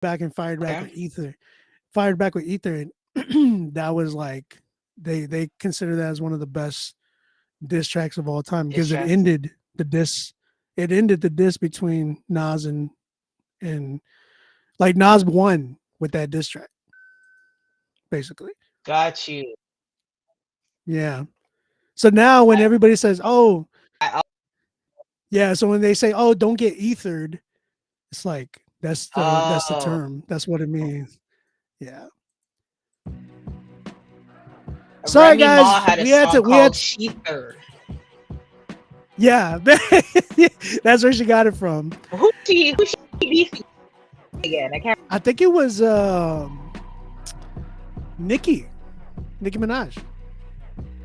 back and fired back Okay. with Ether, fired back with Ether, and that was like they consider that as one of the best diss tracks of all time because it Distracts. ended the diss. It ended the diss between Nas and like Nas won with that diss track, basically. Got you. Yeah. So now when I, everybody says, "Oh, I yeah," so when they say, "Oh, don't get ethered," it's like that's the oh, term. That's what it means. Yeah. Sorry Remy Ma guys, had a song we called had She Third. yeah. That's where she got it from. Who she beefing again? I can't. I think it was Nicki, Nicki Minaj.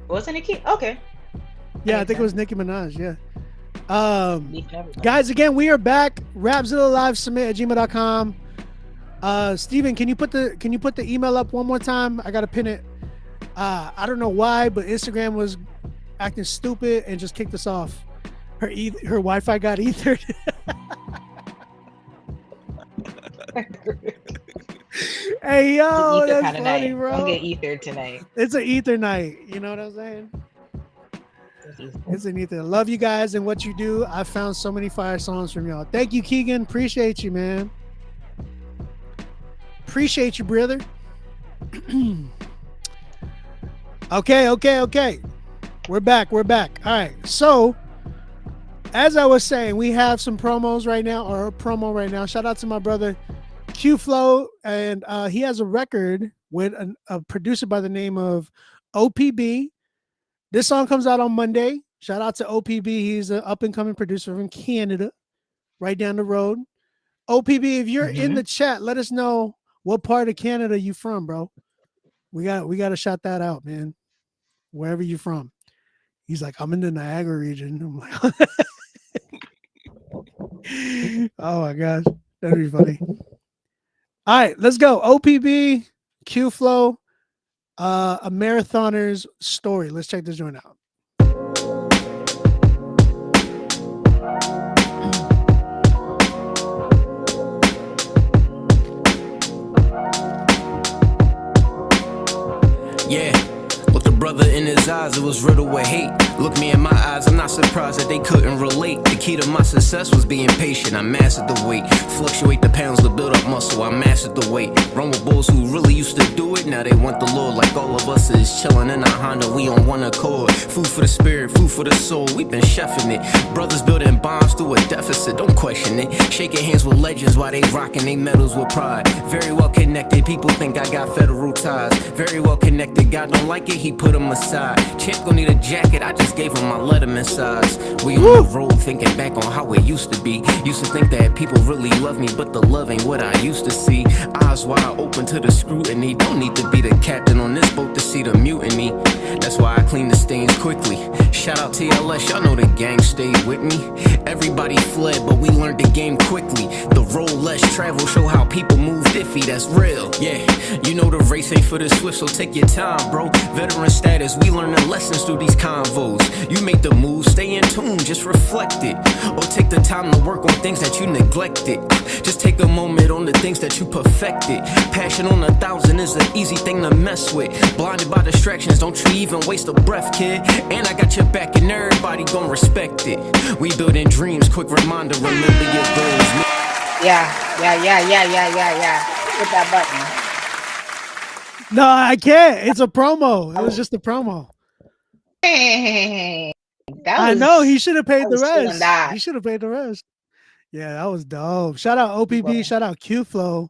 Wasn't it kid? Okay, that Yeah, I makes think it sense. was Nicki Minaj. Yeah. Beefing everybody. Guys, again, we are back. Rapzilla live submit at gmail.com. Steven, can you put the email up one more time? I gotta pin it. I don't know why, but Instagram was acting stupid and just kicked us off. Her Wi-Fi got ethered. Hey It's an yo, ether that's kind of funny, night. Don't bro. get ether tonight. It's an ether night. You know what I'm saying? It's ether. It's an ether. Love you guys and what you do. I found so many fire songs from y'all. Thank you, Keegan. Appreciate you, man. Appreciate you, brother. Okay. We're back. We're back. All right. So, as I was saying, we have some promos right now, or a promo right now. Shout out to my brother Q Flow, and he has a record with a producer by the name of OPB. This song comes out on Monday. Shout out to OPB. He's an up and coming producer from Canada, right down the road. OPB, if you're in Mm-hmm. the chat, let us know what part of Canada you from, bro. We got to shout that out, man. Wherever you from. He's like, I'm in the Niagara region. I'm like, oh my gosh, that'd be funny. All right, let's go. OPB, Q Flow, a marathoner's story. Let's check this joint out. Yeah. Looked a brother in his eyes, it was riddled with hate. Look me in my eyes, I'm not surprised that they couldn't relate. The key to my success was being patient, I mastered the weight. Fluctuate the pounds to build up muscle, I mastered the weight. Run with bulls who really used to do it, now they want the Lord. Like all of us is chilling in a Honda, we on one accord. Food for the spirit, food for the soul, we been chefing it. Brothers building bombs through a deficit, don't question it. Shaking hands with legends while they rocking they medals with pride. Very well connected, people think I got federal ties. Very well connected, God don't like it, he put him aside. Champ gon' need a jacket, I just gave him my Letterman size. We on the road thinking back on how it used to be. Used to think that people really love me, but the love ain't what I used to see. Eyes wide open to the scrutiny. Don't need to be the captain on this boat to see the mutiny. That's why I clean the stains quickly. Shout out TLS, y'all know the gang stayed with me. Everybody fled, but we learned the game quickly. The road less travel show how people move iffy, that's real. Yeah, you know the race ain't for the swift, so take your time, bro. Veteran status, we learning lessons through these convos. You make the move, stay in tune, just reflect it. Or take the time to work on things that you neglected. Just take a moment on the things that you perfected. Passion on 1,000 is an easy thing to mess with. Blinded by distractions, don't you even waste a breath, kid. And I got your back and everybody gon' respect it. We building dreams, quick reminder, remember your goals. Yeah. Hit that button. No, I can't. It's a promo. It was just a promo. Hey, I know he should have I paid the was feeling rest. that. He should have paid the rest. Yeah, that was dope. Shout out OPB. Flow, Shout out Q Flow.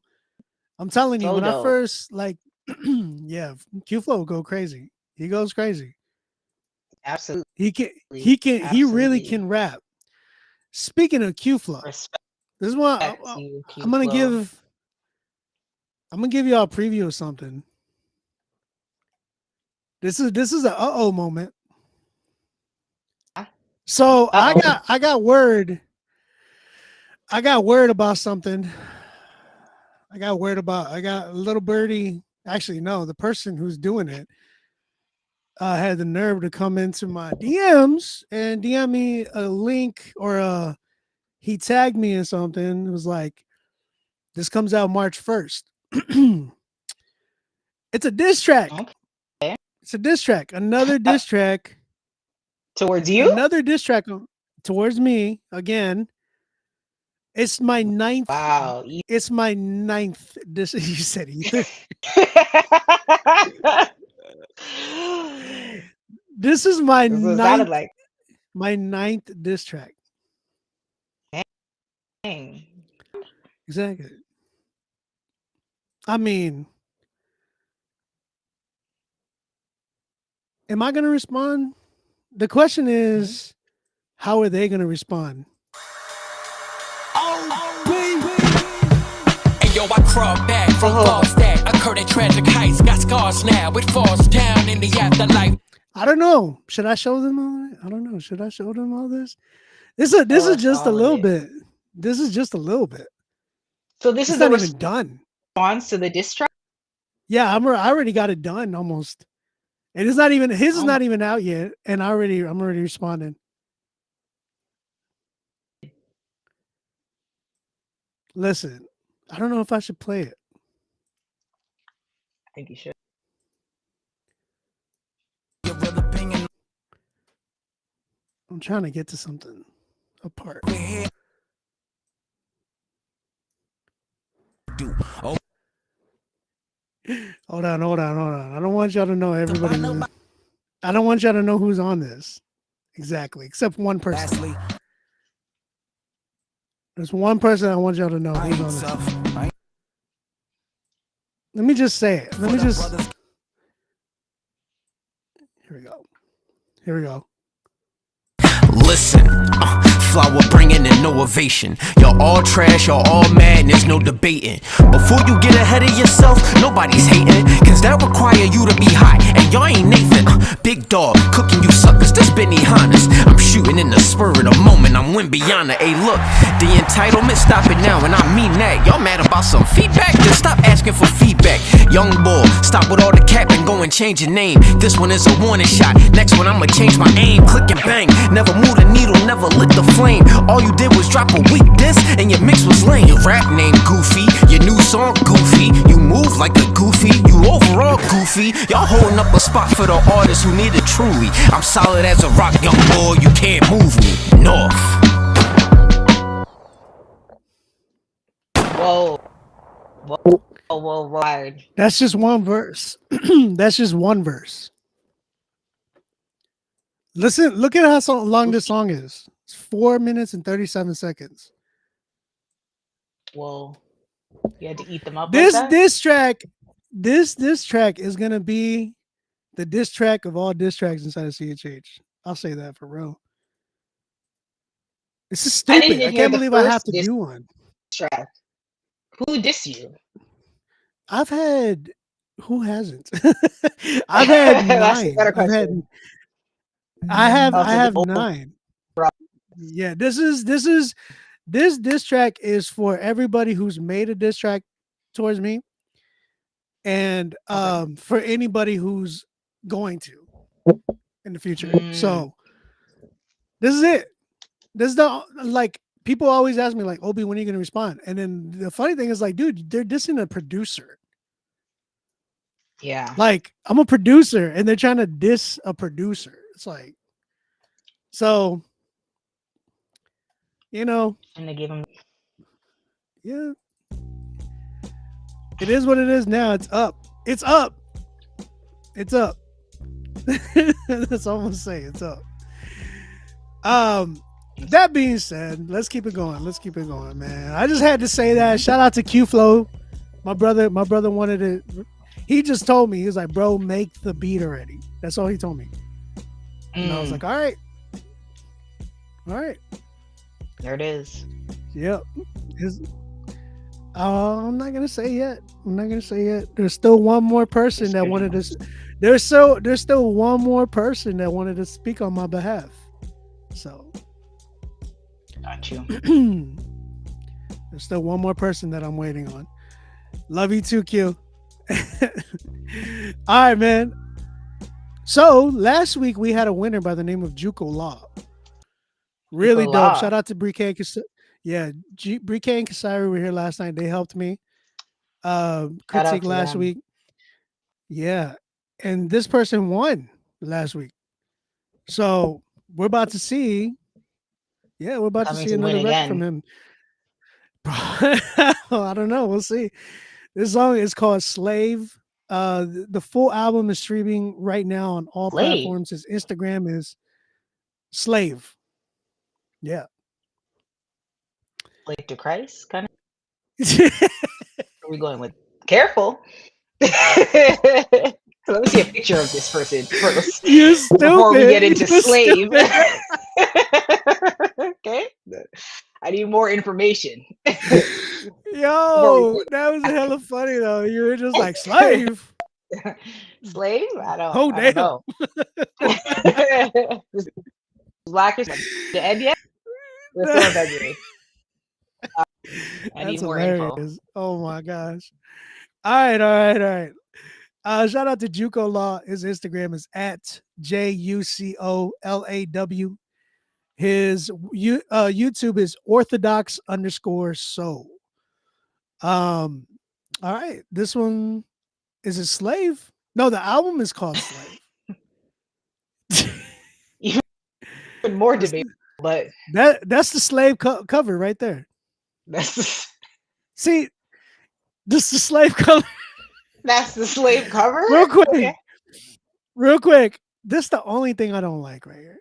I'm telling you, flow when I dope. first like, yeah, Q Flow go crazy. He goes crazy. He really Absolutely. can rap. Speaking of Q Flow, this is one Respect you, I'm Q gonna Flow. give. I'm gonna give y'all a preview of something. This is a oh moment. So Uh oh. I got word about something. I got a little birdie. Actually, no, the person who's doing it had the nerve to come into my DMs and DM me a link or he tagged me in something. It was like, This comes out March 1st. It's a diss track. Okay. It's a diss track. Another diss track. Towards you? Another diss track towards me again. It's my ninth. Wow. It's my ninth diss. You said Ether. This is my That's what it sounded ninth. like. My ninth diss track. Dang. Exactly. I mean, am I going to respond? The question is, how are they going to respond? Yo, I crawl back from falls that occurred at tragic heights. Got scars now, it falls down in the afterlife. I don't know. Should I show them all? I don't know. Should I show them all this? This is just a little bit. This is just a little bit. So this It's is the not even done. response to the diss track? Yeah, I already got it done almost. And it's not even his is not even out yet, and I'm already responding. Listen, I don't know if I should play it. I think you should. I'm trying to get to something apart. Hold on. I don't want y'all to know everybody. I don't want y'all to know who's on this. Exactly. Except one person. There's one person I want y'all to know who's on this. Let me just say it. Here we go. Listen, flower bringing in no ovation. You're all trash, you're all mad, and there's no debating. Before you get ahead of yourself, nobody's hating, cause that require you to be hot, and y'all ain't Nathan. Big dog, cooking you suckers, this Benny Hannes. I'm shooting in the spur of the moment, I'm win beyond the. Hey look, the entitlement, stop it now, and I mean that. Y'all mad about some feedback? Then stop asking for feedback. Young boy, stop with all the cap and go and change your name. This one is a warning shot, next one I'ma change my aim. Click and bang, never move the needle, never lit the flame. All you did was drop a weak diss and your mix was lame. Your rap name Goofy, your new song Goofy. You move like a goofy, you overall goofy. Y'all holding up a spot for the artists who need it truly. I'm solid as a rock, young boy, you can't move me. North. Whoa, wide. That's just one verse. That's just one verse. Listen, look at how long this song is. It's 4 minutes and 37 seconds. Whoa. You had to eat them up. This like that? diss track is gonna be the diss track of all diss tracks inside of CHH. I'll say that for real. This is stupid. I can't believe I have to do one. Track. Who diss you? I've had who hasn't? I've had That's a 9. better question. I have 9. Yeah, this diss track is for everybody who's made a diss track towards me, and for anybody who's going to in the future. So this is it. This is the like people always ask me like, Obi, when are you gonna respond? And then the funny thing is like, dude, they're dissing a producer. Yeah. Like I'm a producer and they're trying to diss a producer. It's like, so, you know, And they gave him. yeah, it is what it is now. It's up. It's up. It's up. That's all I'm gonna say. It's up. That being said, let's keep it going. Let's keep it going, man. I just had to say that. Shout out to Q Flow. My brother wanted it. He just told me, he was like, bro, make the beat already. That's all he told me. And I was like, all right. All right. There it is. Yep. I'm not gonna say yet. There's still one more person that wanted to. There's still one more person that wanted to speak on my behalf. So. Got you. There's still one more person that I'm waiting on. Love you too, Q. All right, man. So last week we had a winner by the name of Juco Law. Really dope. Shout out to Briquet. Yeah, BK and Kasari were here last night. They helped me Shout out critique to last them. week. Yeah, and this person won last week. So we're about to see. Yeah, we're about to Coming see to win another record from again. him. I don't know. We'll see. This song is called Slave. The full album is streaming right now on all Slave. platforms. His Instagram is Slave. Yeah. Slave to Christ, kind of. Are we going with careful? So let me see a picture of this person first You before we stupid. get into You slave. stupid. Okay, I need more information. Yo, that was hella funny though. You were just like slave. Slave? Oh I don't damn. know. This Black is the end yet? We're still in February. I need That's more info. hilarious. Oh my gosh. All right. Shout out to Juco Law. His Instagram is at JUCOLAW. His YouTube is orthodox_soul. All right. This one is a slave. No, the album is called Slave. Even more debate, but That's the slave cover right there. that's See, this is the slave cover. that's the slave cover. Real quick. Okay. Real quick. This is the only thing I don't like right here.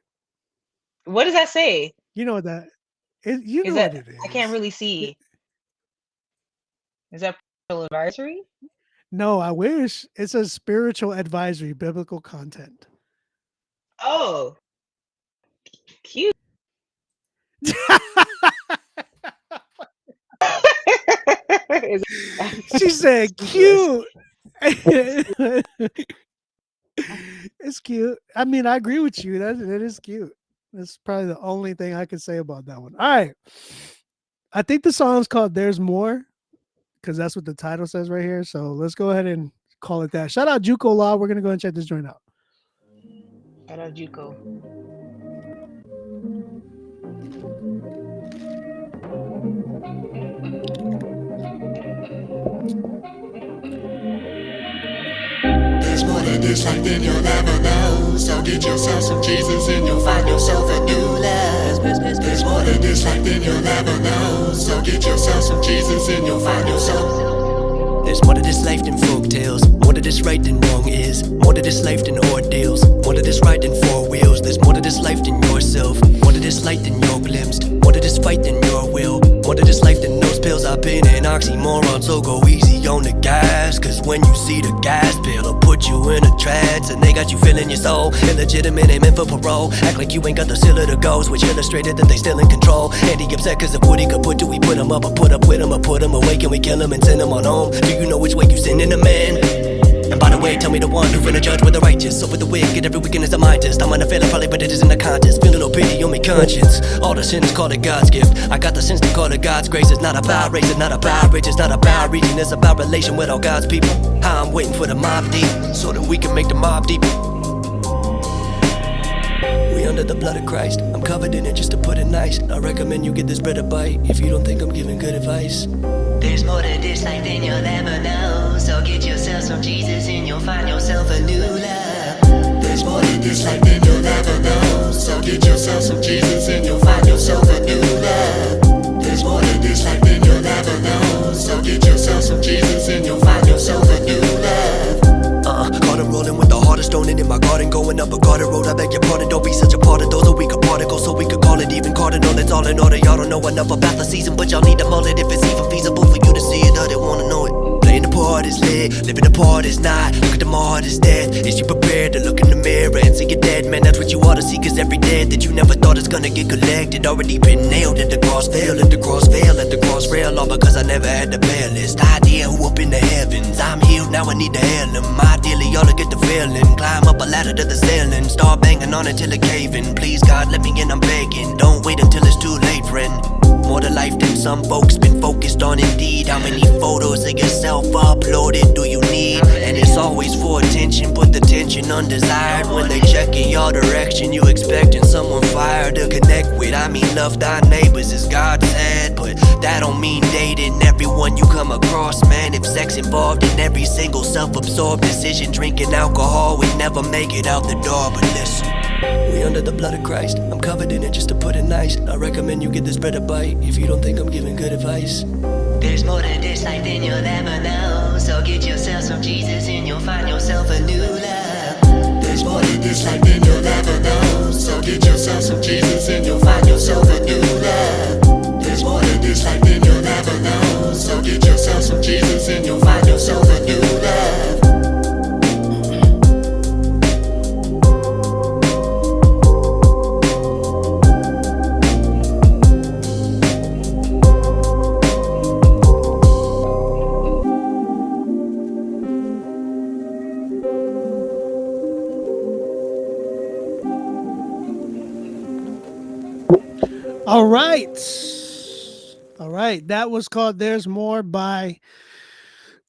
What does that say? You know what that is? You know Is that what it is. I can't really see. Is that parental advisory? No, I wish. It says spiritual advisory, biblical content. Oh, cute. Is She said cute. It's cute. I mean, I agree with you. That is cute. That's probably the only thing I can say about that one. All right. I think the song's called There's More because that's what the title says right here. So let's go ahead and call it that. Shout out Juco Law. We're going to go and check this joint out. Shout out Juco. There's more to this life than you'll ever know. So get yourself some Jesus and you'll find yourself a new love. There's more to this life than you'll ever know. So get yourself some Jesus and you'll find yourself. There's more to this life than folk tales. More to this right than wrong is. More to this life than ordeals. More to this ride than four wheels. There's more to this life than yourself. More to this light than your glimpse. More to this fight than your will. More to this life than those pills. I've been an oxymoron, so go easy on the gas. Cause when you see the gas bill, it'll put you in a trance. And they got you feeling your soul. Illegitimate, ain't meant for parole. Act like you ain't got the seal of the ghost, which illustrated that they still in control. And he upset cause of what he could put, do we put him up or put up with him or put him away? Can we kill him and send him on home? Do you know which way you sending a man? And by the way, tell me the one who finna judge with the righteous. So with the wicked, every weekend is a mind test. I'm gonna fail it probably, but it isn't a contest. Feeling no pity on me conscience. All the sins call it God's gift. I got the sense to call it God's grace. It's not about race, it's not about rich, it's not about region. It's about relation with all God's people. How I'm waiting for the mob deep, so that we can make the mob deeper. We under the blood of Christ. I'm covered in it just to put it nice. I recommend you get this bread a bite if you don't think I'm giving good advice. There's more to this life than you'll ever know. So get yourself some Jesus and you'll find yourself a new love. There's more to this life than you'll ever know. So get yourself some Jesus and you'll find yourself a new love. There's more to this life than you'll ever know. So get yourself some Jesus and you'll find yourself a new love. Caught him rolling with the hardest stone in my garden. Going up a garden road, I beg your pardon. Don't be such a part of those, or we could particle. So we could call it even cardinal. It's all in order, y'all don't know enough about the season. But y'all need to mull it if it's even feasible for you to see it, or they wanna know it. Playing the part is lit, living the part is not. Look at the heart is death. Is you prepared to look in the mirror and see you're dead? Man, that's what you ought to see. Cause every death that you never thought is gonna get collected already been nailed. At the cross fail, at the cross fail, at the cross rail. All because I never had the bailist idea who up in the heavens. I'm healed, now I need to hail him. Ideally, y'all to get the feeling. Climb up a ladder to the ceiling. Start banging on it till it caving. Please God, let me in, I'm begging. Don't wait until it's too late, friend. More to life than some folks been focused on indeed. How many photos of yourself uploaded do you need? And it's always for attention, put the tension attention undesired. When they check in your direction, you expecting someone fired to connect with. I mean, love thy neighbors as God said, but that don't mean dating everyone you come across, man. If sex involved in every single self-absorbed decision, drinking alcohol, we never make it out the door. But listen, we under the blood of Christ. I'm covered in it just to put it nice. I recommend you give this bread a bite if you don't think I'm giving good advice. There's more to this life than you'll ever know. So get yourself some Jesus and you'll find yourself a new love. There's more to this life than you'll ever know. So get yourself some Jesus and you'll find yourself a new love. There's more to this life than you'll ever know. So get yourself some Jesus and you'll find yourself a new love. All right. All right. That was called There's More by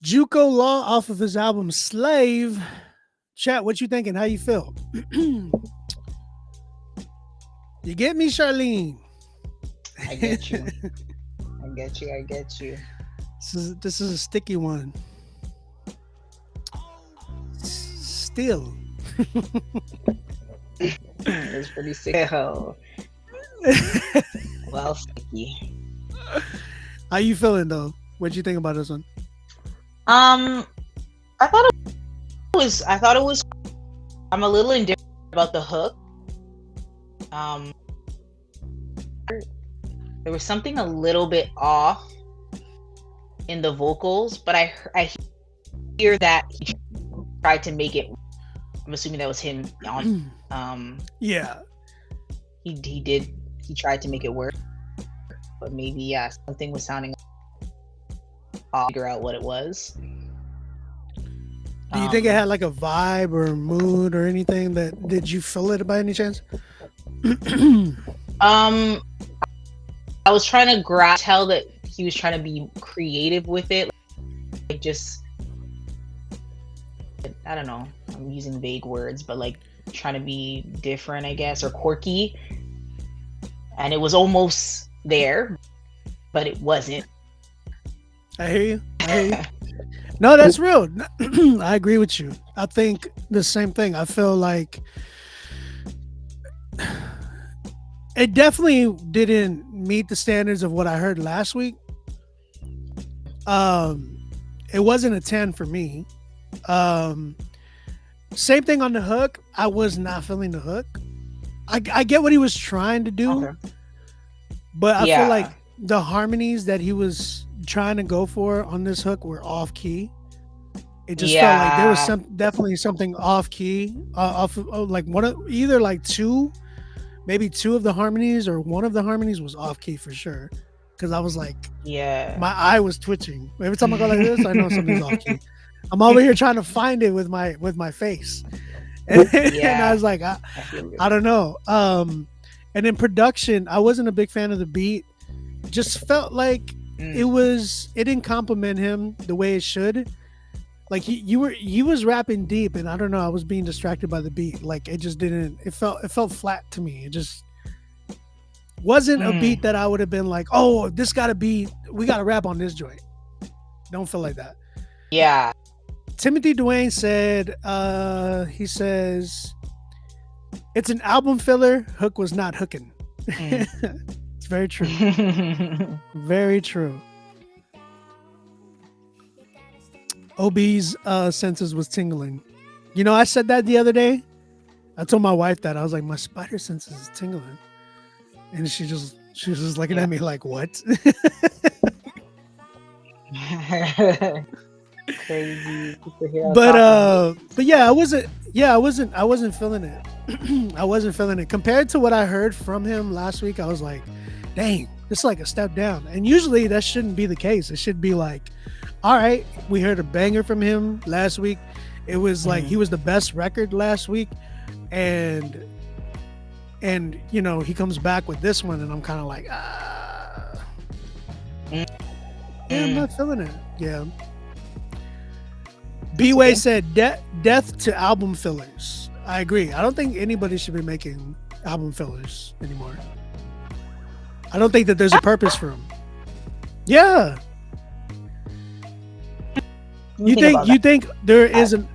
Juco Law off of his album Slave. Chat, what you thinking? How you feel? You get me, Charlene? I get you. I get you. I get you. This is a sticky one. Still. It's pretty sick. Oh. Well, sticky. How you feeling though? What'd you think about this one? I thought it was. I'm a little indifferent about the hook. There was something a little bit off in the vocals, but I hear that he tried to make it. I'm assuming that was him on. Yeah. He tried to make it work, but maybe something was sounding off. Figure out what it was. Do you think it had like a vibe or mood or anything? Did you feel it by any chance? I was trying to tell that he was trying to be creative with it, like just, I don't know, I'm using vague words, but like trying to be different, I guess, or quirky. And it was almost there, but it wasn't. I hear you. No, that's real. I agree with you. I think the same thing. I feel like it definitely didn't meet the standards of what I heard last week. It wasn't a 10 for me. Same thing on the hook. I was not feeling the hook. I get what he was trying to do, okay, but I feel like the harmonies that he was trying to go for on this hook were off key. It just felt like there was definitely something off key, off of, like either like maybe two of the harmonies or one of the harmonies was off key for sure. Because I was like, my eye was twitching every time I go like this. I know something's off key. I'm over here trying to find it with my face. And I was like, I don't know. And in production, I wasn't a big fan of the beat. Just felt like it didn't compliment him the way it should. Like he was rapping deep, and I don't know, I was being distracted by the beat. Like it just didn't. It felt flat to me. It just wasn't a beat that I would have been like, oh, we got to rap on this joint. Don't feel like that. Yeah. Timothy Dwayne said, he says, it's an album filler. Hook was not hooking. It's very true. Very true. OB's senses was tingling. You know, I said that the other day. I told my wife that. I was like, my spider senses is tingling. And she was just looking at me like, what? Crazy. But yeah, I wasn't feeling it. I wasn't feeling it. Compared to what I heard from him last week, I was like, dang, this is like a step down. And usually that shouldn't be the case. It should be like, all right, we heard a banger from him last week. It was like he was the best record last week, and you know, he comes back with this one and I'm kind of like, yeah, I'm not feeling it. Yeah. B-Way okay. said death to album fillers. I agree. I don't think anybody should be making album fillers anymore. I don't think that there's a purpose for them. Yeah. You think there isn't?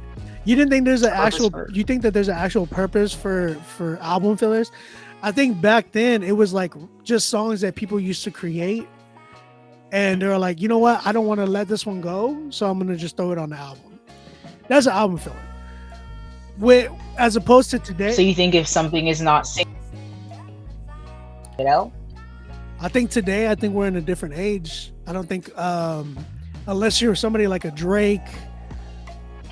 You didn't think there's an actual? You think that there's an actual purpose for album fillers? I think back then it was like just songs that people used to create, and they're like, you know what? I don't want to let this one go, so I'm gonna just throw it on the album. That's an album filler. As opposed to today. So you think if something is not singing, you know? I think today, we're in a different age. I don't think, unless you're somebody like a Drake,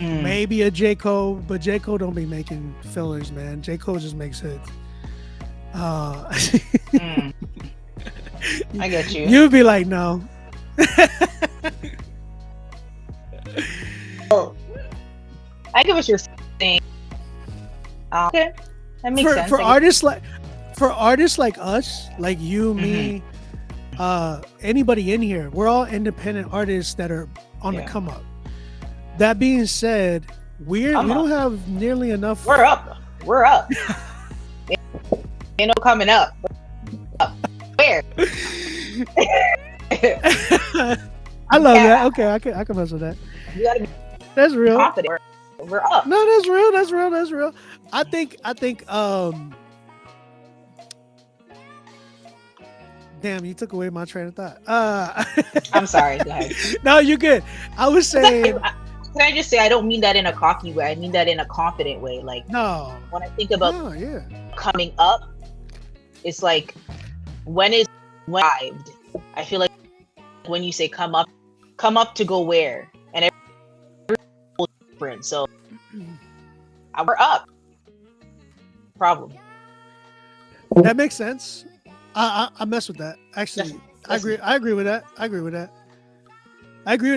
maybe a J. Cole, but J. Cole don't be making fillers, man. J. Cole just makes hits. I get you. You'd be like, no. Well, I get what you're saying. Okay, that makes sense. For artists like us, like you, me, anybody in here, we're all independent artists that are on the come up. That being said, we don't have nearly enough. We're up. Ain't no coming up. Where? I love that. Okay, I can mess with that. You gotta be that's real. confident. We're up. No, that's real. I think damn, you took away my train of thought. I'm sorry, go ahead. No, you're good. I was saying, can I just say I don't mean that in a cocky way. I mean that in a confident way. Like, no. When I think about coming up, it's like when arrived. I feel like when you say come up to go where, and everyone's different. So we're up. Problem. That makes sense. I mess with that. Actually, I agree with that. I agree with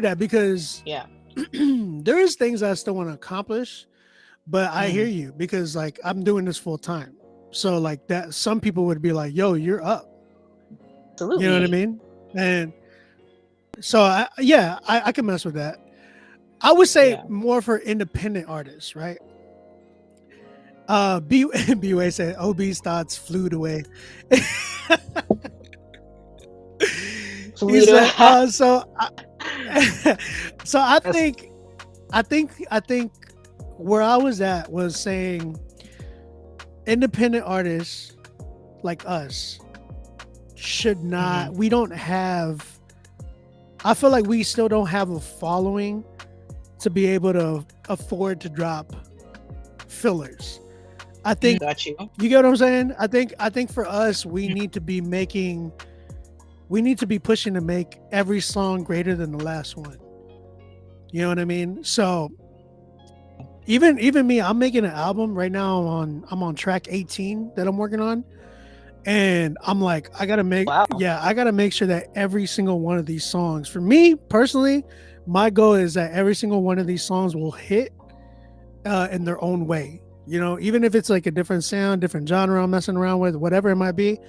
that because there is things I still want to accomplish, but I hear you because like I'm doing this full time. So like that, some people would be like, "Yo, you're up." Absolutely. You know what I mean? And so I can mess with that. I would say more for independent artists, right? B-Way said OB's thoughts flew away. So I think where I was at was saying independent artists like us should not, we don't have, I feel like we still don't have a following to be able to afford to drop fillers. I think got you. You get what I'm saying? I think for us, we need to be pushing to make every song greater than the last one. You know what I mean? So even me, I'm making an album right now. I'm on track 18 that I'm working on. And I'm like, I gotta make sure that every single one of these songs, for me personally, my goal is that every single one of these songs will hit in their own way. You know, even if it's like a different sound, different genre I'm messing around with, whatever it might be,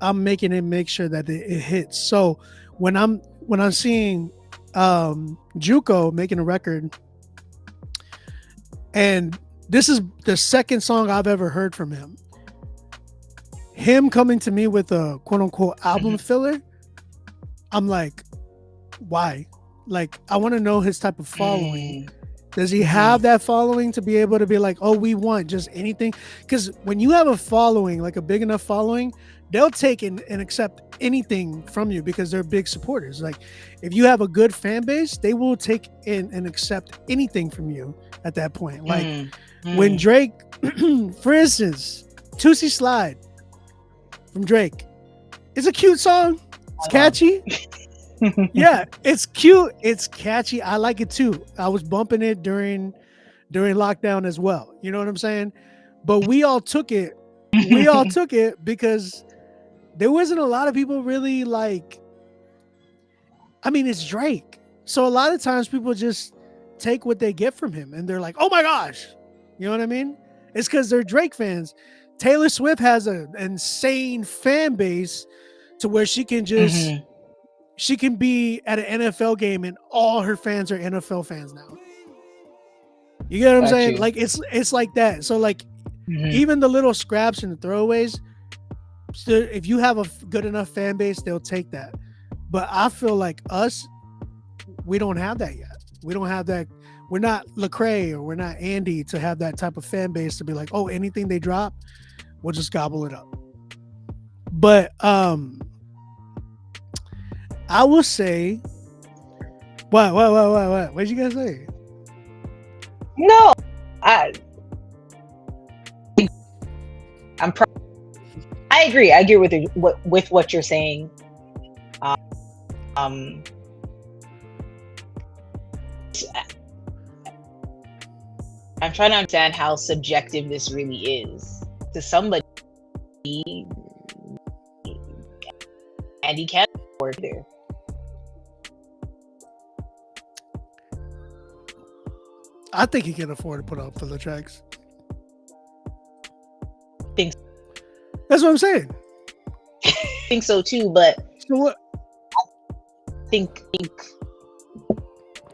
I'm making it make sure that it hits. So when I'm seeing Juco making a record, and this is the second song I've ever heard from him. Him coming to me with a quote unquote album filler, I'm like, why? Like, I want to know his type of following. Does he have that following to be able to be like, oh, we want just anything? Because when you have a following, like a big enough following, they'll take and accept anything from you because they're big supporters. Like, if you have a good fan base, they will take and accept anything from you at that point. Like when Drake, for instance, Tootsie Slide from Drake, it's a cute song. It's catchy. Yeah, it's cute. It's catchy. I like it too. I was bumping it during lockdown as well. You know what I'm saying? But we all took it. We all took it because there wasn't a lot of people really like. I mean, it's Drake, so a lot of times people just take what they get from him, and they're like, "Oh my gosh," you know what I mean? It's because they're Drake fans. Taylor Swift has an insane fan base to where she can just. She can be at an NFL game and all her fans are NFL fans now. You get what I'm Got saying? you. Like it's like that. So like Mhm. even the little scraps and the throwaways, still, if you have a good enough fan base, they'll take that. But I feel like us, we don't have that yet. We don't have that. We're not Lecrae or we're not Andy to have that type of fan base to be like, oh, anything they drop, we'll just gobble it up. But I will say, what? What'd you guys say? No, I'm. I agree. I agree with what you're saying. Um, I'm trying to understand how subjective this really is to somebody, and he can't afford it. I think he can afford to put up for the tracks. Think That's what I'm saying. think so too, but So what? think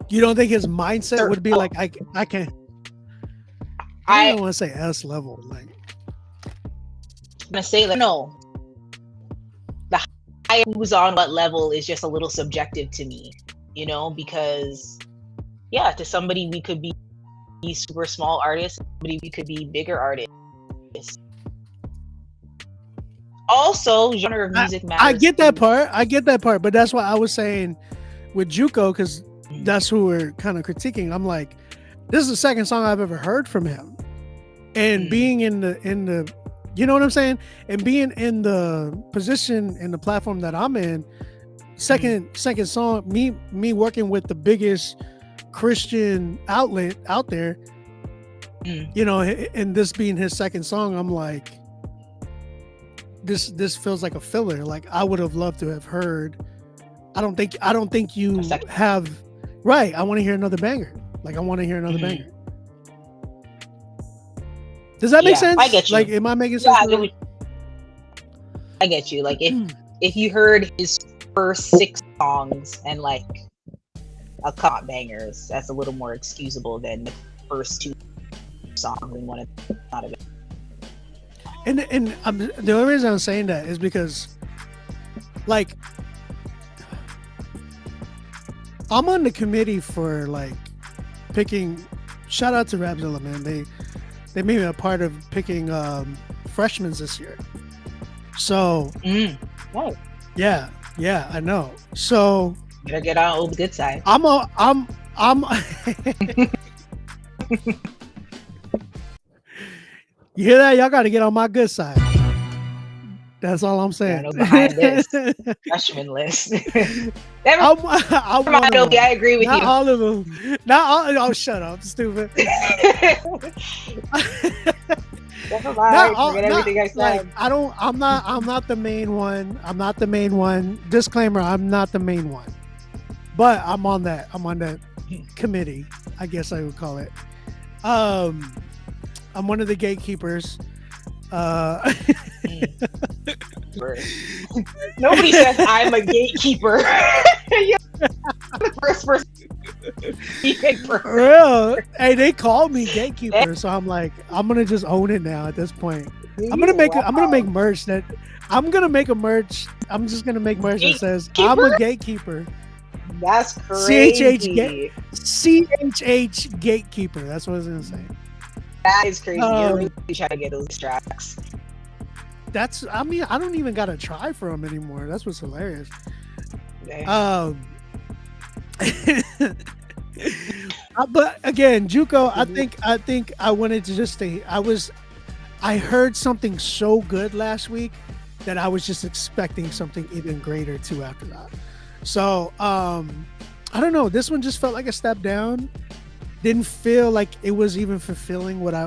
You don't think his mindset would be like, I can't. I I don't want to say S level. Like, I'm gonna say like no. The high who's on what level is just a little subjective to me, you know, because yeah, to somebody we could be super small artists, somebody we could be bigger artists. Also, genre of music matters. I get that part. But that's why I was saying with Juco, because that's who we're kind of critiquing. I'm like, this is the second song I've ever heard from him, and being in the, you know what I'm saying, and being in the position and the platform that I'm in, second song, me working with the biggest Christian outlet out there, you know, and this being his second song, I'm like, this feels like a filler. Like I would have loved to have heard. I don't think you have. Right. I want to hear another banger. Like I want to hear another banger. Does that make sense? I get you. Like, am I making sense? Yeah, I get you. Like if you heard his first 6 songs and like a couple bangers, that's a little more excusable than the first 2 songs and one out of it. And the only reason I'm saying that is because, like, I'm on the committee for like picking. Shout out to Rapzilla, man. They made me a part of picking freshmen this year. So Right. yeah, I know. So Better get on the good side. I'm You hear that? Y'all got to get on my good side. That's all I'm saying. Yeah, behind this freshman list. I agree with not you. all of them. Not all. Oh, shut up, stupid. Never mind. Forget everything I said. Like, I'm not the main one. I'm not the main one. Disclaimer: I'm not the main one. But I'm on that. I'm on that committee. I guess I would call it. I'm one of the gatekeepers. Nobody says I'm a gatekeeper. You're the first person. Real. Hey, they call me gatekeeper, so I'm like, I'm gonna just own it now. At this point, I'm gonna make merch that. I'm gonna make a merch. I'm just gonna make merch that says I'm a gatekeeper. That's crazy. CHH gatekeeper. That's what I was gonna say. That is crazy. You're really trying to get those tracks. I mean, I don't even gotta try for them anymore. That's what's hilarious. Okay. But again, Juco, I think I wanted to just stay. I heard something so good last week that I was just expecting something even greater too after that. So I don't know. This one just felt like a step down. Didn't feel like it was even fulfilling what I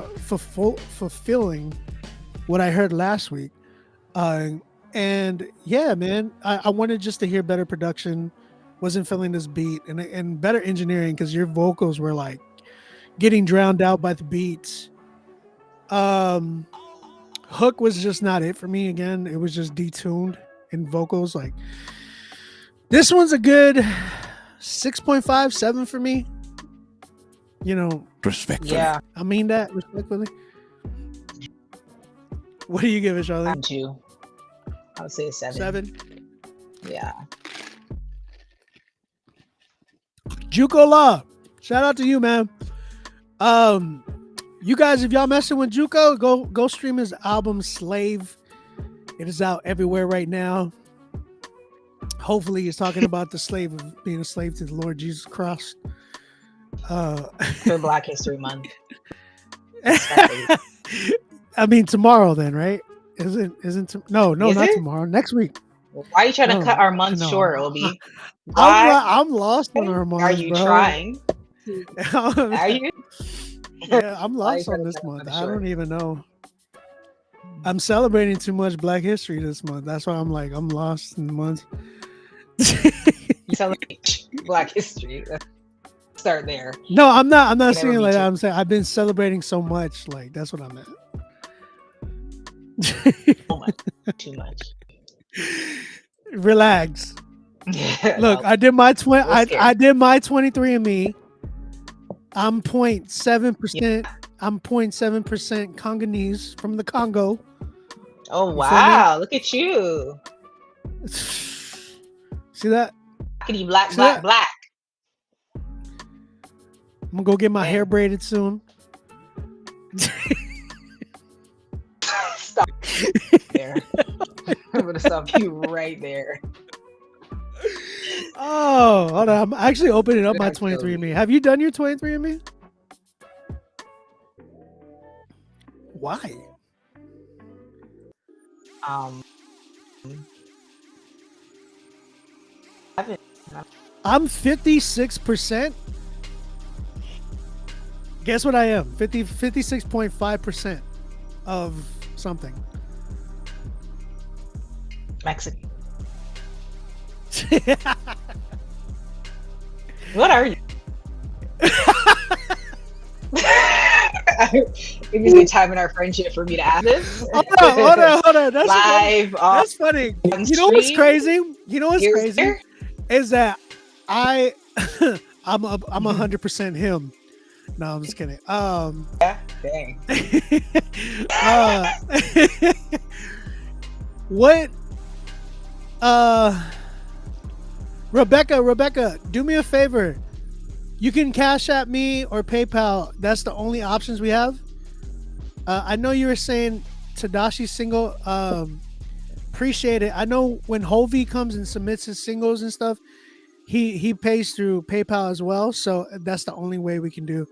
heard last week. And yeah, man, I wanted just to hear better production. Wasn't feeling this beat and better engineering because your vocals were like getting drowned out by the beats. Hook was just not it for me. Again, it was just detuned in vocals. Like this one's a good 6.5, 7 for me. You know, Respectfully. Yeah, I mean that respectfully. What do you give it, Charlie? I'm 2. I would say a 7. 7. Yeah. Juco Law. Shout out to you, man. You guys, if y'all messing with Juco, go stream his album Slave. It is out everywhere right now. Hopefully he's talking about the slave of being a slave to the Lord Jesus Christ. For Black History Month. I mean tomorrow then, right? Isn't no, Is not it? tomorrow. Next week. Why are you trying to No, cut our month no. short, Obi? Why I'm lost on our months, are you bro. trying? Are you? Yeah, I'm Why are you lost trying on to this cut our month. month I don't short? even know. I'm celebrating too much Black History this month. That's why I'm lost in the month. You celebrate Black History. Let's start there. No, I'm not Can never saying be like that. too- I'm saying I've been celebrating so much. Like that's what I meant. So much. Too much. Relax. Look, No, I did my we're scared. I did my 23andMe. I'm 0.7%. I'm 0.7% Congolese from the Congo. Oh me? wow! Look at you. See that? Blackity black, See black, that? black. I'm gonna go get my hair Dang. braided soon. Stop there. I'm gonna stop you right there. Oh, hold on. I'm actually opening up my Gonna kill 23andMe. Have you done your 23andMe? Why? I haven't. I'm 56%. Guess what I am? 56.5% of something. Mexican. What are you? It was a good time in our friendship for me to ask this. Hold on. That's Live That's funny. on You know what's stream? crazy? You know what's Here's crazy there? is that I'm 100% him. No, I'm just kidding. Yeah, dang. What? Rebecca, do me a favor. You can Cash App me or PayPal. That's the only options we have. I know you were saying Tadashi single. Appreciate it. I know when Hovey comes and submits his singles and stuff, he pays through PayPal as well. So that's the only way we can do.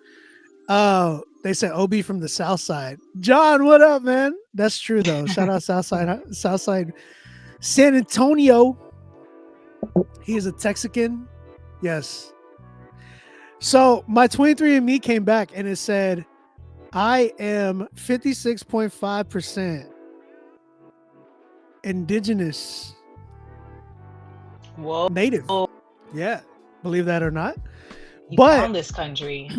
They said Obi from the South Side. John, what up, man? That's true though. Shout out Southside, San Antonio. He is a Texican. Yes. So my 23andMe came back and it said, I am 56.5% indigenous Whoa. native. Yeah. Believe that or not. You But found this country.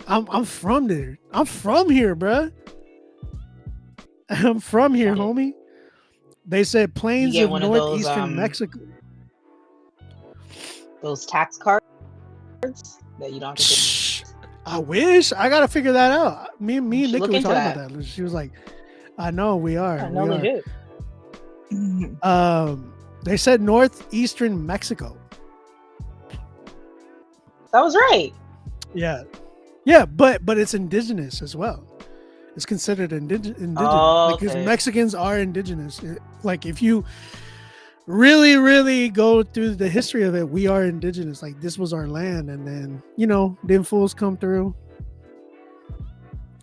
I'm from there. I'm from here, bruh. I'm from here, homie. They said plains get of one of those, northeastern Mexico. Those tax cards that you don't have to pay. Shh. I wish. I gotta figure that out. Me and should Nikki look were into talking about that. She was like, I know we are. I know we they are. do. They said northeastern Mexico. That was right. Yeah. Yeah, but it's indigenous as well. It's considered indigenous. Oh, Because okay. Mexicans are indigenous. Like if you really, really go through the history of it, we are indigenous. Like this was our land, and then them fools come through.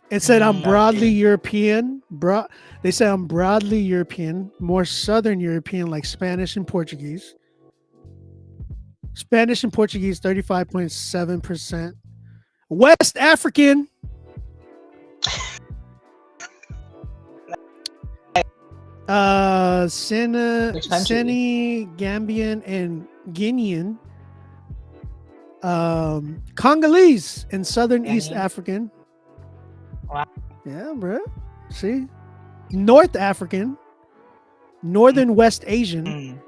It said I'm broadly European. They say I'm broadly European, more Southern European, like Spanish and Portuguese. Spanish and Portuguese, 35.7%. West African. Which country? Senegambian and Guinean. Congolese and Southern East Guinean. African. Wow. Yeah, bro. See? North African. Northern West Asian. Mm.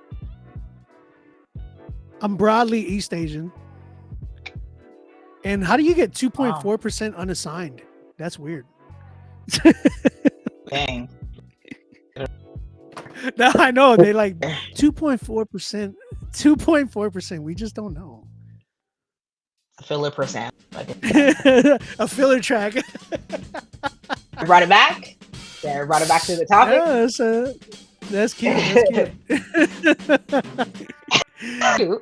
I'm broadly East Asian. And how do you get 2.4% unassigned? That's weird. Dang. No, I know they like 2.4%. 2.4%. We just don't know. Filler percent. A filler track. Brought it back. Yeah, brought it back to the topic. Yeah, that's cute. That's cute.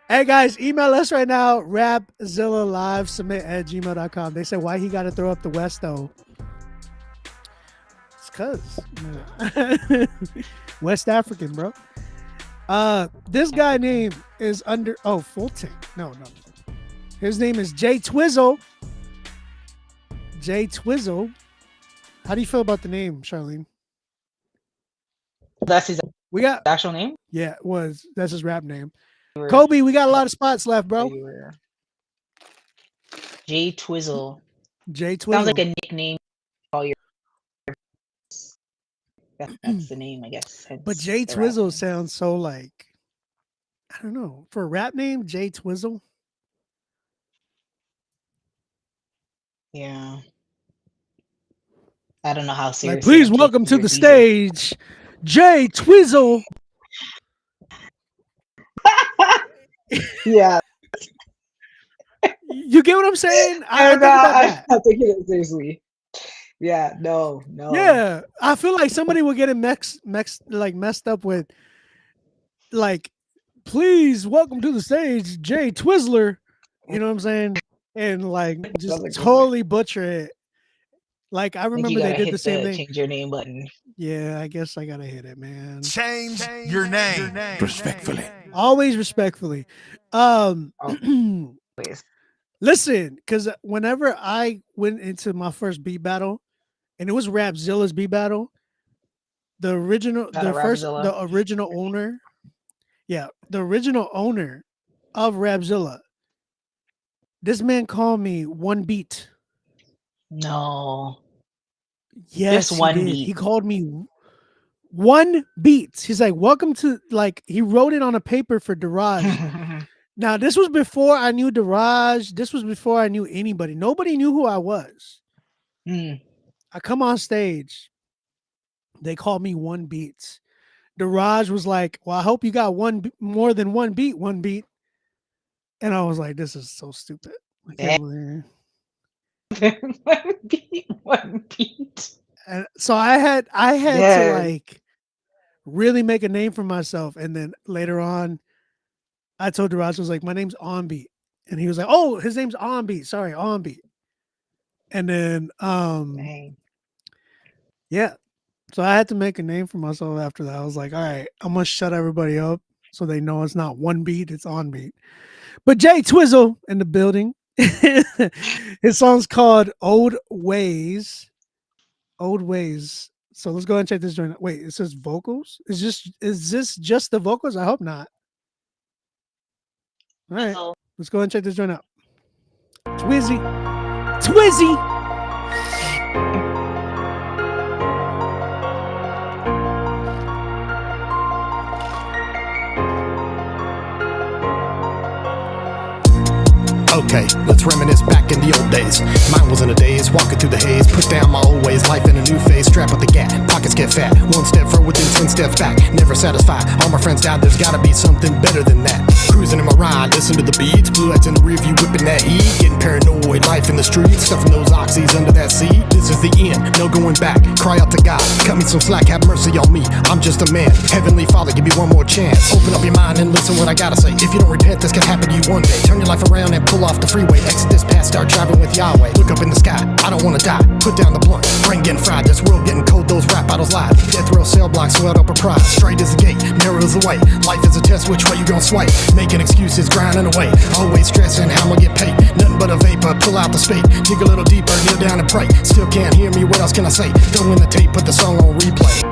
Hey guys, email us right now, rapzillalive@gmail.com. They said why he got to throw up the West though. It's cause West African, bro. This guy name is Fulton. No. His name is Jay Twizzle. Jay Twizzle. How do you feel about the name, Charlene? That's his We got actual name? Yeah, that's his rap name. Kobe, we got a lot of spots left, bro. Jay Twizzle. Jay Twizzle. Sounds like a nickname. That's the name, I guess. But Jay Twizzle sounds so like, I don't know. For a rap name, Jay Twizzle. Yeah. I don't know how serious. Like, please welcome to the stage, Jay Twizzle. Yeah. You get what I'm saying? I think about that. I'm taking it seriously. Yeah, no. Yeah, I feel like somebody will get it messed up with, like, please welcome to the stage, Jay Twizzler. You know what I'm saying? And like just totally butcher it. Like I remember they did the same thing. Change your name button. Yeah, I guess I gotta hit it, man. Change your name. Respectfully. Always respectfully. Please. Listen, because whenever I went into my first beat battle, and it was Rapzilla's beat battle, the original owner of Rapzilla, this man called me one beat. No. Yes, just one beat. He called me one beat. He's like, welcome to, like, he wrote it on a paper for Daraj. Now, this was before I knew Daraj. This was before I knew anybody. Nobody knew who I was. I come on stage. They called me one beat. Daraj was like, well, I hope you got more than one beat. And I was like, this is so stupid. One beat. And so I had to like really make a name for myself. And then later on, I told Daraj, I was like, my name's On Beat. And he was like, oh, his name's On Beat. Sorry, On Beat. And then yeah. So I had to make a name for myself after that. I was like, all right, I'm gonna shut everybody up so they know it's not one beat, it's On Beat. But Jay Twizzle in the building. His song's called Old Ways. Old Ways. So let's go ahead and check this joint out. Wait, it says vocals? Is this just the vocals? I hope not. All right. Let's go ahead and check this joint out. Twizzy. Okay, let's reminisce back in the old days. Mine was in a daze, walking through the haze. Put down my old ways, life in a new phase. Strapped with the gat, pockets get fat. One step forward, then 10 steps back. Never satisfied, all my friends died. There's gotta be something better than that. Cruising in my ride, listen to the beats. Blue lights in the rearview, whipping that heat. Getting paranoid, life in the streets. Stuffing those oxys under that seat. This is the end, no going back. Cry out to God, cut me some slack, have mercy on me. I'm just a man. Heavenly Father, give me one more chance. Open up your mind and listen what I gotta say. If you don't repent, this could happen to you one day. Turn your life around and pull off the freeway. Exit this path, start driving with Yahweh. Look up in the sky, I don't wanna die. Put down the blunt, brain getting fried. This world getting cold, those rap battles live. Death row cell blocks, swelled up a pride. Straight is the gate, narrow is the way. Life is a test, which way you gon' swipe? Making excuses, grinding away. Always stressing how I'ma get paid. Nothing but a vapor, pull out the spade. Dig a little deeper, kneel down and pray. Still can't hear me, what else can I say? Throw in the tape, put the song on replay.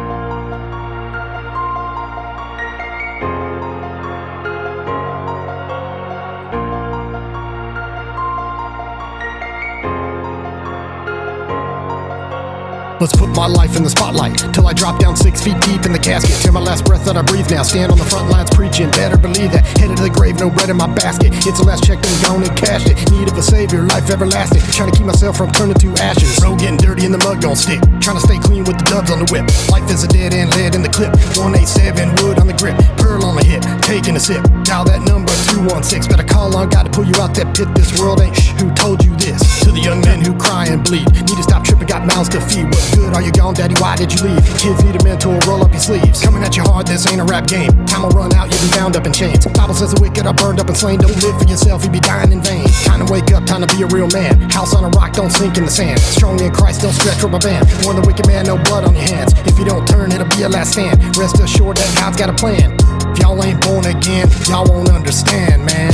Let's put my life in the spotlight till I drop down 6 feet deep in the casket. Tear my last breath that I breathe now. Stand on the front lines preaching, better believe that. Headed to the grave, no bread in my basket. It's the last check, then gone and cashed it. Need of a savior, life everlasting. Trying to keep myself from turning to ashes. Road getting dirty and the mud don't stick. Trying to stay clean with the dubs on the whip. Life is a dead end, lead in the clip. 187 wood on the grip, pearl on the hip, taking a sip. Dial that number 216. Better call on God to pull you out that pit. This world ain't who told you this. To the young men who cry and bleed, need to stop tripping, got mouths to feed. What good are you gone, daddy? Why did you leave? Kids need a mentor, roll up your sleeves. Coming at you hard, this ain't a rap game. Time will run out, you'll be bound up in chains. Bible says the wicked are burned up and slain. Don't live for yourself, you be dying in vain. Time to wake up, time to be a real man. House on a rock, don't sink in the sand. Strong in Christ, don't stretch rubber band. Warn the wicked man, no blood on your hands. If you don't turn, it'll be your last stand. Rest assured that God's got a plan. If y'all ain't born again, y'all won't understand, man.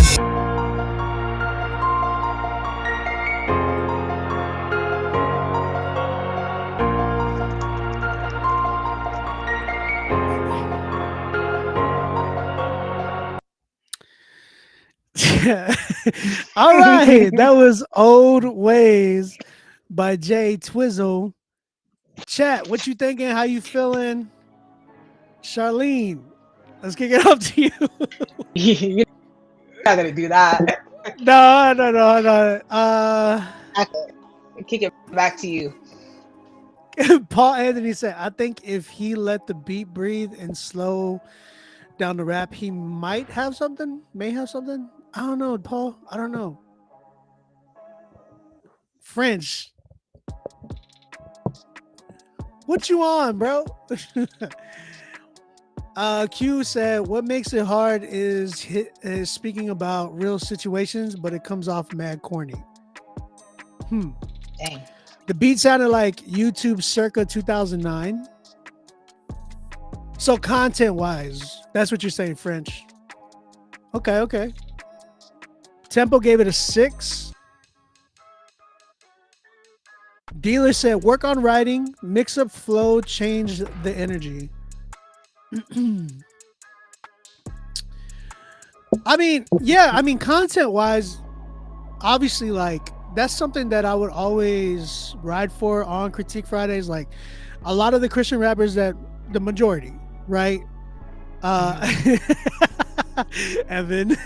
All right, that was Old Ways by Jay Twizzle. Chat, what you thinking? How you feeling? Charlene, let's kick it up to you. You're not gonna do that. No. Kick it back to you. Paul Anthony said, I think if he let the beat breathe and slow down the rap, he may have something. I don't know, Paul. I don't know. French. What you on, bro? Q said, what makes it hard is speaking about real situations, but it comes off mad corny. Dang. The beat sounded like YouTube circa 2009. So content-wise, that's what you're saying, French. Okay. Tempo gave it a 6. Dealer said, work on writing, mix up flow, change the energy. I mean, content-wise, obviously, like, that's something that I would always ride for on Critique Fridays. Like, a lot of the Christian rappers the majority, right? Evan.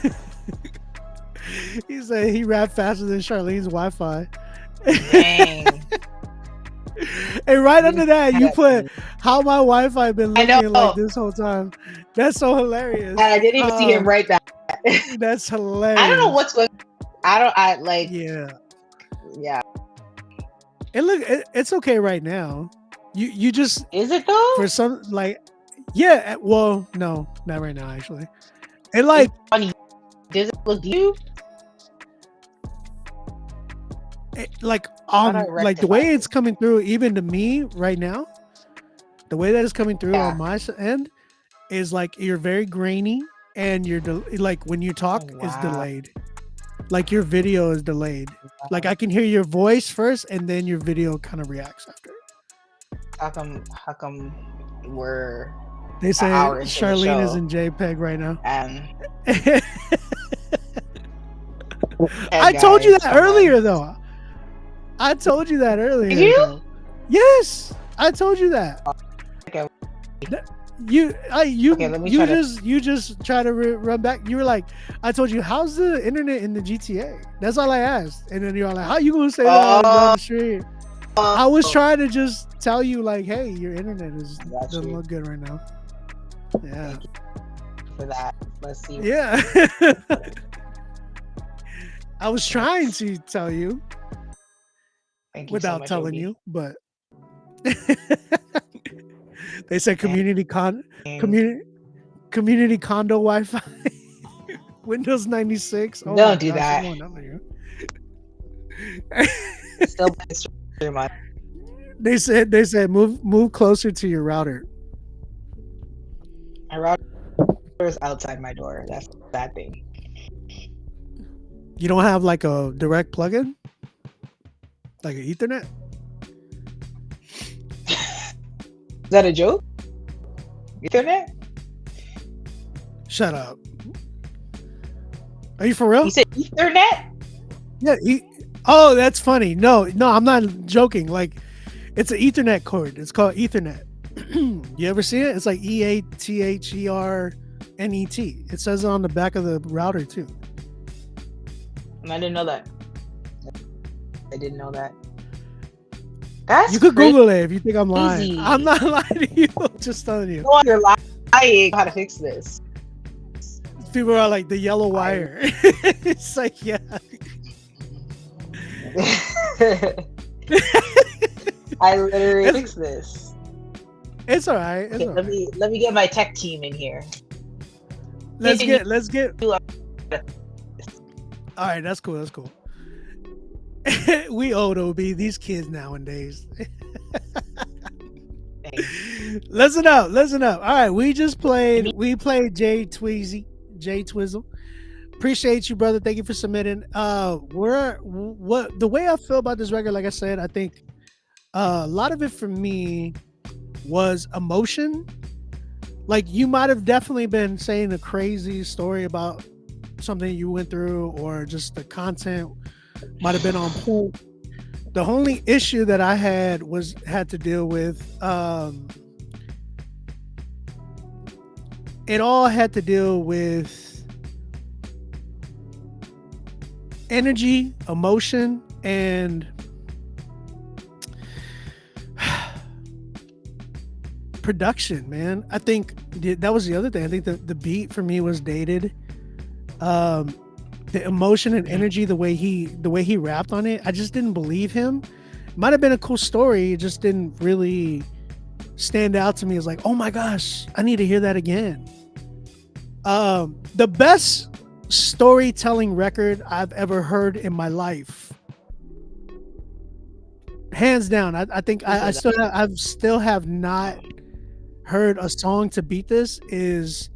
He said he rapped faster than Charlene's Wi-Fi. Dang. And right under that, you put how my Wi-Fi been looking like this whole time. That's so hilarious. And I didn't even see him write that. That's hilarious. I don't know what's going. Yeah. And look, it's okay right now. You just is it though? For some well, no, not right now actually. And like, funny. Does it look you? Like the way it's coming through, even to me right now, the way that it's coming through on my end is like you're very grainy, and you're like when you talk, it's delayed. Like your video is delayed. Like I can hear your voice first, and then your video kind of reacts after. How come we're? They say Charlene is in JPEG right now. I told you that earlier, though. I told you that earlier. Did you? Yes, I told you that. Okay. You just try to run back. You were like, I told you, how's the internet in the GTA? That's all I asked. And then you're like, how you gonna say that on the street? I was trying to just tell you, like, hey, your internet doesn't look good right now. Yeah. Thank you for that. Let's see. Yeah. I was trying to tell you. Thank you without so much, telling Obi. you, but they said community condo Wi-Fi, Windows 96. Oh, don't do that. Still, they said move closer to your router. My router is outside my door. That's a bad thing. You don't have like a direct plug-in? Like an Ethernet? Is that a joke? Ethernet? Shut up. Are you for real? You said Ethernet? Yeah. Oh, that's funny. No, I'm not joking. Like, It's an Ethernet cord. It's called Ethernet. You ever see it? It's like EATHERNET. It says it on the back of the router too. I didn't know that. I didn't know that. That's You could crazy. Google it if you think I'm lying. I'm not lying to you. I'm just telling you. No, you're lying. How to fix this? People are like the yellow wire. It's like, yeah. I literally fixed this. It's all right. Okay, let me get my tech team in here. Let's get. All right, that's cool. That's cool. We old OB. These kids nowadays. Listen up. All right, we played Jay Twizzle. Appreciate you, brother. Thank you for submitting. The way I feel about this record, like I said, I think a lot of it for me was emotion. Like, you might have definitely been saying a crazy story about something you went through, or just the content might have been on point. The only issue that I had to deal with, it all had to deal with energy, emotion, and production, man. I think that was the other thing. I think the beat for me was dated. The emotion and energy, the way he rapped on it, I just didn't believe him. Might have been a cool story, it just didn't really stand out to me as like, oh my gosh, I need to hear that again. The best storytelling record I've ever heard in my life, hands down. I think I still have not heard a song to beat this, is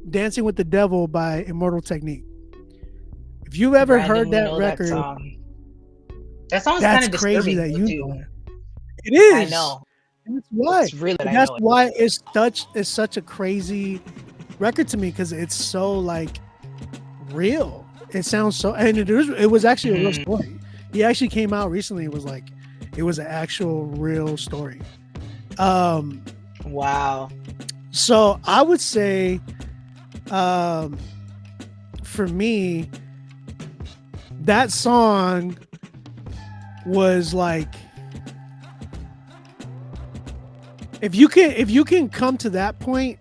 Dancing with the Devil by Immortal Technique. If you've ever heard that record, that song's kind of crazy that you too. know it. It is. I know. That's why. That's why it's such a crazy record to me, because it's so like real. It sounds so, and it was actually a real story. He actually came out recently. It was an actual real story. Wow. So I would say, for me, that song was like, if you can come to that point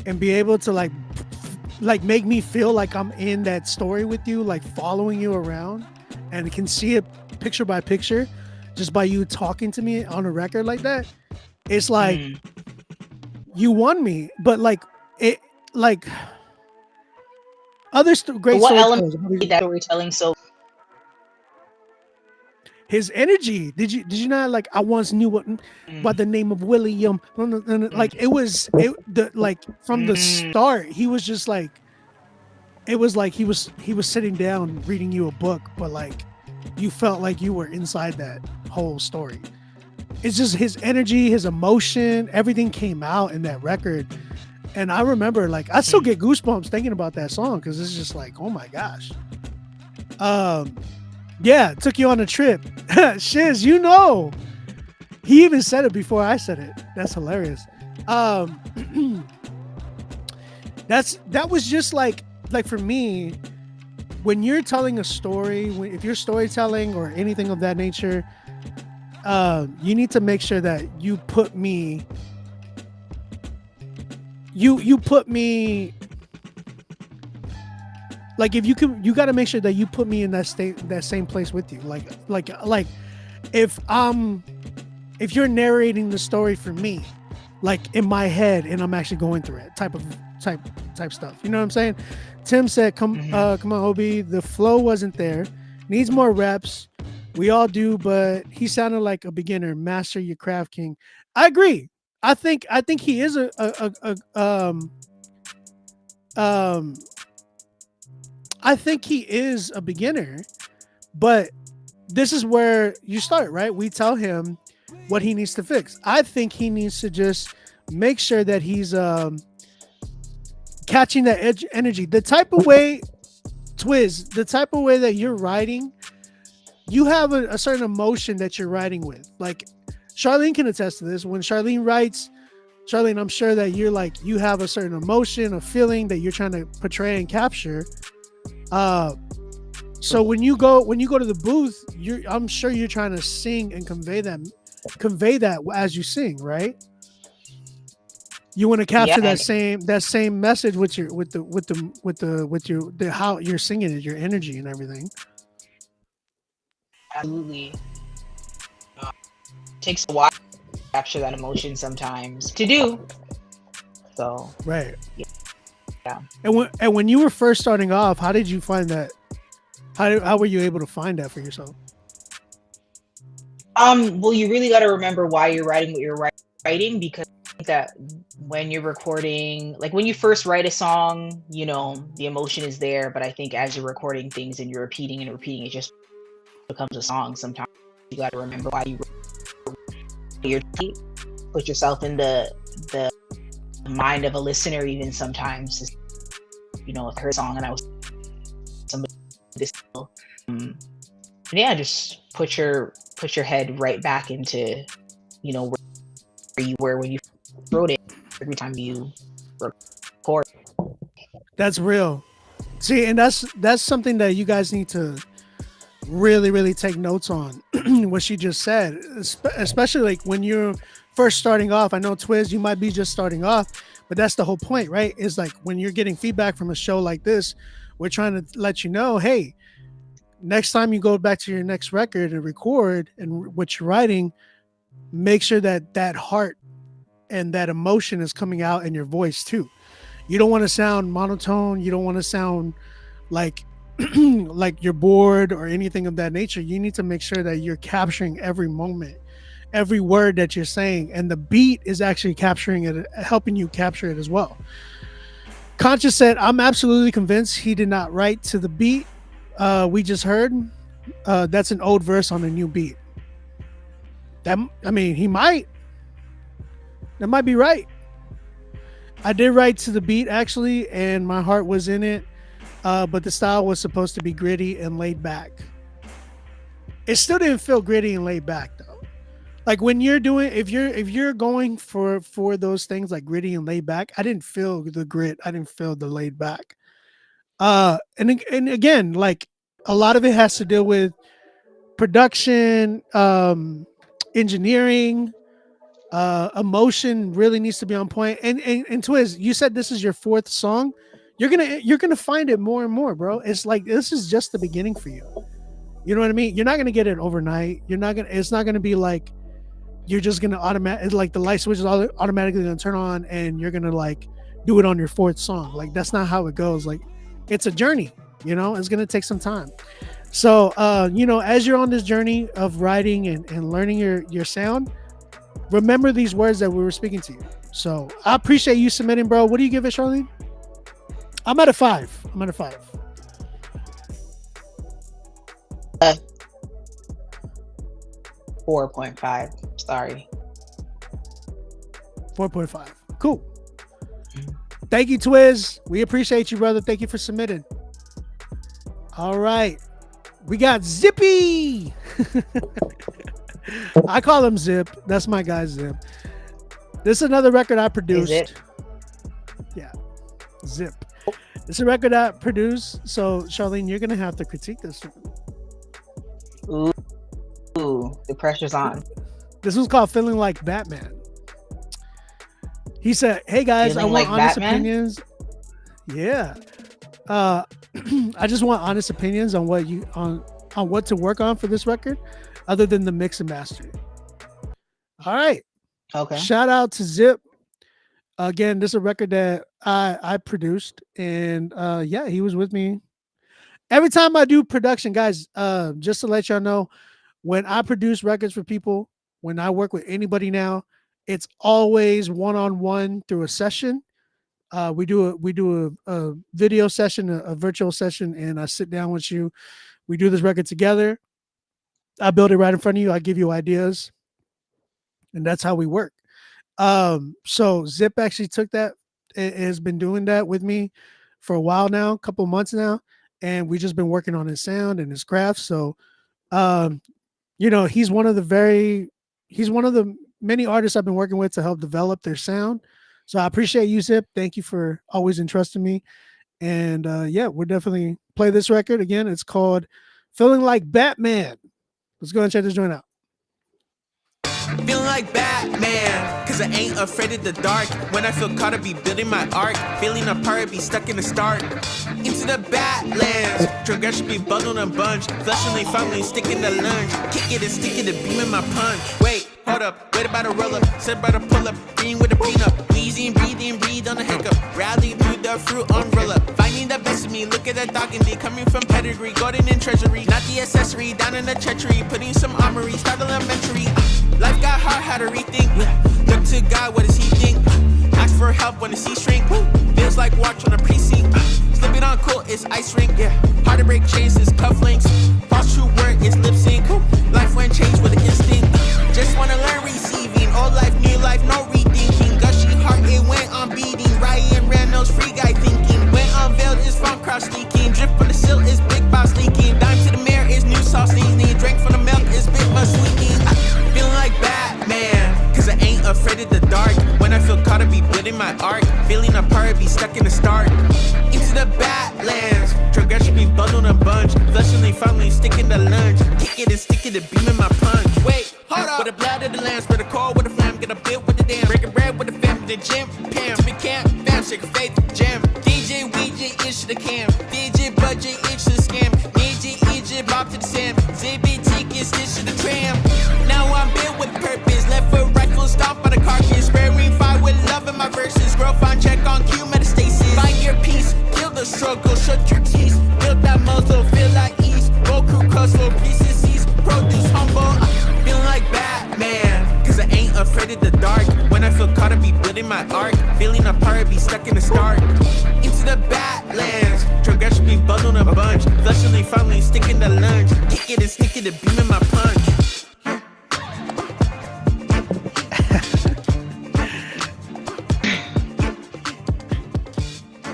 and be able to like make me feel like I'm in that story with you, like following you around, and can see it picture by picture just by you talking to me on a record like that, it's like you won me. But like it, like other great what storytellers, element made that storytelling so? His energy. Did you not like? I once knew what by the name of William. Like it was from the start. He was just like, it was like he was sitting down reading you a book, but like you felt like you were inside that whole story. It's just his energy, his emotion, everything came out in that record. And I remember, like, I still get goosebumps thinking about that song, because it's just like, oh my gosh. Yeah, took you on a trip. Shiz, you know. He even said it before I said it. That's hilarious. That was just like for me, when you're telling a story, if you're storytelling or anything of that nature, you need to make sure that you put me like, if you got to make sure that you put me in that same place with you. Like if you're narrating the story for me, like in my head, and I'm actually going through it, type stuff. You know what I'm saying? Tim said, come on, Obi, the flow wasn't there. Needs more reps. We all do, but he sounded like a beginner. Master your craft, king. I agree. I think he is I think he is a beginner, but this is where you start, right? We tell him what he needs to fix. I think he needs to just make sure that he's catching that energy. The type of way, Twiz, the type of way that you're writing, you have a certain emotion that you're writing with. Like Charlene can attest to this. When Charlene writes, Charlene, I'm sure that you're like you have a certain emotion, a feeling that you're trying to portray and capture. Uh, so when you go to the booth, I'm sure you're trying to sing and convey that as you sing, right? You want to Yeah, capture and that same message with your how you're singing it, your energy and everything. absolutely takes a while to capture that emotion sometimes to do. So Right. yeah. And when you were first starting off, how did you find that? How were you able to find that for yourself? Well, you really got to remember why you're writing what you're writing, because I think that when you're recording, like when you first write a song, the emotion is there, but I think as you're recording things and you're repeating and repeating, it just becomes a song. Sometimes you got to remember why you're put yourself in the mind of a listener, even sometimes. If I heard a song and I was somebody this, yeah, just put your head right back into where you were when you wrote it every time you record. That's real. See, and that's something that you guys need to really, really take notes on. What she just said, especially like when you're first starting off. I know Twiz, you might be just starting off, but that's the whole point, right? Is like when you're getting feedback from a show like this, we're trying to let you know, hey, next time you go back to your next record and record and what you're writing, make sure that heart and that emotion is coming out in your voice too. You don't want to sound monotone. You don't want to sound like like you're bored or anything of that nature. You need to make sure that you're capturing every moment, every word that you're saying, and the beat is actually capturing it, helping you capture it as well. Conscious said, I'm absolutely convinced he did not write to the beat we just heard. That's an old verse on a new beat. He might. That might be right. I did write to the beat actually, and my heart was in it. But the style was supposed to be gritty and laid back. It still didn't feel gritty and laid back though. Like when you're doing, if you're going for those things like gritty and laid back, I didn't feel the grit. I didn't feel the laid back. And again, like a lot of it has to deal with production, engineering, emotion really needs to be on point. And Twiz, you said this is your fourth song. You're gonna find it more and more, bro. It's like this is just the beginning for you. You know what I mean? You're not gonna get it overnight. It's not gonna be like you're just gonna like the light switch is automatically gonna turn on and you're gonna like do it on your fourth song. Like that's not how it goes. Like it's a journey. It's gonna take some time. So as you're on this journey of writing and learning your sound, remember these words that we were speaking to you. So I appreciate you submitting, bro. What do you give it, Charlene? I'm at a 5. 4.5. Sorry. 4.5. Cool. Thank you, Twiz. We appreciate you, brother. Thank you for submitting. All right. We got Zippy. I call him Zip. That's my guy, Zip. This is another record I produced. Yeah. Zip. It's a record I produced. So, Charlene, you're going to have to critique this one. Ooh, the pressure's on. This was called Feeling Like Batman. He said, hey guys, Feeling I want like honest Batman? opinions. Yeah. I just want honest opinions on what to work on for this record other than the mix and master. All right. Okay. Shout out to Zip. Again, this is a record that I produced, and yeah, he was with me. Every time I do production, guys, just to let y'all know, when I produce records for people, when I work with anybody now, it's always one-on-one through a session. We do a video session, a virtual session, and I sit down with you. We do this record together. I build it right in front of you. I give you ideas, and that's how we work. So Zip actually took that, has been doing that with me for a while now, a couple months now, and we just been working on his sound and his craft. So Um, he's one of the many artists I've been working with to help develop their sound. So I appreciate you, Zip. Thank you for always entrusting me. And yeah, we're definitely play this record again. It's called "Feeling Like Batman." Let's go and check this joint out. Feeling like Batman, cause I ain't afraid of the dark. When I feel caught, I be building my arc. Feeling apart, be stuck in the start. Into the Badlands, progression be bundled and bunched. Fleshly family, sticking the lunge. Kick it and stick it, beam in my punch. Wait, hold up, wait about a roll up. Said about a pull up, green with a prenup. Wheezing, breathing, breathe on the hiccup. Rally through the fruit umbrella. Finding the best of me, look at that dog and D. Coming from pedigree, golden and treasury. Not the accessory, down in the treachery. Putting some armory, start elementary. Life got hard, how to rethink. Look to God, what does he think? Ask for help when the sea shrink. Feels like watch on a precinct. Slipping on cool, it's ice rink. Hard to break chains, it's cufflinks. False true word, it's lip sync. Life went change with an instinct. Just wanna learn receiving. Old life, new life, no rethinking. Gushy heart, it went on beating. Ryan Reynolds, free guy thinking. When unveiled, is from cross sneaking. Drip from the sill, is big boss leaking. Dime to the mirror, is new sauce sneezing. Drink from the milk, is big bus sweetening. Feeling like Batman, cause I ain't afraid of the dark. When I feel caught, I be building my arc. Feeling apart, be stuck in the start. Into the Badlands, progression be bundled and bunch. Fleshly family, sticking the lunge. Kick it and stick it and beam in my punch. Wait, hold up. With the blood of the land, spread the core with the flam. Get a bit with the dam. Breaking bread with the fam in the gym. Pam, we camp, fam, shake a faith, jam. DJ, Ouija, itch to the cam. DJ, budget, itch to the scam. DJ, Egypt, bob to the Sam. ZBT, get stitch to the tram. Now I'm built with purpose. Left foot, right foot, stomp on the carcass. Sparing fire with love in my verses. Growth on check on cue, metastasis. Find your peace, kill the struggle, shut your teeth. Build that muscle, feel like ease. Roku cross for pieces, cease. Produce humble. Feeling like Batman, cause I ain't afraid of the dark. When I feel caught, I be building my arc. Feeling apart, be stuck in the start. Into the Badlands, progression be bundled and bunch. Fleshly family, sticking the lunge. Kick it and stick it and beam in my punch.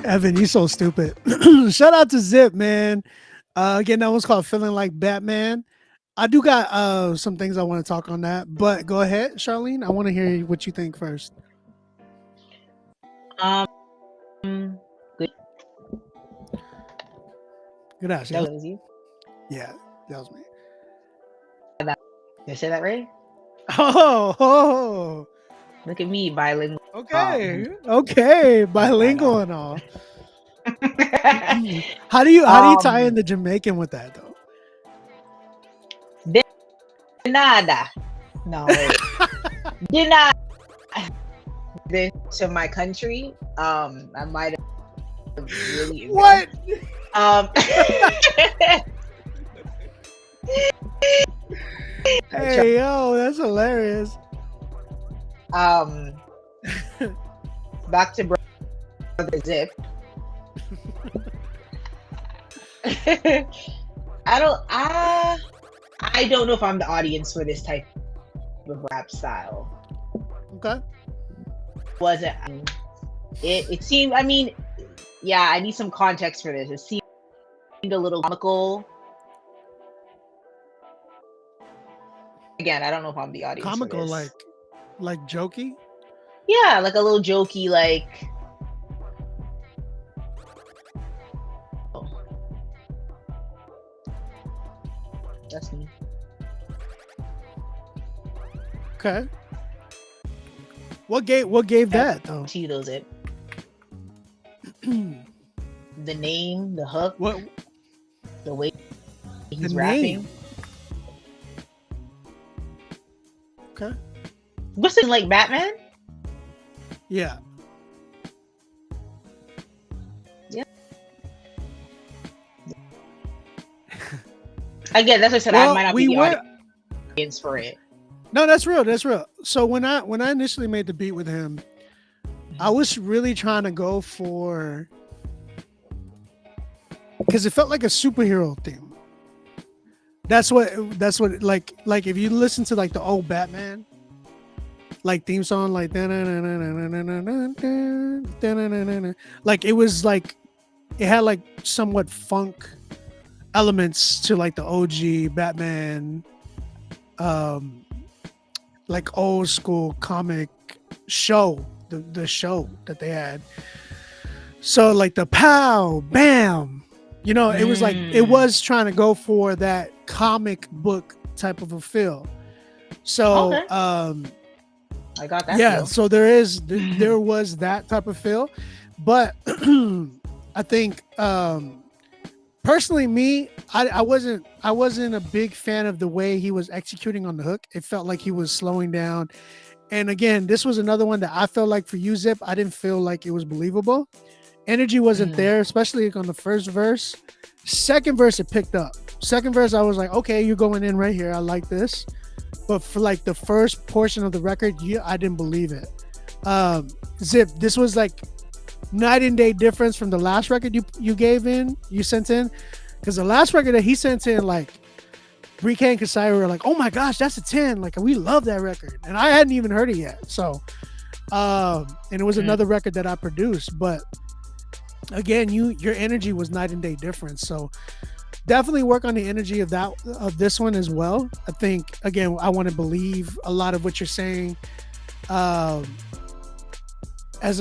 Evan, you so stupid. Shout out to Zip, man. Again, that one's called "Feeling Like Batman." I do got some things I want to talk on that, but go ahead, Charlene. I want to hear what you think first. Good. Good ass. That was you. Yeah, that was me. Did I say that right? Oh, Look at me, bilingual. okay, bilingual and all. How do you tie in the Jamaican with that though? De nada. No, wait. De nada. To my country, I might have really What? Hey yo, that's hilarious. Back to brother Zip. I don't know if I'm the audience for this type of rap style. Okay. Wasn't it seemed, I mean, yeah, I need some context for this. It seemed a little comical. Again, I don't know if I'm the audience. Comical, for this. like jokey? Yeah, like a little jokey, like. That's me. Okay. What gave that though? Cheetos it. The name, the hook, What the way he's the rapping. name? Okay. What's it like, Batman? Yeah. Yeah. Again, that's what I said. Well, I might not be the audience for it. No, that's real. That's real. So when I initially made the beat with him, I was really trying to go for, because it felt like a superhero theme. That's what like if you listen to like the old Batman like theme song, like like it was like it had like somewhat funk elements to like the OG Batman, like old school comic show, the show that they had. So like the pow, bam, it was like it was trying to go for that comic book type of a feel. So Okay. I got that. yeah, feel. so there was that type of feel, but I think personally me, I wasn't a big fan of the way he was executing on the hook. It felt like he was slowing down. And again, this was another one that I felt like for you, Zip, I didn't feel like it was believable. Energy wasn't there, especially on the first verse. Second verse, it picked up. Second verse, I was like, okay, you're going in right here. I like this. But for like the first portion of the record, I didn't believe it. Zip, this was like night and day difference from the last record you sent in. Because the last record that he sent in, like, Bree and Kasai were like, oh my gosh, that's a 10. Like, we love that record. And I hadn't even heard it yet. So, and it was another record that I produced. But again, your energy was night and day difference. So definitely work on the energy of this one as well. I think, again, I want to believe a lot of what you're saying, as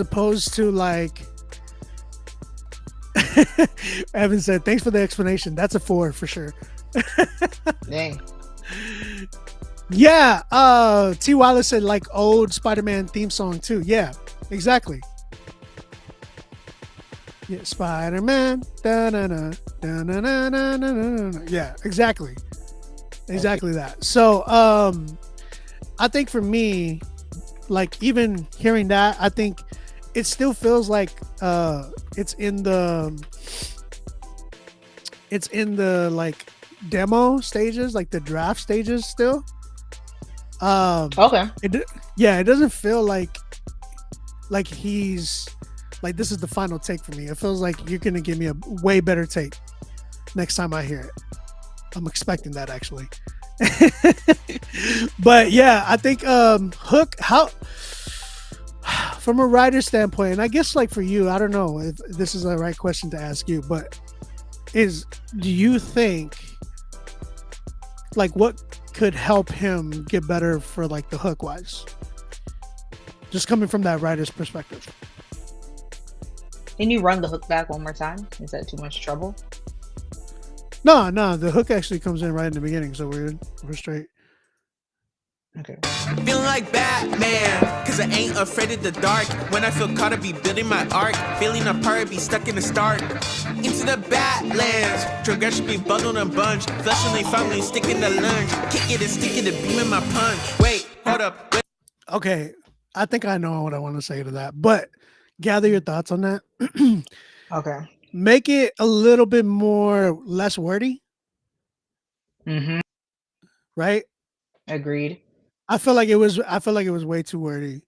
opposed to like Evan said, thanks for the explanation. That's a 4 for sure. Dang. Yeah. T. Wallace said like old Spider-Man theme song too. Yeah, exactly. Yeah, Spider-Man. Da-na-na, da-na-na-na-na-na-na. Yeah, exactly. Exactly that. So I think for me, like even hearing that, I think it still feels like it's in the like demo stages, like the draft stages still. Okay. It doesn't feel like he's like, this is the final take for me. It feels like you're gonna give me a way better take next time I hear it. I'm expecting that actually. But yeah, I think Hook, how from a writer standpoint, and I guess like for you, I don't know if this is the right question to ask you, but do you think like what could help him get better for like the hook wise? Just coming from that writer's perspective. Can you run the hook back one more time? Is that too much trouble? No, the hook actually comes in right in the beginning, so we're straight. Okay. Feeling like Batman, cause I ain't afraid of the dark. When I feel caught, I be building my arc. Feeling apart, be stuck in the start. Into the Badlands, progression be bundled and bunched. Fleshly family, sticking the lunge. Kick it and stick it and beam in my punch. Wait, hold up. Okay, I think I know what I want to say to that, but gather your thoughts on that. Okay. Make it a little bit less wordy. Mm-hmm. Right? Agreed. I feel like it was way too wordy.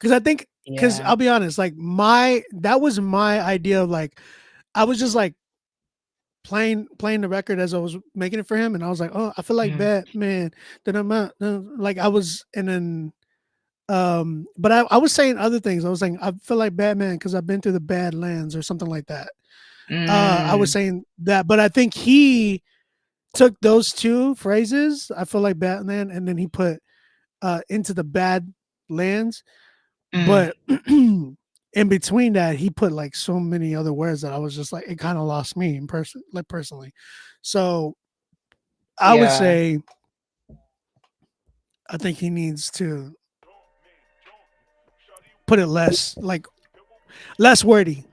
Because I'll be honest, like that was my idea of like, I was just like playing the record as I was making it for him, and I was like, oh, I feel like Batman. Then I'm not like I was, and then but I was saying other things. I was saying I feel like Batman because I've been through the Badlands or something like that. I was saying that, but I think he took those two phrases, I feel like Batman, and then he put into the Badlands. But in between that, he put like so many other words that I was just like, it kind of lost me personally. So I would say I think he needs to put it less wordy.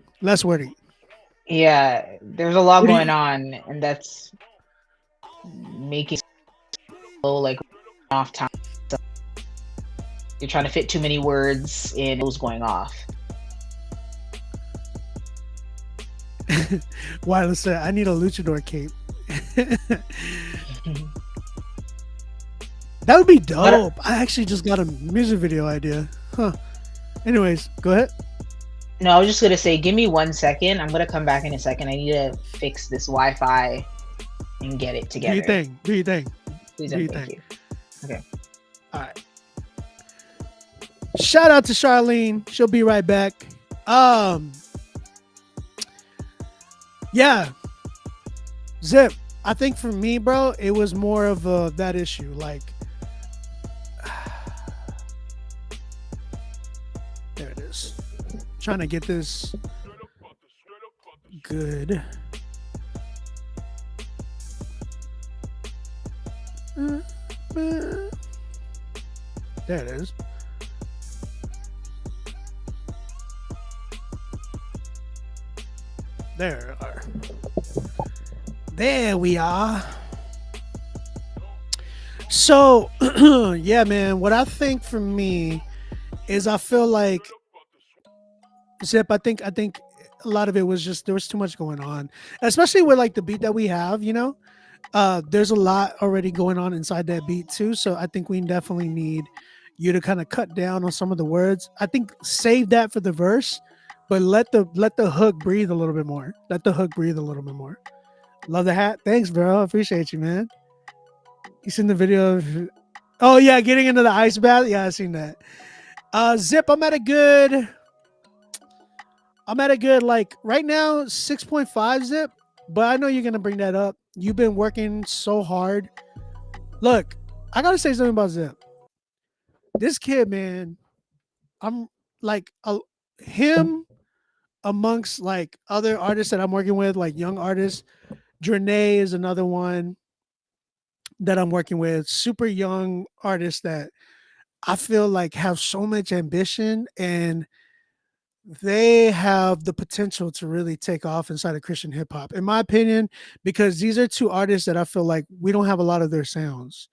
Yeah, there's a lot going on, and that's making like off time. So you're trying to fit too many words in. It was going off. Wireless said, I need a luchador cape. That would be dope. I actually just got a music video idea. Huh. Anyways, go ahead. No, I was just gonna say, give me 1 second. I'm gonna come back in a second. I need to fix this Wi-Fi and get it together. Do your thing. Please and thank you. Okay. All right. Shout out to Charlene. She'll be right back. Yeah. Zip. I think for me, bro, it was more of that issue. Like, there it is. Trying to get this good. There it is. There we are. So, yeah, man, what I think for me is I feel like Zip, I think a lot of it was just there was too much going on, especially with like the beat that we have, you know. There's a lot already going on inside that beat too, so I think we definitely need you to kind of cut down on some of the words. I think save that for the verse, but let the hook breathe a little bit more. Let the hook breathe a little bit more. Love the hat. Thanks, bro. Appreciate you, man. You seen the video of, oh yeah, getting into the ice bath? Yeah, I seen that. Zip, I'm at a good like right now 6.5 Zip, but I know you're gonna bring that up. You've been working so hard. Look, I gotta say something about Zip. This kid, man, I'm like him amongst like other artists that I'm working with, like young artists. Drenay is another one that I'm working with. Super young artists that I feel like have so much ambition and they have the potential to really take off inside of Christian hip hop, in my opinion, because these are two artists that I feel like we don't have a lot of their sounds.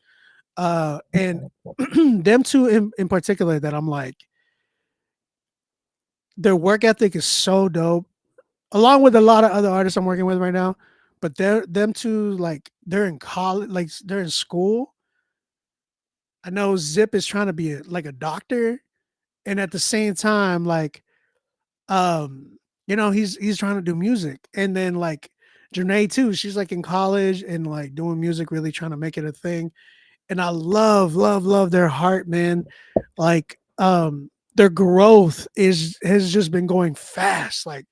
And them two in particular that I'm like, their work ethic is so dope, along with a lot of other artists I'm working with right now. But them two, like they're in college, like they're in school. I know Zip is trying to be like a doctor, and at the same time, like, you know, he's trying to do music, and then like Janae too, she's like in college and like doing music, really trying to make it a thing. And I love their heart, man. Like, their growth has just been going fast, like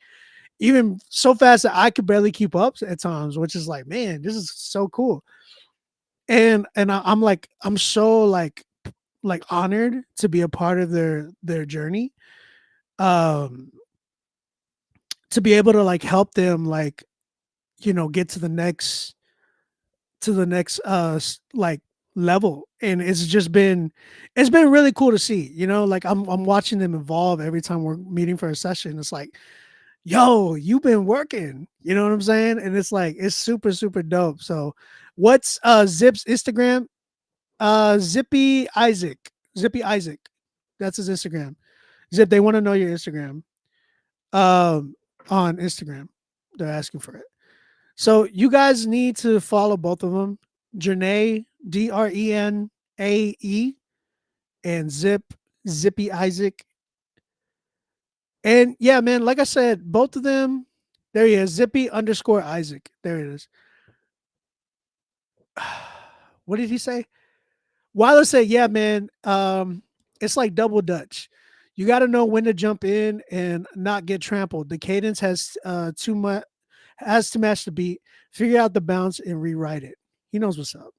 even so fast that I could barely keep up at times, which is like, man, this is so cool. And I'm like, I'm so like honored to be a part of their journey. Um, to be able to like help them like, you know, get to the next like level. And it's been really cool to see, you know, like I'm watching them evolve every time we're meeting for a session. It's like, yo, you've been working, you know what I'm saying? And it's like, it's super, super dope. So what's Zip's Instagram? Zippy Isaac. That's his Instagram. Zip, they want to know your Instagram. On Instagram. They're asking for it. So you guys need to follow both of them. Drenae, Drenae, and Zippy Isaac. And yeah, man, like I said, both of them, there he is, Zippy_Isaac. There it is. What did he say? Weiler said, yeah, man, it's like double Dutch. You got to know when to jump in and not get trampled. The cadence has to match the beat. Figure out the bounce and rewrite it. He knows what's up.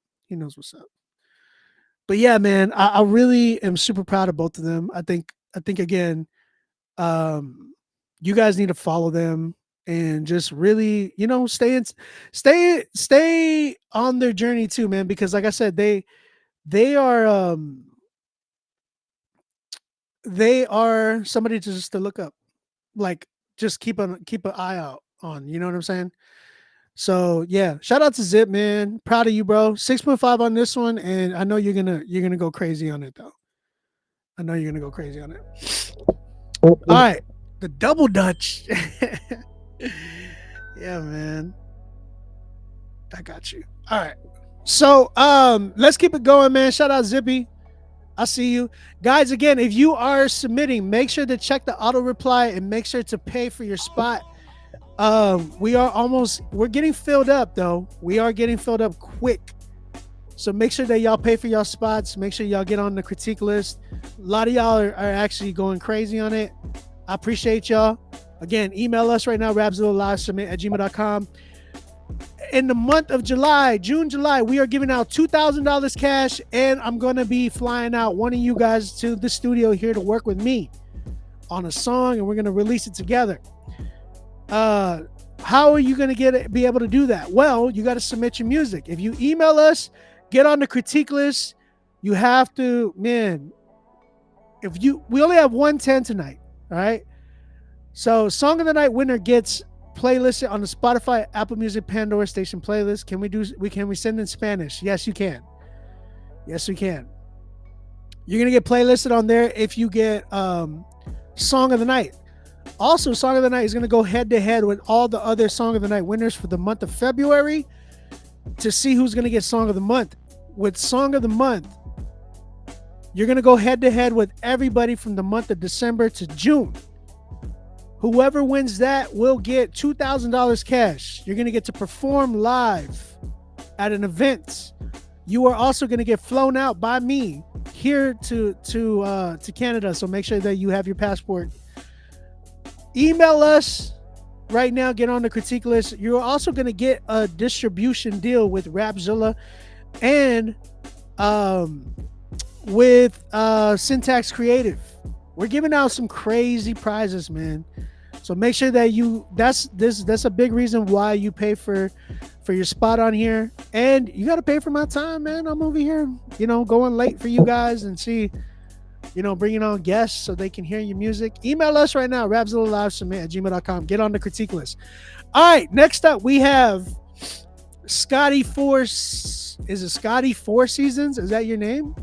But yeah, man, I really am super proud of both of them. I think again, you guys need to follow them and just really, you know, stay on their journey too, man. Because like I said, they are somebody to look up, like just keep an eye out on, you know what I'm saying? So yeah, shout out to Zip, man. Proud of you, bro. 6.5 on this one, and I know you're gonna go crazy on it though. I know you're gonna go crazy on it. All right, the double Dutch. Yeah, man. I got you. All right. So let's keep it going, man. Shout out Zippy. I see you guys. Again, if you are submitting, make sure to check the auto reply and make sure to pay for your spot. We're getting filled up though. We are getting filled up quick. So make sure that y'all pay for y'all spots. Make sure y'all get on the critique list. A lot of y'all are actually going crazy on it. I appreciate y'all. Again, email us right now, Rapzilla.com, submit@gmail.com. in the month of July, July, we are giving out $2,000 cash, and I'm going to be flying out one of you guys to the studio here to work with me on a song, and we're going to release it together. How are you going to be able to do that? Well, you got to submit your music. If you email us, get on the critique list. You have to, man, we only have 110 tonight. All right. So Song of the Night winner gets playlisted on the Spotify, Apple Music, Pandora station playlist. Can we send in Spanish? Yes, you can. Yes, we can. You're going to get playlisted on there if you get Song of the Night. Also, Song of the Night is going to go head to head with all the other Song of the Night winners for the month of February to see who's going to get Song of the Month. With Song of the Month, you're going to go head to head with everybody from the month of December to June. Whoever wins that will get $2,000 cash. You're going to get to perform live at an event. You are also going to get flown out by me here to Canada. So make sure that you have your passport. Email us right now. Get on the critique list. You're also going to get a distribution deal with Rapzilla and with Syntax Creative. We're giving out some crazy prizes, man. So make sure that that's a big reason why you pay for your spot on here. And you got to pay for my time, man. I'm over here, going late for you guys and bringing on guests so they can hear your music. Email us right now, rapzilla.com. Get on the critique list. All right, next up we have Scotty Force. Is it Scotty 4 Seasons? Is that your name?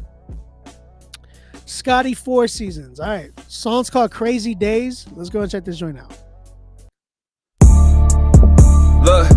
Scotty 4 Seasons. All right. Song's called Crazy Days. Let's go and check this joint out. Look,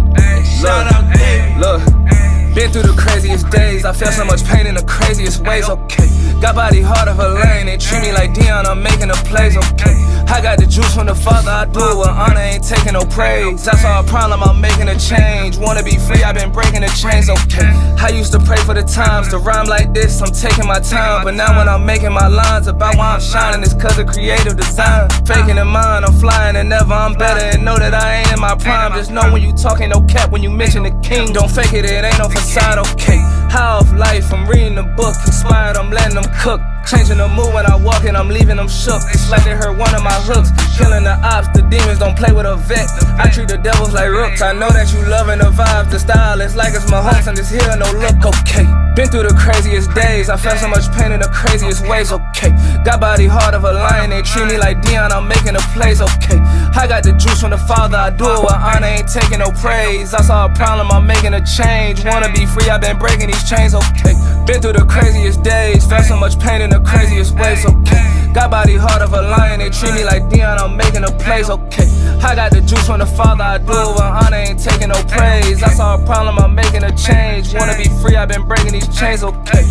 been through the craziest days. I felt so much pain in the craziest ways. Okay, got body hard of a lane. They treat me like Dion, I'm making the plays. Okay, I got the juice from the Father. I do it with honor, ain't taking no praise. That's all a problem, I'm making a change. Wanna be free, I've been breaking the chains. Okay, I used to pray for the times to rhyme like this. I'm taking my time, but now when I'm making my lines about why I'm shining, it's cause of creative design. Faking in mind, I'm flying and never I'm better. And know that I ain't in my prime. Just know when you talking no cap when you mention the king. Don't fake it, it ain't no facade. Okay, how of life, I'm reading the book. Inspired, I'm letting them cook. Changing the mood when I walk in, I'm leaving them shook. It's like they heard one of my hooks. Killing the ops, the demons don't play with a vet. I treat the devils like rooks. I know that you loving the vibe, the style. It's like it's my homes and this here, no look. Okay, been through the craziest days. I felt so much pain in the craziest ways. Okay, got body hard of a lion. They treat me like Dion, I'm making the plays. Okay, I got the juice from the Father. I do it with honor, ain't taking no praise. I saw a problem, I'm making a change. Wanna be free, I've been breaking these chains. Okay, been through the craziest days. Felt so much pain in the craziest ways. Okay, got body hard of a lion. They treat me like Dion, I'm making the plays. Okay, I got the juice from the Father. I do it with honor, ain't taking no praise. I saw a problem, I'm making a change. Wanna be free, I've been breaking these chains. Okay,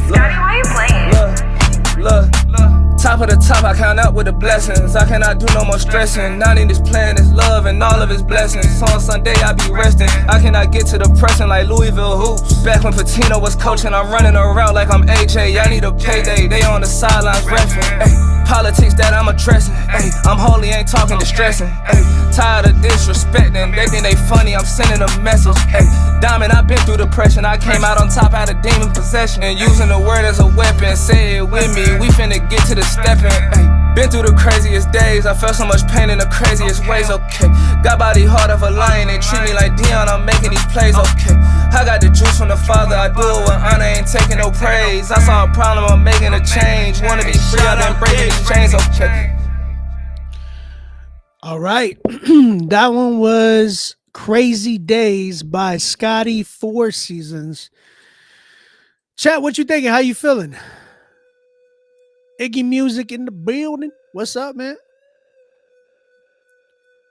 Scotty, why are you playing? Look. Top of the top, I count up with the blessings. I cannot do no more stressing. Not in this plan, it's love and all of his blessings. So on Sunday, I be resting. I cannot get to the pressing like Louisville hoops. Back when Patino was coaching, I'm running around like I'm AJ. I need a payday, they on the sidelines reffing. Ay, politics that I'm addressing. Ay, I'm holy, ain't talking distressing. Ay, tired of disrespecting. They think they funny, I'm sending a message. Ay, Diamond, I've been through depression. I came out on top, had a demon possession. And using the word as a weapon, say it with me. We finna get to the stepping. Ay, been through the craziest days. I felt so much pain in the craziest ways. Okay, got body hard of a lion. They treat me like Dion, I'm making these plays. Okay, I got the juice from the Father. I do it with honor, ain't taking no praise. I saw a problem, I'm making a change. Wanna be free, I've been breaking these chains. Okay. All right. That one was Crazy Days by Scotty 4 Seasons. Chat, what you thinking? How you feeling? Iggy Music in the building. What's up, man?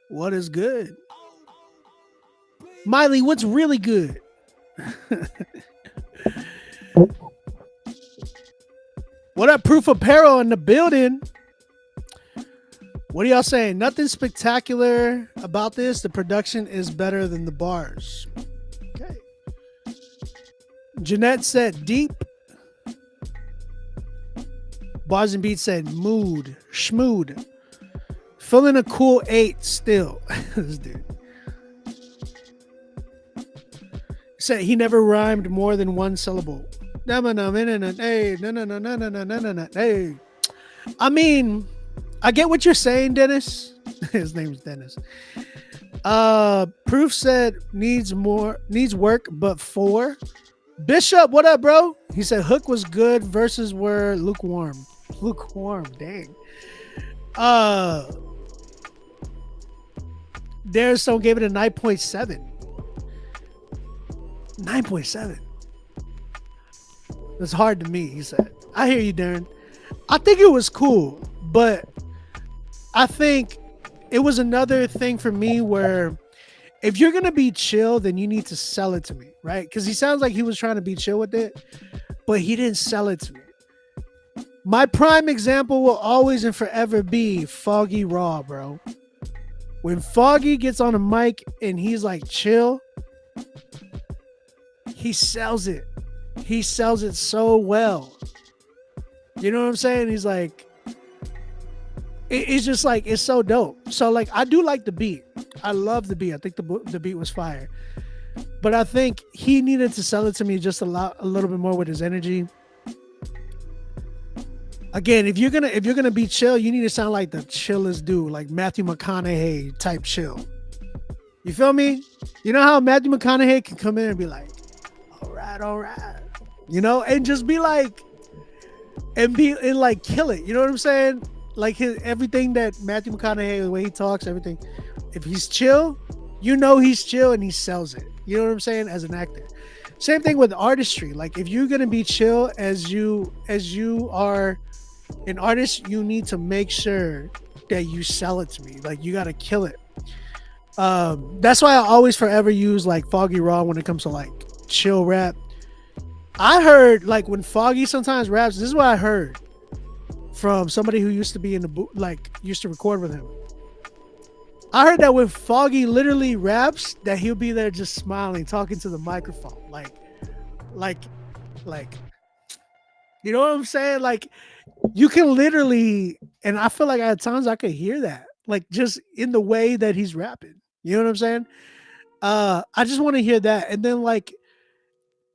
What is good? Miley, what's really good? What up, Proof Apparel in the building? What are y'all saying? Nothing spectacular about this. The production is better than the bars. Okay. Jeanette said deep. Bars and Beats said mood. Schmood. Feeling a cool 8 still. This dude. said he never rhymed more than one syllable. Hey, no. Hey. I mean, I get what you're saying, Dennis. His name's Dennis. Proof said needs work, but 4. Bishop, what up, bro? He said Hook was good, verses were lukewarm. Lukewarm, dang. There's some gave it a 9.7. 9.7. It's hard to me, he said. I hear you, Darren. I think it was cool, but I think it was another thing for me where if you're going to be chill, then you need to sell it to me, right? Because he sounds like he was trying to be chill with it, but he didn't sell it to me. My prime example will always and forever be Foggy Raw, bro. When Foggy gets on a mic and he's like chill, he sells it. He sells it so well. You know what I'm saying? He's like, it's just like, it's so dope. So like, I do like the beat. I love the beat. I think the beat was fire. But I think he needed to sell it to me just a little bit more with his energy. Again, if you're gonna be chill, you need to sound like the chillest dude, like Matthew McConaughey type chill. You feel me? You know how Matthew McConaughey can come in and be like, all right, you know, and just be like, and like kill it. You know what I'm saying? Like everything that Matthew McConaughey, the way he talks, everything. If he's chill, you know he's chill and he sells it. You know what I'm saying? As an actor. Same thing with artistry. Like if you're gonna be chill as you are an artist, you need to make sure that you sell it to me. Like you gotta kill it. That's why I always forever use like Foggy Raw when it comes to like chill rap. I heard like when Foggy sometimes raps, this is what I heard from somebody who used to be in the like used to record with him. I heard that when Foggy literally raps, that he'll be there just smiling, talking to the microphone, like, you know what I'm saying? Like, you can literally, and I feel like at times I could hear that, like just in the way that he's rapping. You know what I'm saying? I just want to hear that, and then like,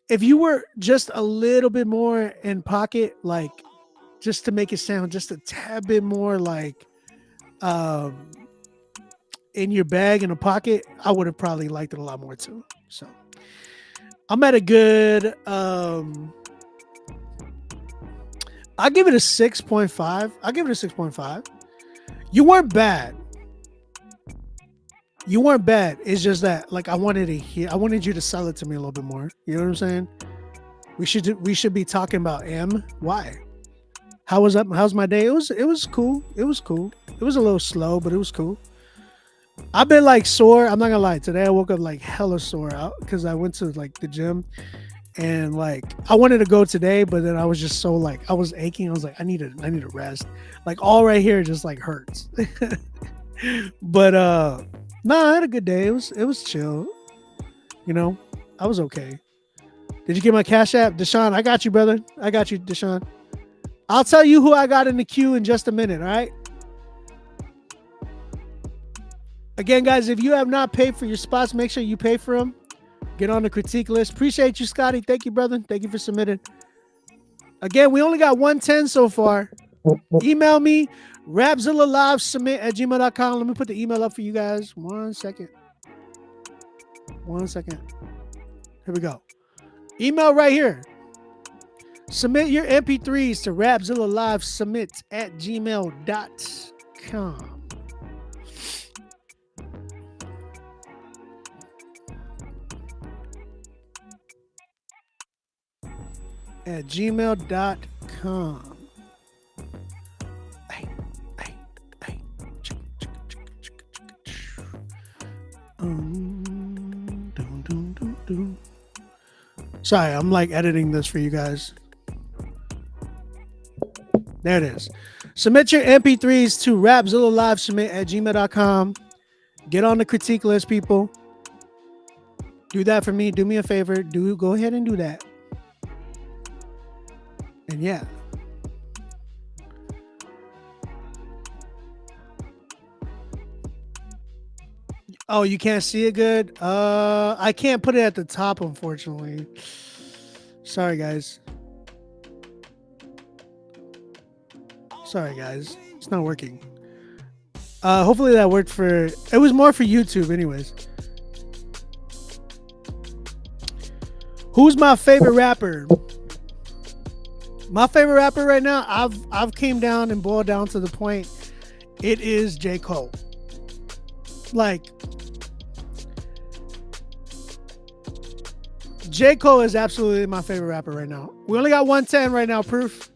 if you were just a little bit more in pocket, like, just to make it sound just a tad bit more like, in your bag in a pocket, I would have probably liked it a lot more too. So I'm at a good I give it a 6.5. I give it a 6.5. You weren't bad. It's just that like I wanted you to sell it to me a little bit more. You know what I'm saying? We should be talking about why. How's my day? It was cool. It was a little slow, but it was cool. I've been like sore. I'm not gonna lie. Today I woke up like hella sore out because I went to like the gym and like I wanted to go today, but then I was just so like I was aching. I was like, I need to rest. Like all right here just like hurts. But I had a good day. It was chill. You know, I was okay. Did you get my Cash App? Deshaun, I got you, brother. I got you, Deshaun. I'll tell you who I got in the queue in just a minute, all right? Again, guys, if you have not paid for your spots, make sure you pay for them. Get on the critique list. Appreciate you, Scotty. Thank you, brother. Thank you for submitting. Again, we only got 110 so far. Email me, rapzillalivesubmit@gmail.com. Let me put the email up for you guys. 1 second. Here we go. Email right here. Submit your MP3s to rapzillalivesubmit@gmail.com. At gmail.com. Sorry, I'm like editing this for you guys. There it is. Submit your MP3s to rapzillalivesubmit@gmail.com. Get on the critique list, people. Do that for me. Do me a favor. Go ahead and do that. And yeah. Oh, you can't see it good? I can't put it at the top, unfortunately. Sorry, guys. Sorry, guys. It's not working. Hopefully that worked for... It was more for YouTube anyways. Who's my favorite rapper? My favorite rapper right now, I've came down and boiled down to the point. It is J. Cole. Like, J. Cole is absolutely my favorite rapper right now. We only got 110 right now, proof.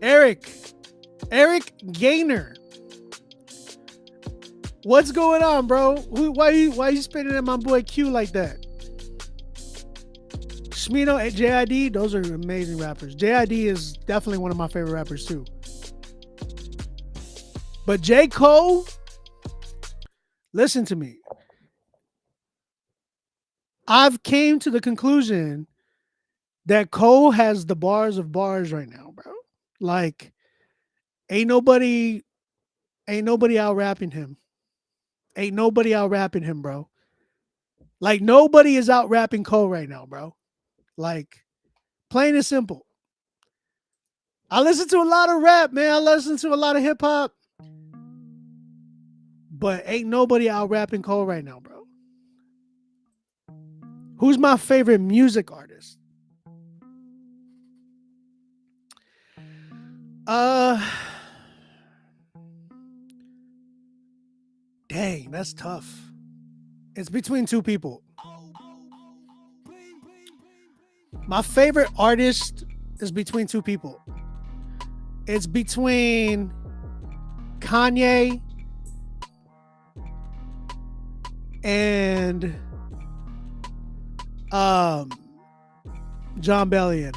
Eric Gaynor. What's going on, bro? Why you spitting at my boy Q like that? Smino and JID, those are amazing rappers. JID is definitely one of my favorite rappers too. But J. Cole, listen to me. I've came to the conclusion that Cole has the bars of bars right now, bro. Like, ain't nobody out rapping him. Ain't nobody out rapping him, bro. Like, nobody is out rapping Cole right now, bro. Like, plain and simple. I listen to a lot of rap, man. I listen to a lot of hip hop. But ain't nobody out rapping Cole right now, bro. Who's my favorite music artist? Dang, that's tough. It's between two people. My favorite artist is between two people. It's between Kanye and John Bellion.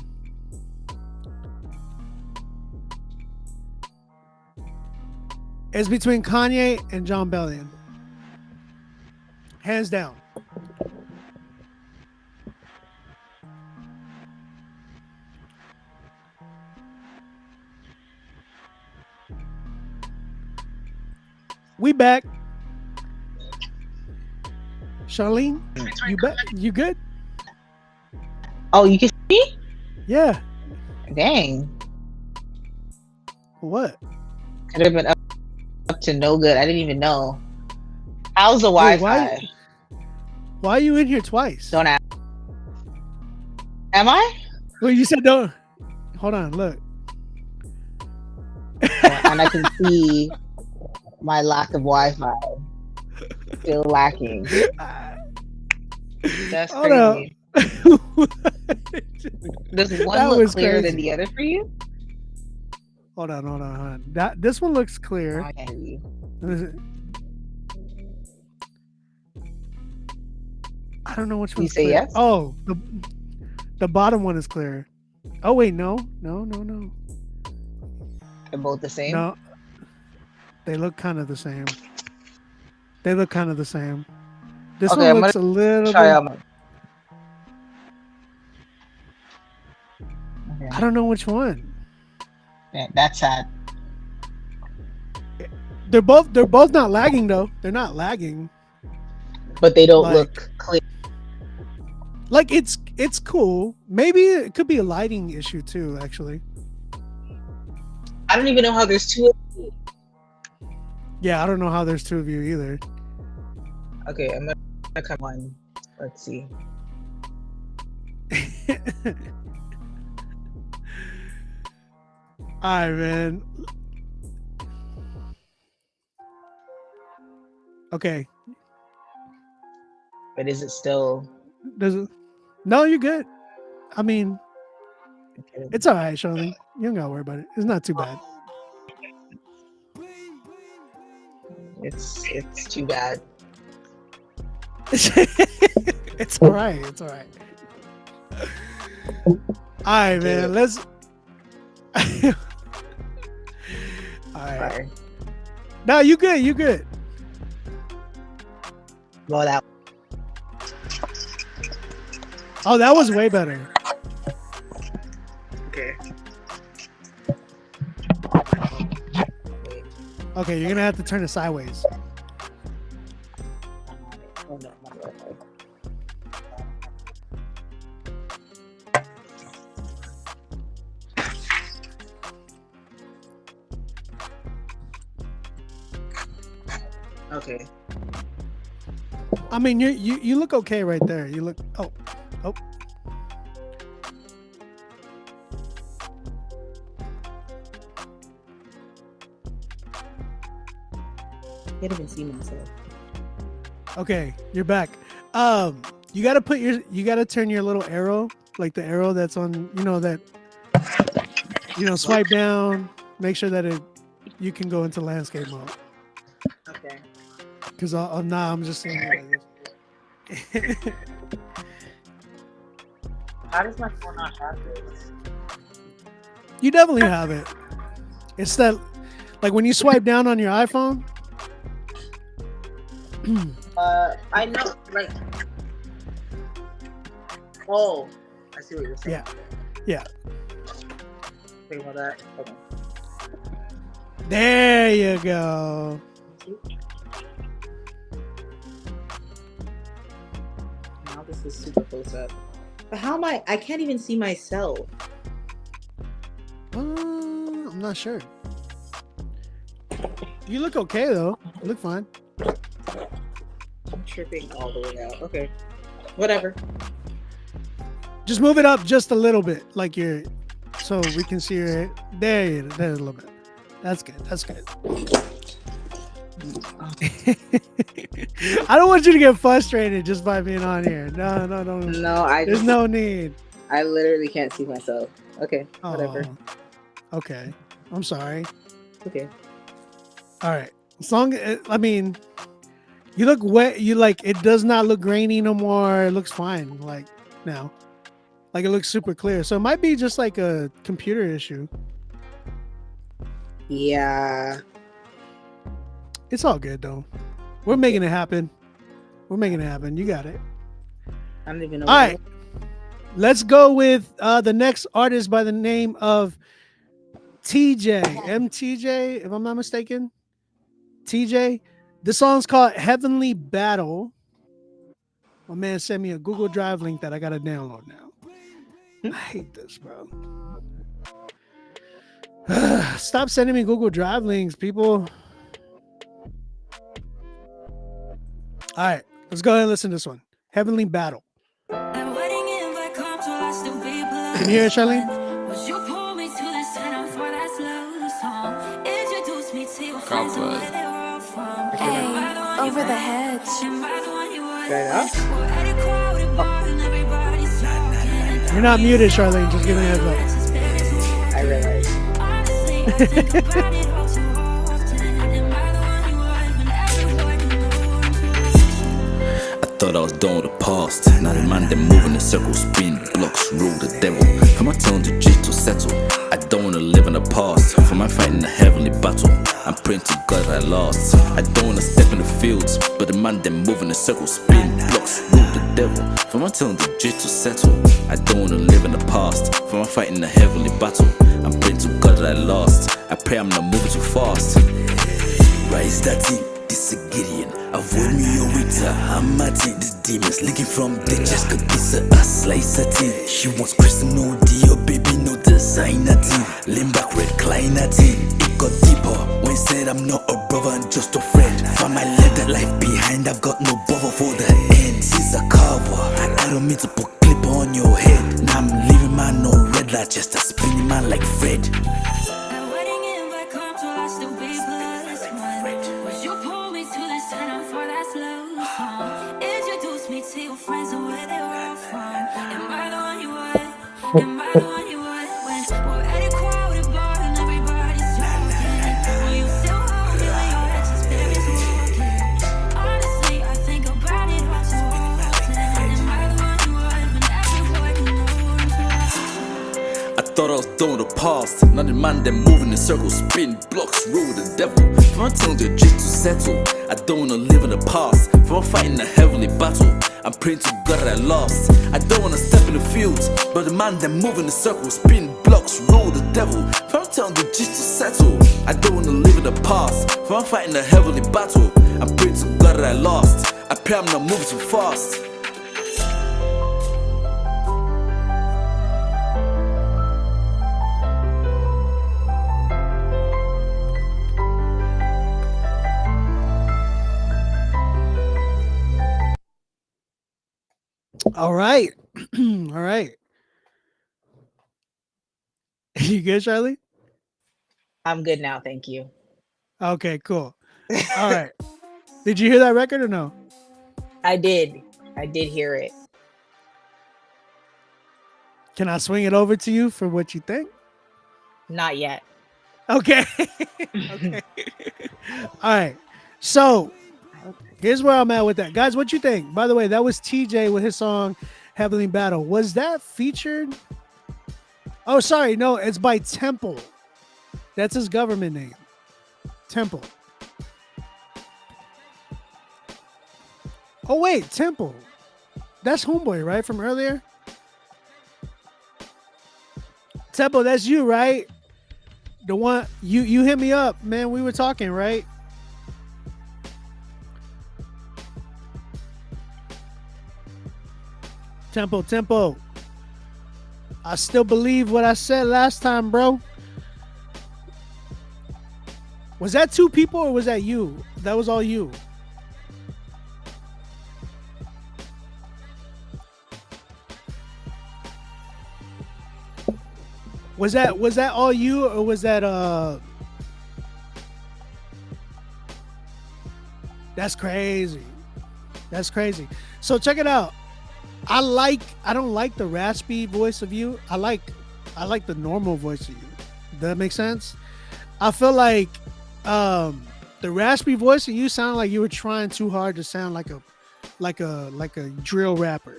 It's between Kanye and John Bellion. Hands down. We back. Charlene, you back? You good? Oh, you can see me? Yeah. Dang. What? Could have been up to no good. I didn't even know. How's the Wi-Fi? Why are you in here twice? Don't ask. Am I? Well, you said don't. Hold on, look. And I can see my lack of Wi-Fi. Still lacking. That's crazy. Does one look clearer than the other for you? Hold on. This one looks clear. I can hear you. I don't know which one. You say clear. yes? Oh, the bottom one is clear. Oh wait, no. They're both the same? No. They look kind of the same. This okay, one looks a little try bit... out my... okay. I don't know which one. Yeah, that's sad. They're both not lagging though. They're not lagging. But they don't look clear. Like it's cool. Maybe it could be a lighting issue too, actually. I don't even know how there's two of you. Yeah, I don't know how there's two of you either. Okay, I'm gonna come on. Let's see. Alright, man. Okay. But is it still... No, you're good. I mean, it's alright, Charlene. You don't gotta worry about it. It's not too bad. It's too bad. It's alright. Alright, man. Let's... Alright. No, you good. Well, that... Oh, that was way better. Okay. Okay, you're gonna have to turn it sideways. Oh no, my bad. Okay. I mean, you look okay right there. You look. Oh. Can't even see myself. Okay, you're back. You gotta turn your little arrow, like the arrow that's on, swipe down. Make sure that you can go into landscape mode. Okay. Because I'm just saying it like this. How does my phone not have this? You definitely have it. It's that, like when you swipe down on your iPhone. I know, like. Oh, I see what you're saying. Yeah. Think about that. Okay. There you go. Now this is super close up. But how am I can't even see myself. I'm not sure. You look okay though. You look fine. I'm tripping all the way out. Okay. Whatever. Just move it up just a little bit, so we can see your head. There's a little bit. That's good. I don't want you to get frustrated just by being on here. No. No, there's no need. I literally can't see myself. Okay, whatever. Okay, I'm sorry. Okay. All right. I mean, you look wet. It does not look grainy no more. It looks fine. Now. It looks super clear. So it might be just like a computer issue. Yeah. It's all good though. We're making it happen. You got it. I don't even know. All right. Let's go with the next artist by the name of TJ. MTJ, if I'm not mistaken. TJ. The song's called Heavenly Battle. My man sent me a Google Drive link that I gotta download now. I hate this, bro. Stop sending me Google Drive links, people. All right, let's go ahead and listen to this one. Heavenly Battle. Can you hear it, Charlene? Hey, over the hedge. Right up? You're not muted, Charlene. Just give me a heads up. I realize. I thought I was done with the past. Now the man them moving in circles, spin blocks, rule the devil. From my tongue to G to settle. I don't wanna live in the past. For my fighting a heavenly battle. I'm praying to God I lost. I don't wanna step in the fields, but the man them moving in circles, spin blocks, rule the devil. From my tongue to G to settle. I don't wanna live in the past. For my fighting a heavenly battle. I'm praying to God that I lost. I pray I'm not moving too fast. Rise that team, this is Gideon. Avoid me or Rita, I'm my team. These demons leaking from the chest, cause this a slice a team. She wants Christian, no Dior, baby, no designer team. Lean back, recliner team. It got deeper when said I'm not a brother and just a friend. Found my left that life behind, I've got no bother for the end. She's a cover, and I don't mean to put clip on your head. Now I'm leaving man no red light, just a spinning man like Fred. Thought I was done with the past. Now the man them moving in circles, spin blocks, rule with the devil. If I'm telling you just to settle, I don't wanna live in the past. If I'm fighting a heavenly battle, I'm praying to God that I lost. I don't wanna step in the fields, but the man them moving in circles, spin blocks, rule with the devil. If I'm telling you just to settle, I don't wanna live in the past. If I'm fighting a heavenly battle, I'm praying to God that I lost. I pray I'm not moving too fast. All right. All right. You good, Charlie? I'm good now, thank you. Okay, cool. All right. Did you hear that record or no? I did hear it. Can I swing it over to you for what you think? Not yet. Okay. Okay. All right. So here's where I'm at with that. Guys, what you think? By the way, that was TJ with his song Heavenly Battle. Was that featured? Oh, sorry. No, it's by Temple. That's his government name. Temple. Oh, wait. Temple. That's Homeboy, right? From earlier? Temple, that's you, right? The one you hit me up, man. We were talking, right? Tempo. I still believe what I said last time, bro. Was that two people or was that you? That was all you. Was that all you or was that That's crazy. That's crazy. So check it out. I don't like the raspy voice of you. I like the normal voice of you. Does that make sense? I feel like the raspy voice of you sounded like you were trying too hard to sound like a drill rapper.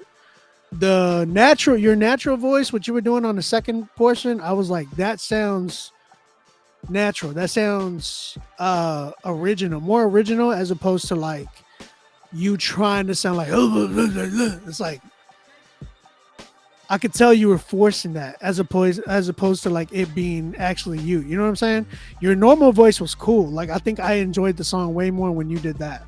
Your natural voice, what you were doing on the second portion, I was like, that sounds natural. That sounds original, more original, as opposed to like you trying to sound like it's like I could tell you were forcing that as opposed to like it being actually you. You know what I'm saying? Your normal voice was cool. Like I think I enjoyed the song way more when you did that.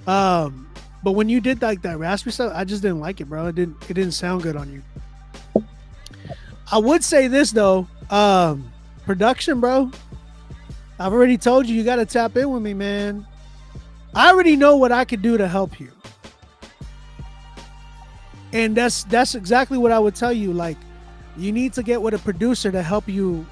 But when you did like that raspy stuff, I just didn't like it, bro. It didn't sound good on you. I would say this though, production, bro. I've already told you got to tap in with me, man. I already know what I could do to help you. And that's exactly what I would tell you. Like, you need to get with a producer to help you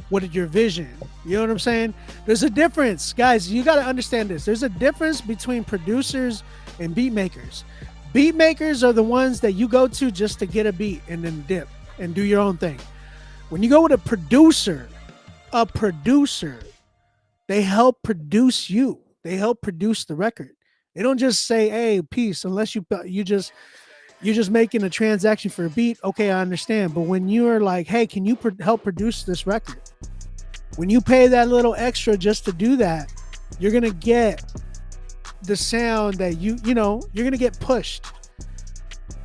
with your vision. You know what I'm saying? There's a difference, guys. You got to understand this. There's a difference between producers and beat makers. Beat makers are the ones that you go to just to get a beat and then dip and do your own thing. When you go with a producer, they help produce you. They help produce the record. They don't just say, "Hey, peace," unless you're just making a transaction for a beat. Okay, I understand. But when you're like, "Hey, can you help produce this record?" When you pay that little extra just to do that, you're gonna get the sound that you're gonna get pushed.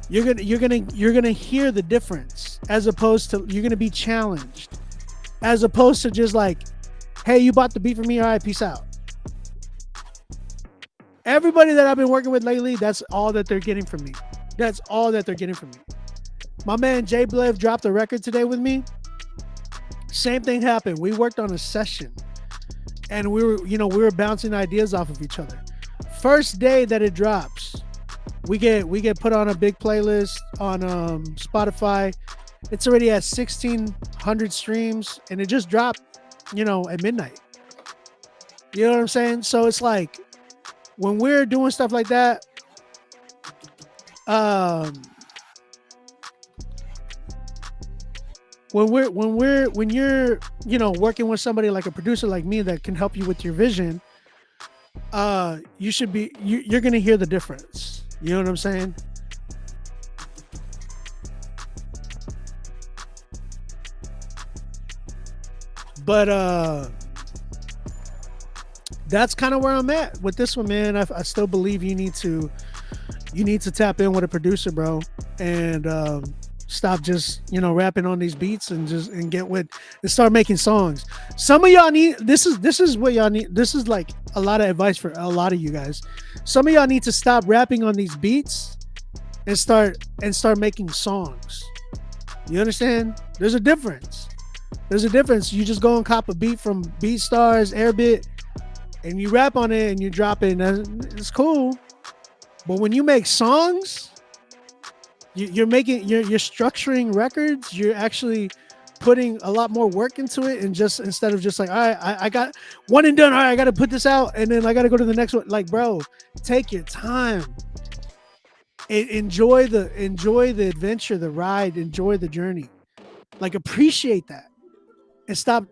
You're gonna hear the difference, as opposed to you're gonna be challenged, as opposed to just like, "Hey, you bought the beat for me. All right, peace out." Everybody that I've been working with lately, that's all that they're getting from me. That's all that they're getting from me. My man Jay Bliv dropped a record today with me. Same thing happened. We worked on a session and we were bouncing ideas off of each other. First day that it drops, we get put on a big playlist on Spotify. It's already at 1,600 streams and it just dropped, at midnight. You know what I'm saying? So it's like, when we're doing stuff like that, when you're working with somebody like a producer like me that can help you with your vision, you're gonna hear the difference. You know what I'm saying? But that's kind of where I'm at with this one, man. I still believe you need to tap in with a producer, bro, and stop just rapping on these beats and get with and start making songs. Some of y'all need this is what y'all need. This is like a lot of advice for a lot of you guys. Some of y'all need to stop rapping on these beats and start making songs. You understand? There's a difference. You just go and cop a beat from BeatStars, Airbit, and you rap on it and you drop it, and it's cool. But when you make songs, you're structuring records. You're actually putting a lot more work into it, and just instead of just like, all right, I got one and done. All right, I got to put this out, and then I got to go to the next one. Like, bro, take your time. Enjoy the adventure, the ride. Enjoy the journey. Like, appreciate that, and stop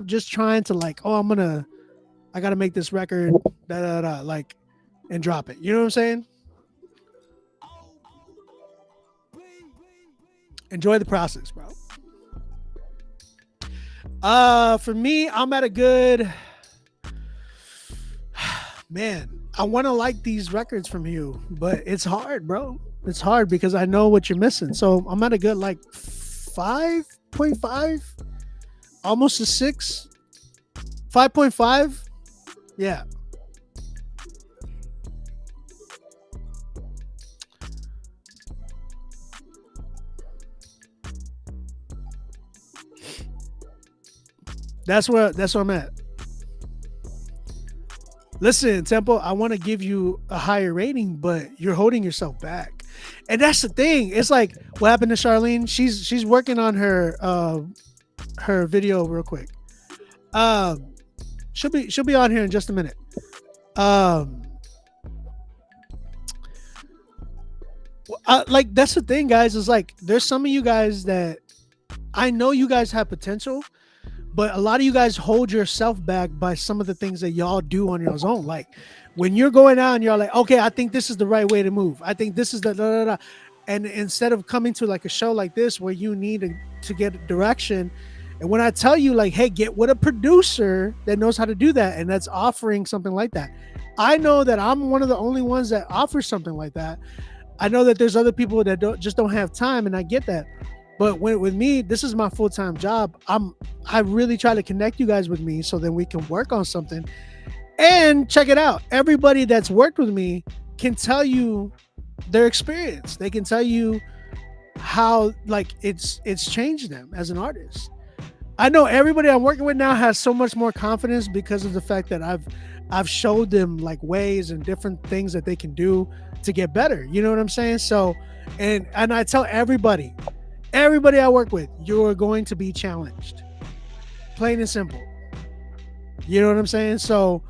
just trying to like, oh, I got to make this record, like, and drop it. You know what I'm saying? Enjoy the process, bro. For me, I'm at a good, man, I want to like these records from you, but it's hard, bro. It's hard because I know what you're missing. So I'm at a good like 5.5, almost a 6, 5.5. Yeah. That's where I'm at. Listen, Tempo, I want to give you a higher rating, but you're holding yourself back. And that's the thing. It's like what happened to Charlene. She's working on her video real quick. She'll be on here in just a minute. Like, that's the thing, guys, is like there's some of you guys that I know you guys have potential, but a lot of you guys hold yourself back by some of the things that y'all do on your own. Like when you're going out and you're like, okay, I think this is the right way to move. I think this is the da, da, da. And instead of coming to like a show like this where you need to get direction, and when I tell you like, hey, get with a producer that knows how to do that and that's offering something like that. I know that I'm one of the only ones that offers something like that. I know that there's other people that don't have time, and I get that. But with me, this is my full-time job. I really try to connect you guys with me so that we can work on something. And check it out. Everybody that's worked with me can tell you their experience. They can tell you how like it's changed them as an artist. I know everybody I'm working with now has so much more confidence because of the fact that I've showed them like ways and different things that they can do to get better. You know what I'm saying? So, and I tell everybody I work with, you're going to be challenged. Plain and simple. You know what I'm saying? So,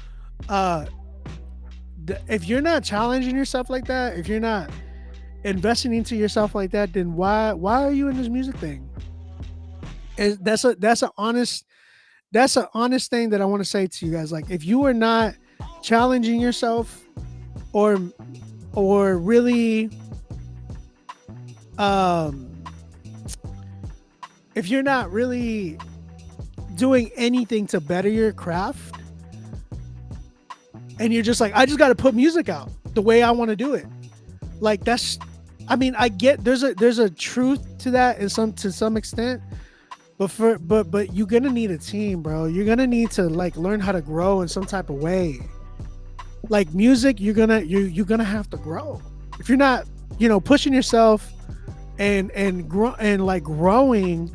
if you're not challenging yourself like that, if you're not investing into yourself like that, then why are you in this music thing? That's an honest thing that I want to say to you guys. Like, if you are not challenging yourself or really if you're not really doing anything to better your craft, and you're just like, I just got to put music out the way I want to do it. Like, I mean, I get there's a truth to that to some extent, but you're gonna need a team, bro. You're gonna need to like learn how to grow in some type of way. Like music, you're gonna have to grow. If you're not, pushing yourself and growing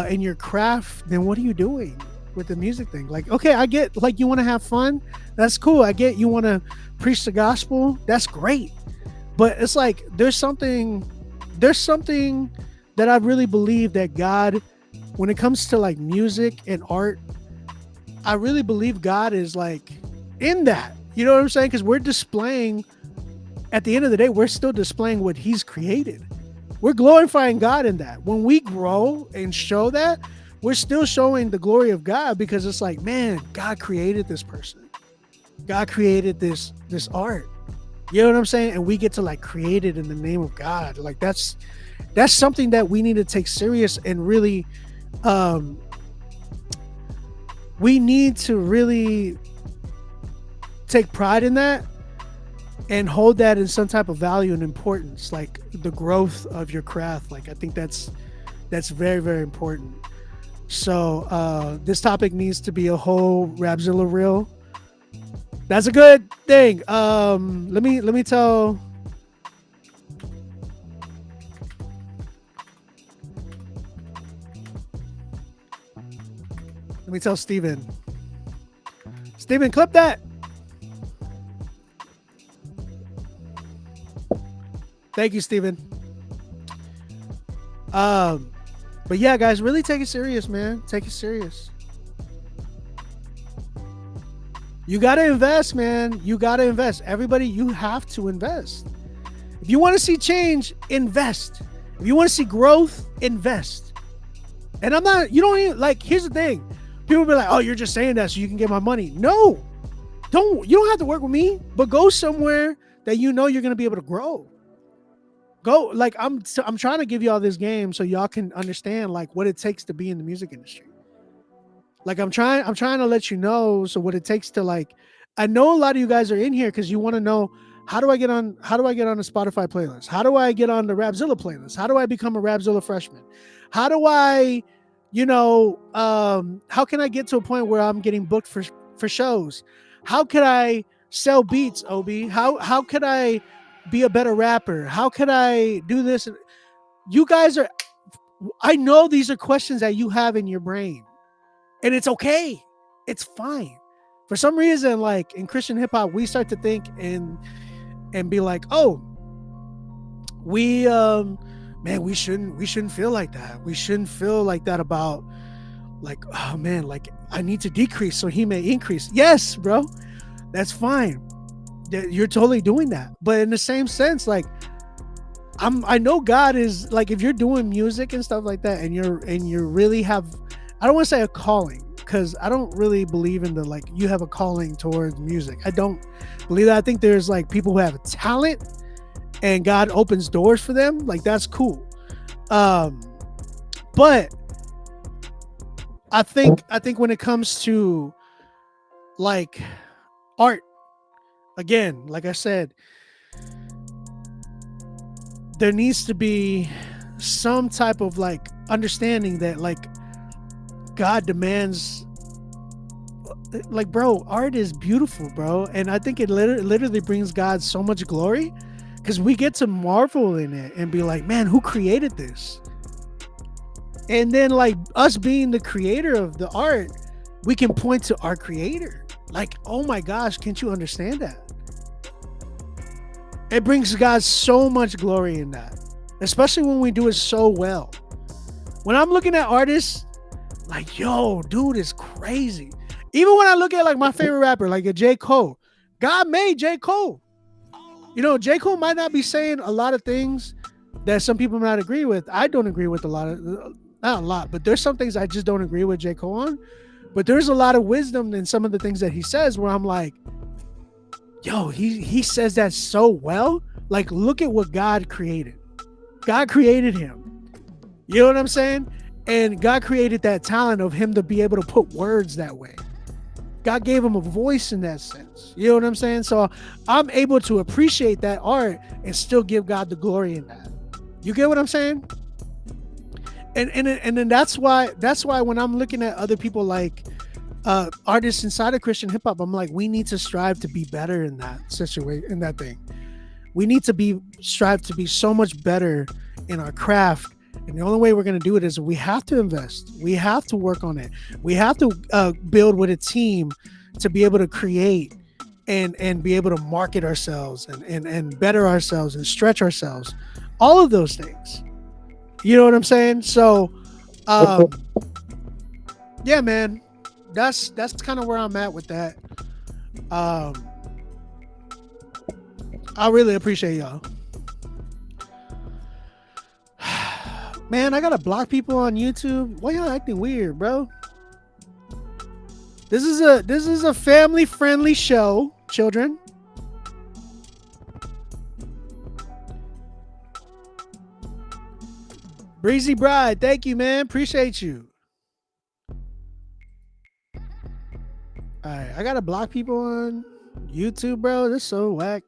in your craft, then what are you doing with the music thing? Like, okay, I get like you want to have fun. That's cool. I get you want to preach the gospel. That's great. But it's like there's something that I really believe that God, when it comes to like music and art, I really believe God is like in that. You know what I'm saying? Because we're displaying, at the end of the day, we're still displaying what He's created. We're glorifying God in that. When we grow and show that, we're still showing the glory of God, because it's like, man, God created this person. God created this art. You know what I'm saying? And we get to like create it in the name of God. Like that's something that we need to take serious and really we need to really take pride in that and hold that in some type of value and importance, like the growth of your craft. Like I think that's very, very important. So this topic needs to be a whole Rapzilla reel. That's a good thing. Let me tell. Let me tell Steven. Steven, clip that. Thank you, Steven. But yeah, guys, really take it serious, man. Take it serious. You got to invest, man. You got to invest. Everybody, you have to invest. If you want to see change, invest. If you want to see growth, invest. And I'm not, you don't even, like, here's the thing. People be like, oh, you're just saying that so you can get my money. No, you don't have to work with me, but go somewhere that you know you're going to be able to grow. Go, like, I'm trying to give y'all this game so y'all can understand like what it takes to be in the music industry. Like I'm trying to let you know so what it takes to, like, I know a lot of you guys are in here because you want to know how do I get on the Spotify playlist? How do I get on the Rapzilla playlist? How do I become a Rapzilla freshman? How do I, how can I get to a point where I'm getting booked for shows? How could I sell beats, Obi? How could I be a better rapper? How could I do this? You guys are, I know these are questions that you have in your brain, and it's okay. It's fine. For some reason, like in Christian hip hop, we start to think and be like, oh, we man, we shouldn't feel like that. We shouldn't feel like that about, like, oh man, like I need to decrease so he may increase. Yes, bro, that's fine. You're totally doing that. But in the same sense, like I know God is, like, if you're doing music and stuff like that and you really have, I don't want to say a calling, because I don't really believe in the, like, you have a calling towards music. I don't believe that. I think there's like people who have a talent and God opens doors for them. Like, that's cool. But I think when it comes to like art, again, like I said, there needs to be some type of like understanding that, like, God demands, like, bro, art is beautiful, bro. And I think it literally brings God so much glory because we get to marvel in it and be like, man, who created this? And then, like, us being the creator of the art, we can point to our creator. Like, oh my gosh, can't you understand that? It brings God so much glory in that, especially when we do it so well. When I'm looking at artists, like, yo, dude is crazy. Even when I look at like my favorite rapper, like a J. Cole, God made J. Cole. J. Cole might not be saying a lot of things that some people might agree with. I don't agree with not a lot, but there's some things I just don't agree with J. Cole on. But there's a lot of wisdom in some of the things that he says where I'm like, yo, he says that so well. Like, look at what God created. God created him. You know what I'm saying? And God created that talent of him to be able to put words that way. God gave him a voice in that sense. You know what I'm saying? So I'm able to appreciate that art and still give God the glory in that. You get what I'm saying? And then that's why when I'm looking at other people like artists inside of Christian hip hop, I'm like, we need to strive to be better in that situation, in that thing. We need to strive to be so much better in our craft. And the only way we're going to do it is we have to invest. We have to work on it. We have to build with a team to be able to create and be able to market ourselves and better ourselves and stretch ourselves. All of those things. You know what I'm saying? So, yeah, man, that's kind of where I'm at with that. I really appreciate y'all. Man, I gotta block people on YouTube. Why y'all acting weird, bro? This is a family-friendly show, children. Breezy Bride, thank you, man. Appreciate you. All right, I gotta block people on YouTube, bro. This is so whack.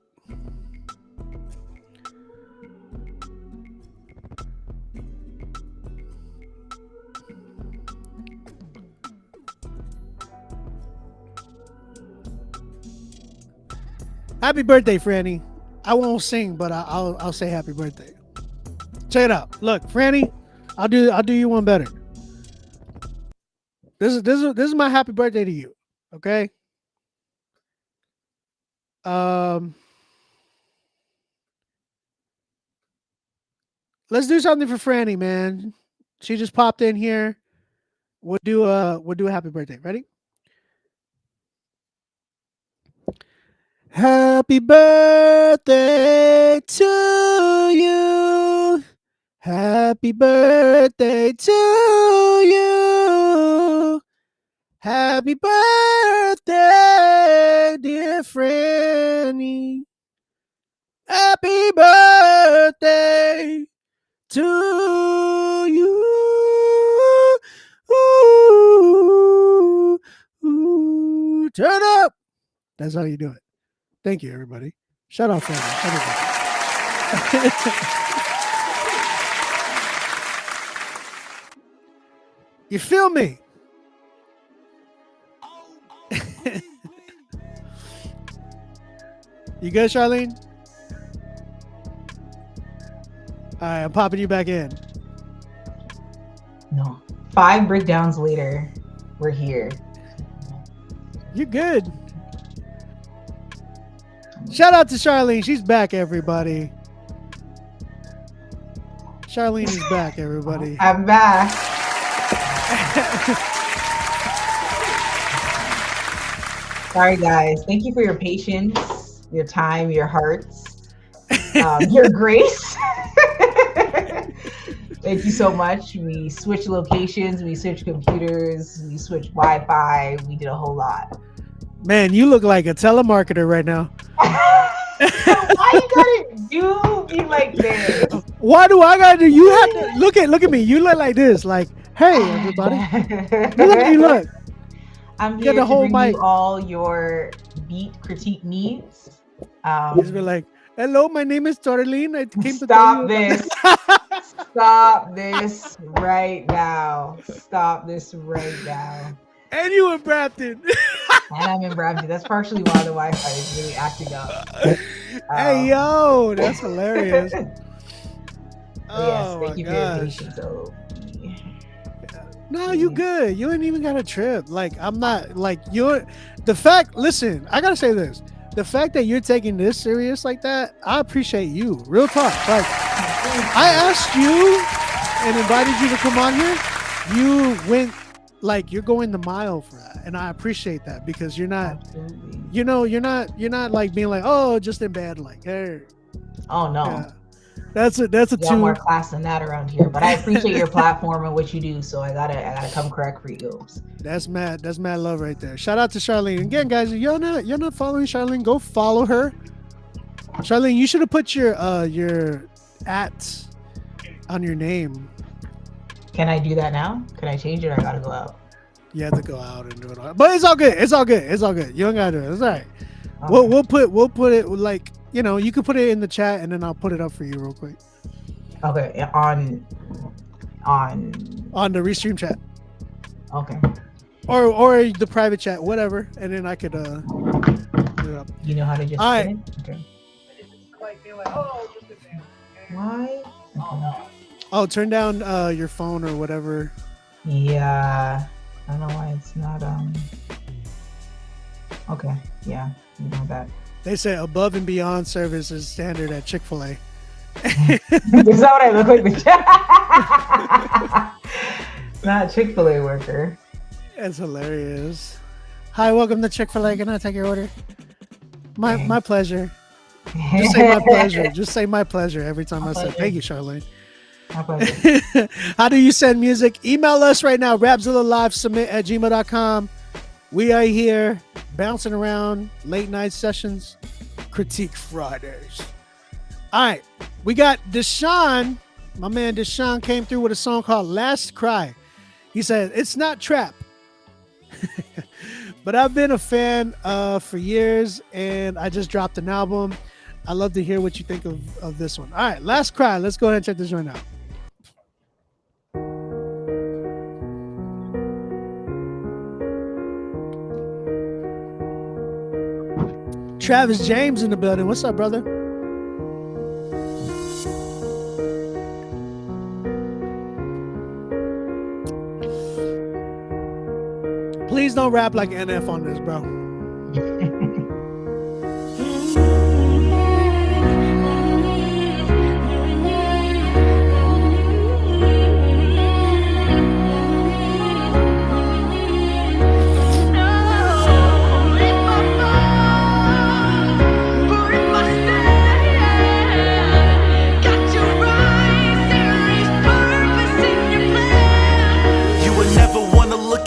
Happy birthday, Franny. I won't sing, but I'll say happy birthday. Check it out. Look, Franny, I'll do you one better. This is my happy birthday to you. Okay. Let's do something for Franny, man. She just popped in here. We'll do a happy birthday. Ready? Happy birthday to you. Happy birthday to you. Happy birthday, dear Franny. Happy birthday to you. Ooh, ooh. Turn up. That's how you do it. Thank you, everybody. Shout out, family. You feel me? You good, Charlene? All right, I'm popping you back in. No. 5 breakdowns later, we're here. You good? Shout out to Charlene. She's back, everybody. Charlene is back, everybody. I'm back. Sorry, guys. Thank you for your patience, your time, your hearts, your grace. Thank you so much. We switched locations, we switched computers, we switched Wi-Fi. We did a whole lot. Man, you look like a telemarketer right now. Why you gotta do me like this? Why do I gotta do? You have to look at me. You look like this. Like, hey, everybody. Look. I'm here to bring you all your beat critique needs. Just be like, hello, my name is Torlene. I came to stop this. Stop this right now. Stop this right now. And you in Brampton. And I'm in Brampton. That's partially why the Wi-Fi is really acting up. Hey, yo, that's hilarious. Yes, thank you for your patience. No, you good. You ain't even got a trip. Like, I'm not, like, listen, I gotta say this. The fact that you're taking this serious like that, I appreciate you. Real talk. Like, I asked you and invited you to come on here. You went, like, you're going the mile for that. And I appreciate that because you're not, you're not like being like, oh, just in bed. Like, hey. Oh, no. Yeah. That's a two more class than that around here, but I appreciate your platform and what you do, so I gotta come correct for you. That's mad love right there. Shout out to Charlene again, guys. If you're not following Charlene, go follow her. Charlene, you should have put your at on your name. Can I do that now? Can I change it? Or I gotta go out. You have to go out and do it all. But it's all good. It's all good. You don't gotta do it. It's all right. Okay. We'll put it like, you know, you can put it in the chat and then I'll put it up for you real quick. Okay, on the restream chat. Okay. Or the private chat, whatever, and then I could put it up. You know how to just all right. Okay. Why? Oh, turn down your phone or whatever. Yeah. I don't know why it's not okay, yeah, you know that. They say above and beyond service is standard at Chick-fil-A. Is that what I look like? Not a Chick-fil-A worker. That's hilarious. Hi, welcome to Chick-fil-A. Can I take your order? My pleasure. Just say my pleasure. Just say my pleasure every time I say thank you, Charlene. My pleasure. How do you send music? Email us right now, rapzilla.com. We are here bouncing around late night sessions, Critique Fridays. All right, we got Deshaun. My man Deshaun came through with a song called Last Cry. He said, it's not trap. But I've been a fan for years, and I just dropped an album. I'd love to hear what you think of this one. All right, Last Cry. Let's go ahead and check this joint out. Travis James in the building. What's up, brother? Please don't rap like NF on this, bro.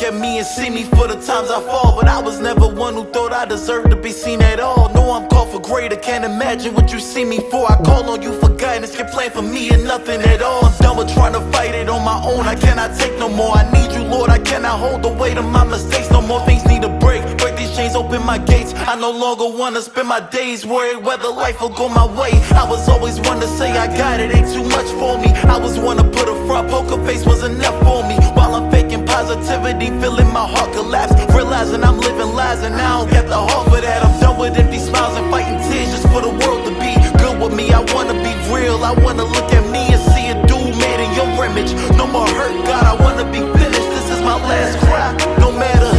At me and see me for the times I fall, but I was never one who thought I deserved to be seen at all. No, I'm called for greater, can't imagine what you see me for. I call on you for guidance, can plan for me and nothing at all. I'm done with trying to fight it on my own, I cannot take no more. I need you, Lord, I cannot hold the weight of my mistakes no more. Things need to break these chains, open my gates. I no longer wanna spend my days worried whether life will go my way. I was always one to say I got it, ain't too much for me. I was one to put a front, poker face was enough for me. While I'm faking positivity, feeling my heart collapse, realizing I'm living lies and I don't get the heart for that. I'm done with empty smiles and fighting tears just for the world to be good with me. I wanna be real, I wanna look at me and see a dude made in your image. No more hurt, God, I wanna be finished. This is my last cry, no matter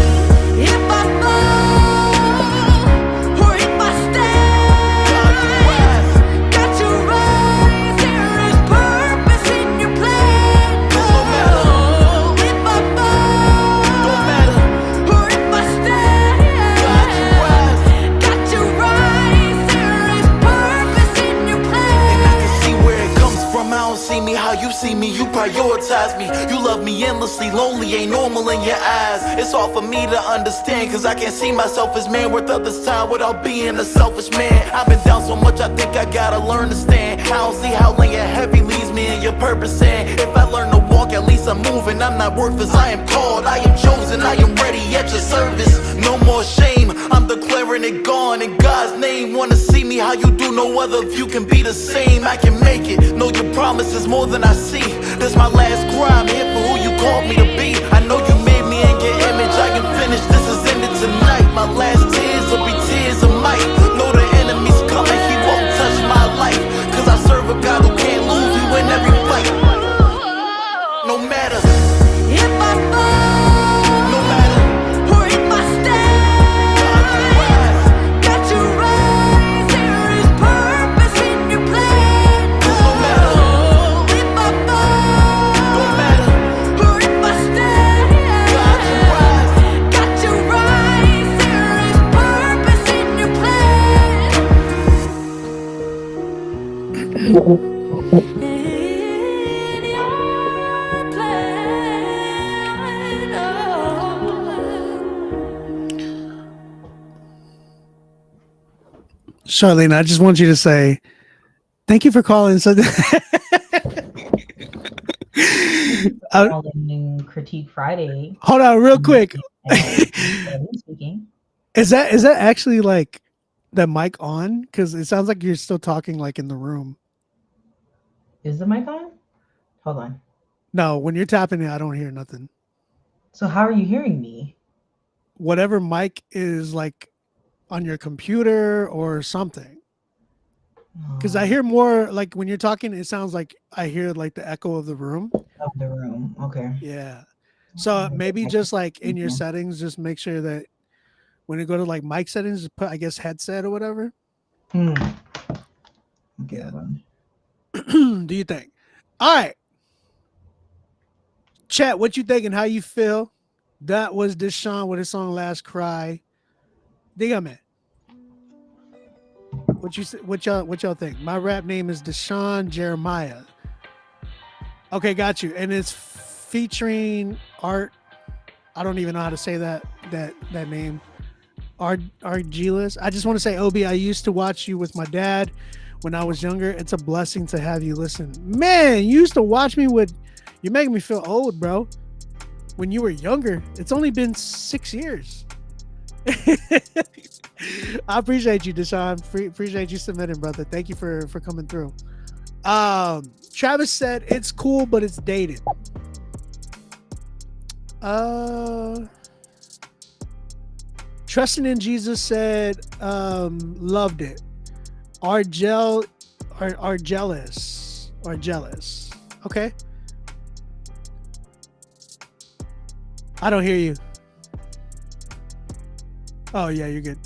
if I fall or if I stand. Got to rise, there is purpose in your plan. No matter if I fall or if I stand. Got to rise, there is purpose in your plan. And I can see where it comes from. I don't see me how you see me. You prioritize me. You love me endlessly. Lonely ain't normal in your eyes. It's hard for me to understand, cause I can't see myself as man worth others' time without being a selfish man. I've been down so much, I think I gotta learn to stand. I don't see how laying heavy leaves me in your purpose, and if I learn to walk, at least I'm moving. I'm not worthless, I am called, I am chosen, I am ready at your service. No more shame, I'm declaring it gone in God's name. Wanna see me how you do, no other of you can be the same. I can make it, know your promise is more than I see. This my last cry, I'm here for who you called me to be. I know you made me in your image, I can finish, this is ended tonight. My last tears will be tears of might. Know the enemy's coming, he won't touch my life, cause I serve a God who can't lose, we win every fight. No matter if I fall, no matter or if I stand. Got to rise, there is purpose in your plan. No matter if I fall, no matter or if I stand. Got to rise, there is purpose in your Charlene, I just want you to say thank you for calling. So Critique Friday. hold on real quick. Is that actually like the mic on? Because it sounds like you're still talking like in the room. Is the mic on? Hold on. No, when you're tapping it, I don't hear nothing. So how are you hearing me? Whatever mic is like on your computer or something. Because I hear more like when you're talking, it sounds like I hear like the echo of the room. Of the room. Okay. Yeah. So maybe just like in your settings, just make sure that when you go to like mic settings, just put, I guess, headset or whatever. Okay. Yeah. Do you think? All right. Chat, what you think and how you feel? That was Deshaun with his song Last Cry. Dígame. What y'all think? My rap name is Deshaun Jeremiah. Okay, got you. And it's featuring Art. I don't even know how to say that name. Argilis. I just want to say, Obi, I used to watch you with my dad when I was younger. It's a blessing to have you listen. Man, you used to watch me with. You're making me feel old, bro. When you were younger, it's only been 6 years. I appreciate you, Deshaun. Appreciate you submitting, brother. Thank you for coming through. Travis said it's cool, but it's dated. Trusting in Jesus said loved it. Are jealous. Okay. I don't hear you. Oh yeah, you're good.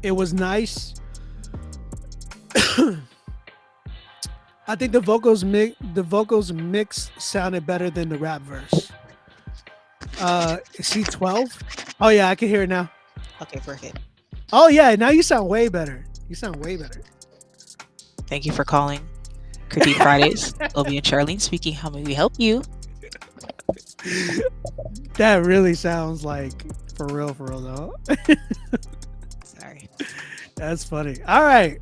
It was nice. I think the vocals mix sounded better than the rap verse. Is he 12? Oh yeah, I can hear it now. Okay, perfect. Oh yeah, now you sound way better. You sound way better. Thank you for calling Critique Fridays. Obi and Charlene speaking. How may we help you? That really sounds like for real though. Sorry. That's funny. All right.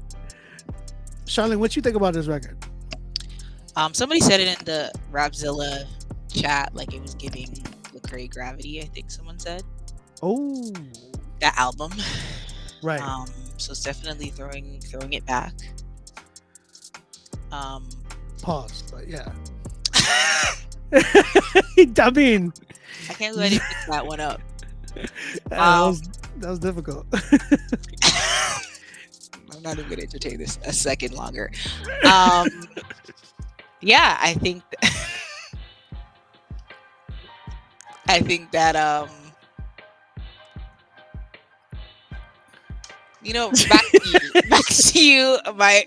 Charlene, what you think about this record? Somebody said it in the Rapzilla chat, like it was giving Lecrae Gravity, I think someone said. Oh. That album. Right. So it's definitely throwing it back. Pause, but yeah. I mean, I can't believe I didn't pick that one up. That was difficult. I'm not even gonna entertain this a second longer. Yeah, I think that back to you, my.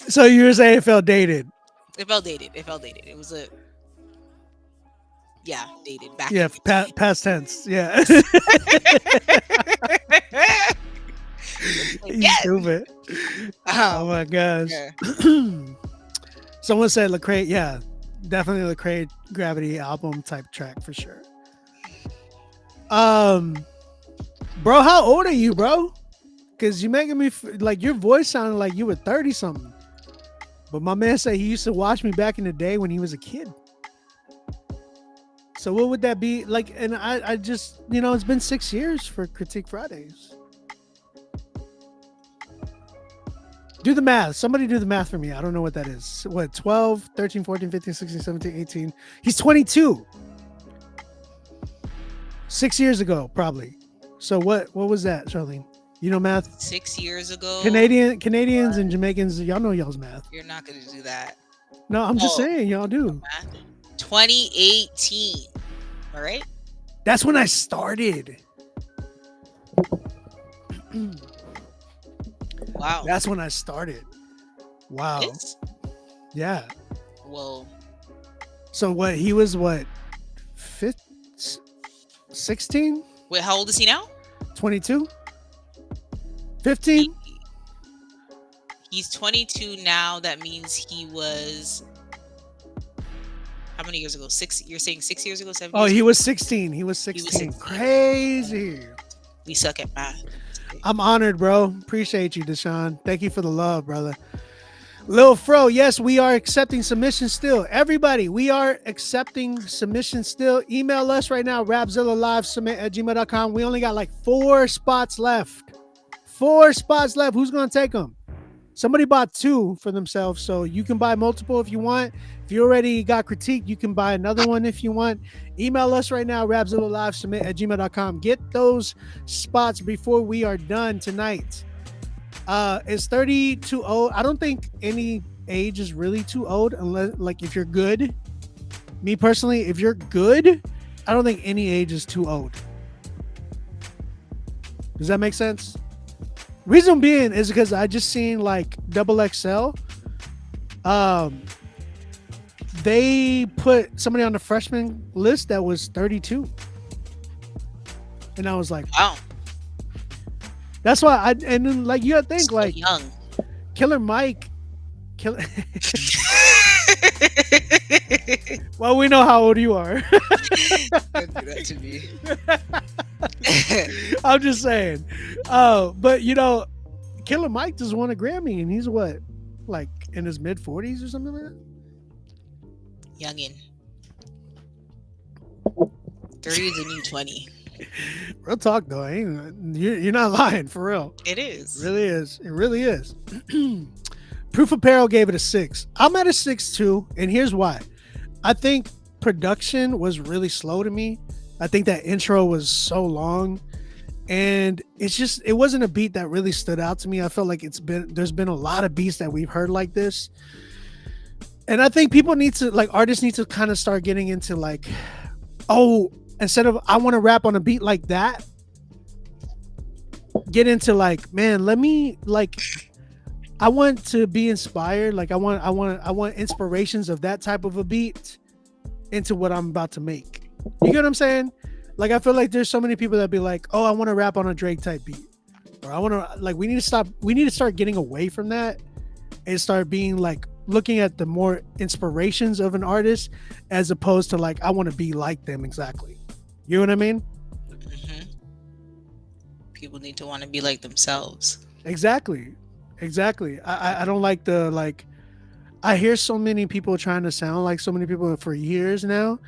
So you were saying it felt dated? It felt dated. It was dated back. Yeah, past tense. Yeah. He's stupid. Oh my gosh. Yeah. Someone said Lecrae. Yeah, definitely Lecrae Gravity album type track for sure. Bro, how old are you, bro? Because you're making me like your voice sounded like you were 30 something. But my man said he used to watch me back in the day when he was a kid. So what would that be like? And I just, it's been 6 years for Critique Fridays. Do the math. Somebody do the math for me. I don't know what that is. What, 12, 13, 14, 15, 16, 17, 18. He's 22. 6 years ago, probably. So what was that, Charlene? You know math? 6 years ago. Canadians and Jamaicans, y'all know y'all's math. You're not gonna do that. No, I'm just saying, y'all do. 2018. All right. That's when I started. Wow. That's when I started. Wow. Yeah. Well. So what? He was what? 16? Wait, how old is he now? 22? 15? He's 22 now. That means he was. How many years ago? 6. You're saying 6 years ago? 7 years he ago? was 16. He was 16. Crazy. We suck at math. I'm honored, bro. Appreciate you, Deshaun. Thank you for the love, brother. Lil Fro, yes, we are accepting submissions still. Everybody, we are accepting submissions still. Email us right now, rapzillalivesubmit@gmail.com. We only got like 4 spots left. 4 spots left. Who's going to take them? Somebody bought 2 for themselves, so you can buy multiple if you want. If you already got critique, you can buy another one if you want. Email us right now, rapzillalivesubmit@gmail.com. Get those spots before we are done tonight. Is 30 too old? I don't think any age is really too old unless, like, if you're good. Me personally, if you're good, I don't think any age is too old. Does that make sense? Reason being is because I just seen like XXL. They put somebody on the freshman list that was 32. And I was like, wow. That's why and then like you gotta think so like young. Killer Mike. Well, we know how old you are. Don't do that to me. I'm just saying. But Killer Mike just won a Grammy and he's what? Like in his mid 40s or something like that? Youngin. 30 is a new 20. Real talk though, you're not lying for real. It is. It really is. It really is. Proof Apparel gave it a 6. I'm at a 6 too, and here's why. I think production was really slow to me. I think that intro was so long, and it wasn't a beat that really stood out to me. I felt like there's been a lot of beats that we've heard like this, and I think artists need to kind of start getting into like, oh, instead of I want to rap on a beat like that, get into like, man, let me like, I want to be inspired. Like I want inspirations of that type of a beat into what I'm about to make. You get what I'm saying? Like I feel like there's so many people that be like, oh, I want to rap on a Drake type beat, or I want to like. We need to start getting away from that and start being like looking at the more inspirations of an artist as opposed to like I want to be like them exactly. You know what I mean? Mm-hmm. People need to want to be like themselves. Exactly. I don't like I hear so many people trying to sound like so many people for years now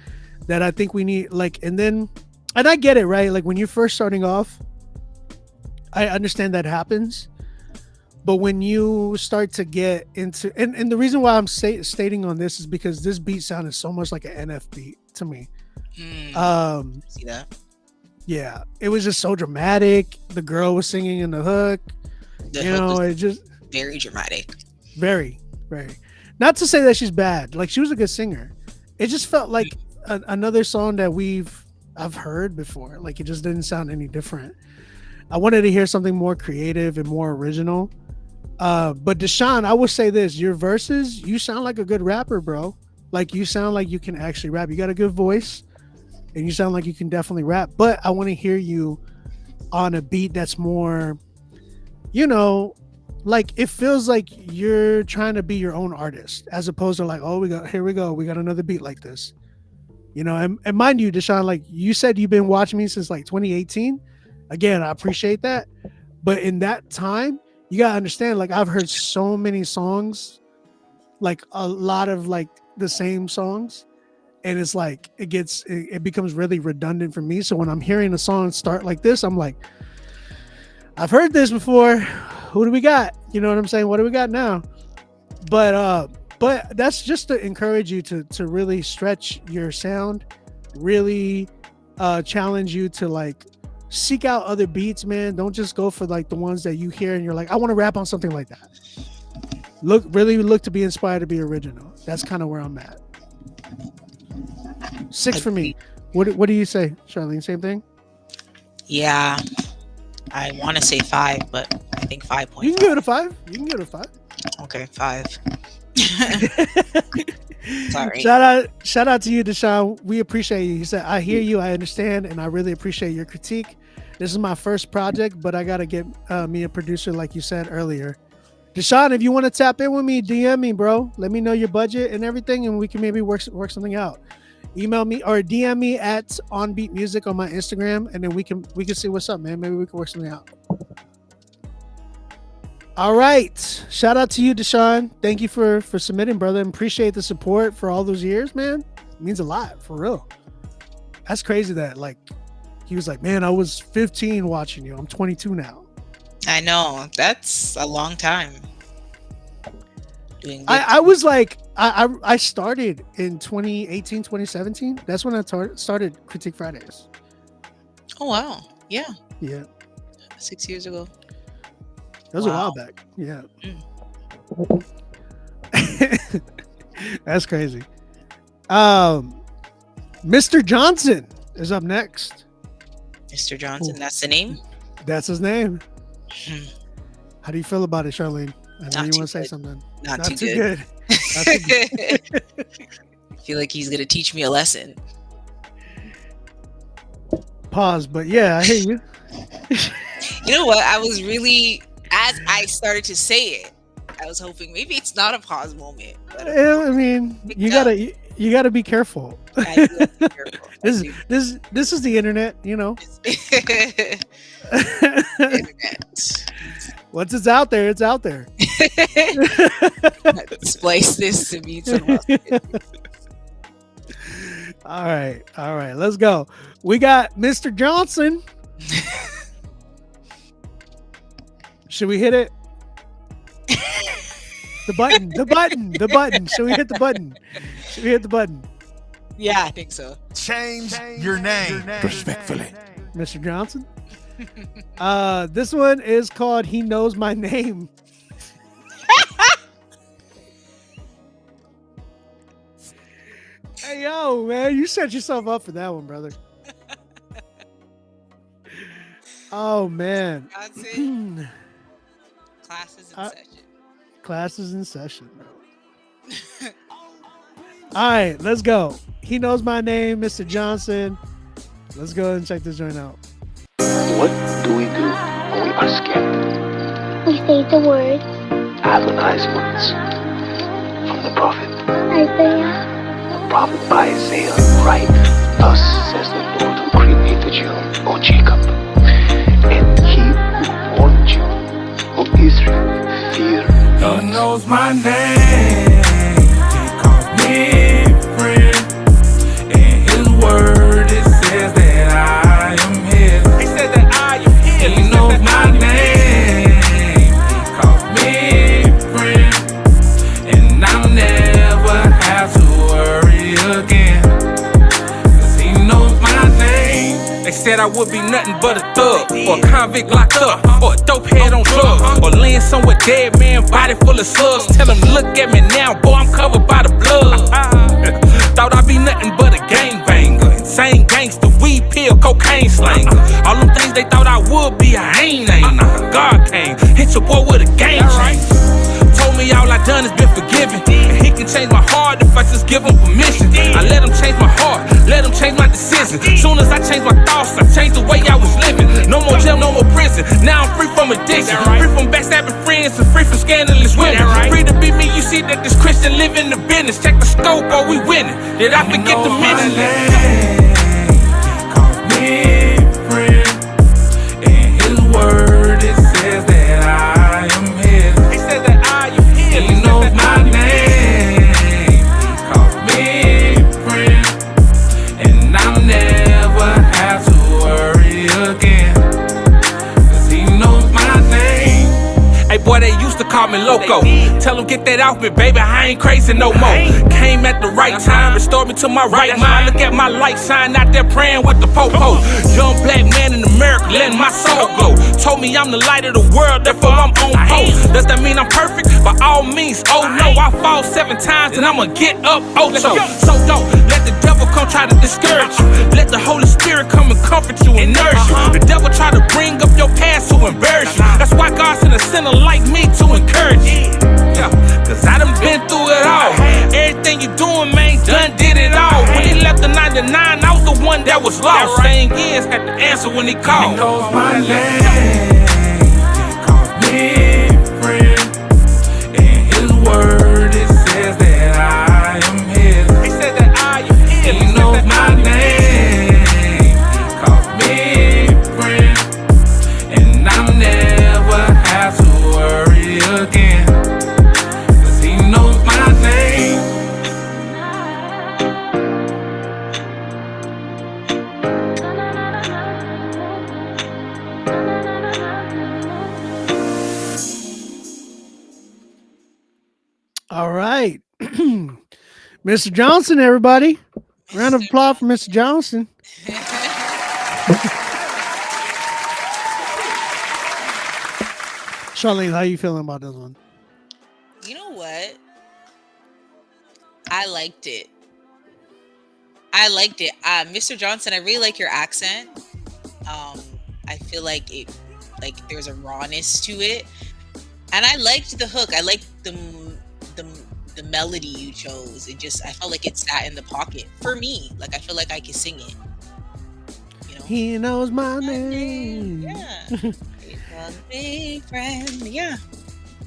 that I think we need like, and I get it, right? Like when you're first starting off, I understand that happens. But when you start to get into, and the reason why I'm stating on this is because this beat sounded so much like an NF beat to me. See that? Yeah, it was just so dramatic. The girl was singing in the hook. It just very dramatic. Very, very. Not to say that she's bad. Like she was a good singer. It just felt like another song that I've heard before. Like it just didn't sound any different. I wanted to hear something more creative and more original. But Deshaun, I would say this: your verses, you sound like a good rapper, bro. Like you sound like you can actually rap. You got a good voice, and you sound like you can definitely rap. But I want to hear you on a beat that's more, like it feels like you're trying to be your own artist, as opposed to like, oh, we got another beat like this. And mind you, Deshaun, like you said, you've been watching me since like 2018. Again, I appreciate that. But in that time, you gotta understand, like I've heard so many songs, like a lot of like the same songs, and it's like it becomes really redundant for me. So when I'm hearing a song start like this, I'm like, I've heard this before. Who do we got? You know what I'm saying? What do we got now? But that's just to encourage you to really stretch your sound, really challenge you to like seek out other beats, man. Don't just go for like the ones that you hear and you're like, I want to rap on something like that. Look to be inspired to be original. That's kind of where I'm at. 6 for me. What do you say, Charlene? Same thing? Yeah. I want to say 5, but I think 5.5. You can give it a 5. You can give it a 5. Okay, 5. Sorry. Shout out to you, Deshaun. We appreciate you. He said, I hear you, I understand, and I really appreciate your critique. This is my first project, but I gotta get me a producer, like you said earlier. Deshaun, if you want to tap in with me, DM me, bro. Let me know your budget and everything, and we can maybe work something out. Email me or DM me at OnBeat Music on my Instagram, and then we can see what's up, man. Maybe we can work something out. All right. Shout out to you, Deshaun. Thank you for submitting, brother. And appreciate the support for all those years, man. It means a lot, for real. That's crazy that like he was like, man, I was 15 watching you. I'm 22 now. I know. That's a long time. I was like, I started in 2018, 2017. That's when I started Critique Fridays. Oh, wow. Yeah. Yeah. 6 years ago. That was a while back. Yeah. That's crazy. Mr. Johnson is up next. Mr. Johnson, that's the name? That's his name. How do you feel about it, Charlene? I know you want to say something. Not too good. Not too good. I feel like he's going to teach me a lesson. Pause, but yeah, I hear you. You know what? I was really, as I started to say it, I was hoping maybe it's not a pause moment. But I mean, you gotta be careful. I do have to be careful. This is the internet, you know. Internet. Once it's out there, it's out there. Splice this to mute some. All right. Let's go. We got Mr. Johnson. Should we hit it? The button. Should we hit the button? Yeah, I think so. Change your name respectfully. Mr. Johnson. This one is called He Knows My Name. Hey, yo, man, you set yourself up for that one, brother. Oh, man. Johnson. Classes in session. Classes in session, bro. All right, let's go. He Knows My Name, Mr. Johnson. Let's go ahead and check this joint out. What do we do when we are scared? We say the word Advertisements from the prophet. Isaiah. The prophet by Isaiah, right? Thus says the Lord who created you, O Jacob, and he who formed you, O Israel. Fear not. He knows my name. He calls me friend. In his word it says that I am his. He said that I am his. He knows my name. He calls me friend. And I'll never have to worry again. 'Cause he knows my name. They said I would be nothing but a thug, or a convict locked up, or a dope head on drugs, or laying somewhere dead, man, body full of slugs. Tell them, look at me now, boy, I'm covered by the blood. Thought I'd be nothing but a gangbanger, insane gangster, weed pill, cocaine slanger. All them things they thought I would be, I ain't. God came, hit your boy with a game changer. Told me all I done has been forgiven, and he can change my heart if I just give him permission. I let him change my heart, let him change my decisions. Soon as I change my thoughts, I change the way I was living. No more jail, no more prison. Now I'm free from addiction, free from backstabbing friends, and free from scandalous women. Free to be me. You see that this Christian living the business. Check the scope, or we winning. Did I forget to mention that? Call me friend. In his word it says that I am his. He said that I am his. He knows my name. He calls me friend. And I'll never have to worry again. 'Cause he knows my name. Hey boy, they used to call me loco. Tell them get that off me, baby, I ain't crazy no more. Came at the right time, restored me to my right mind. Look at my light sign out there praying with the po-po. Young black man in America, letting my soul glow. Told me I'm the light of the world, therefore I'm on post. Does that mean I'm perfect? By all means, oh no. I fall 7 times and I'ma get up ocho. So don't let the devil come try to discourage you. Let the Holy Spirit come and comfort you and nourish you. The devil try to bring up your past to embarrass you. That's why God sent a sinner like me to encourage you. Yeah, 'cause I done been through it all. Everything you doing, man, done did it all. When he left the 99, I was the one that was lost. Saying yes, had to answer when he called. He knows my name. He calls me friend. In his word it says that I am his. He said that I am his. He knows my name. He calls me friend. And I'll never have to worry again. 'Cause he knows my name. All right. Mr. Johnson, everybody. Round of applause for Mr. Johnson. Charlene, how you feeling about this one? You know what? I liked it. Mr. Johnson, I really like your accent. I feel like there's a rawness to it. And I liked the hook. I liked the melody you chose. I felt like it sat in the pocket for me. Like I feel like I could sing it. You know? He knows my name. Yeah. Big friend. Yeah.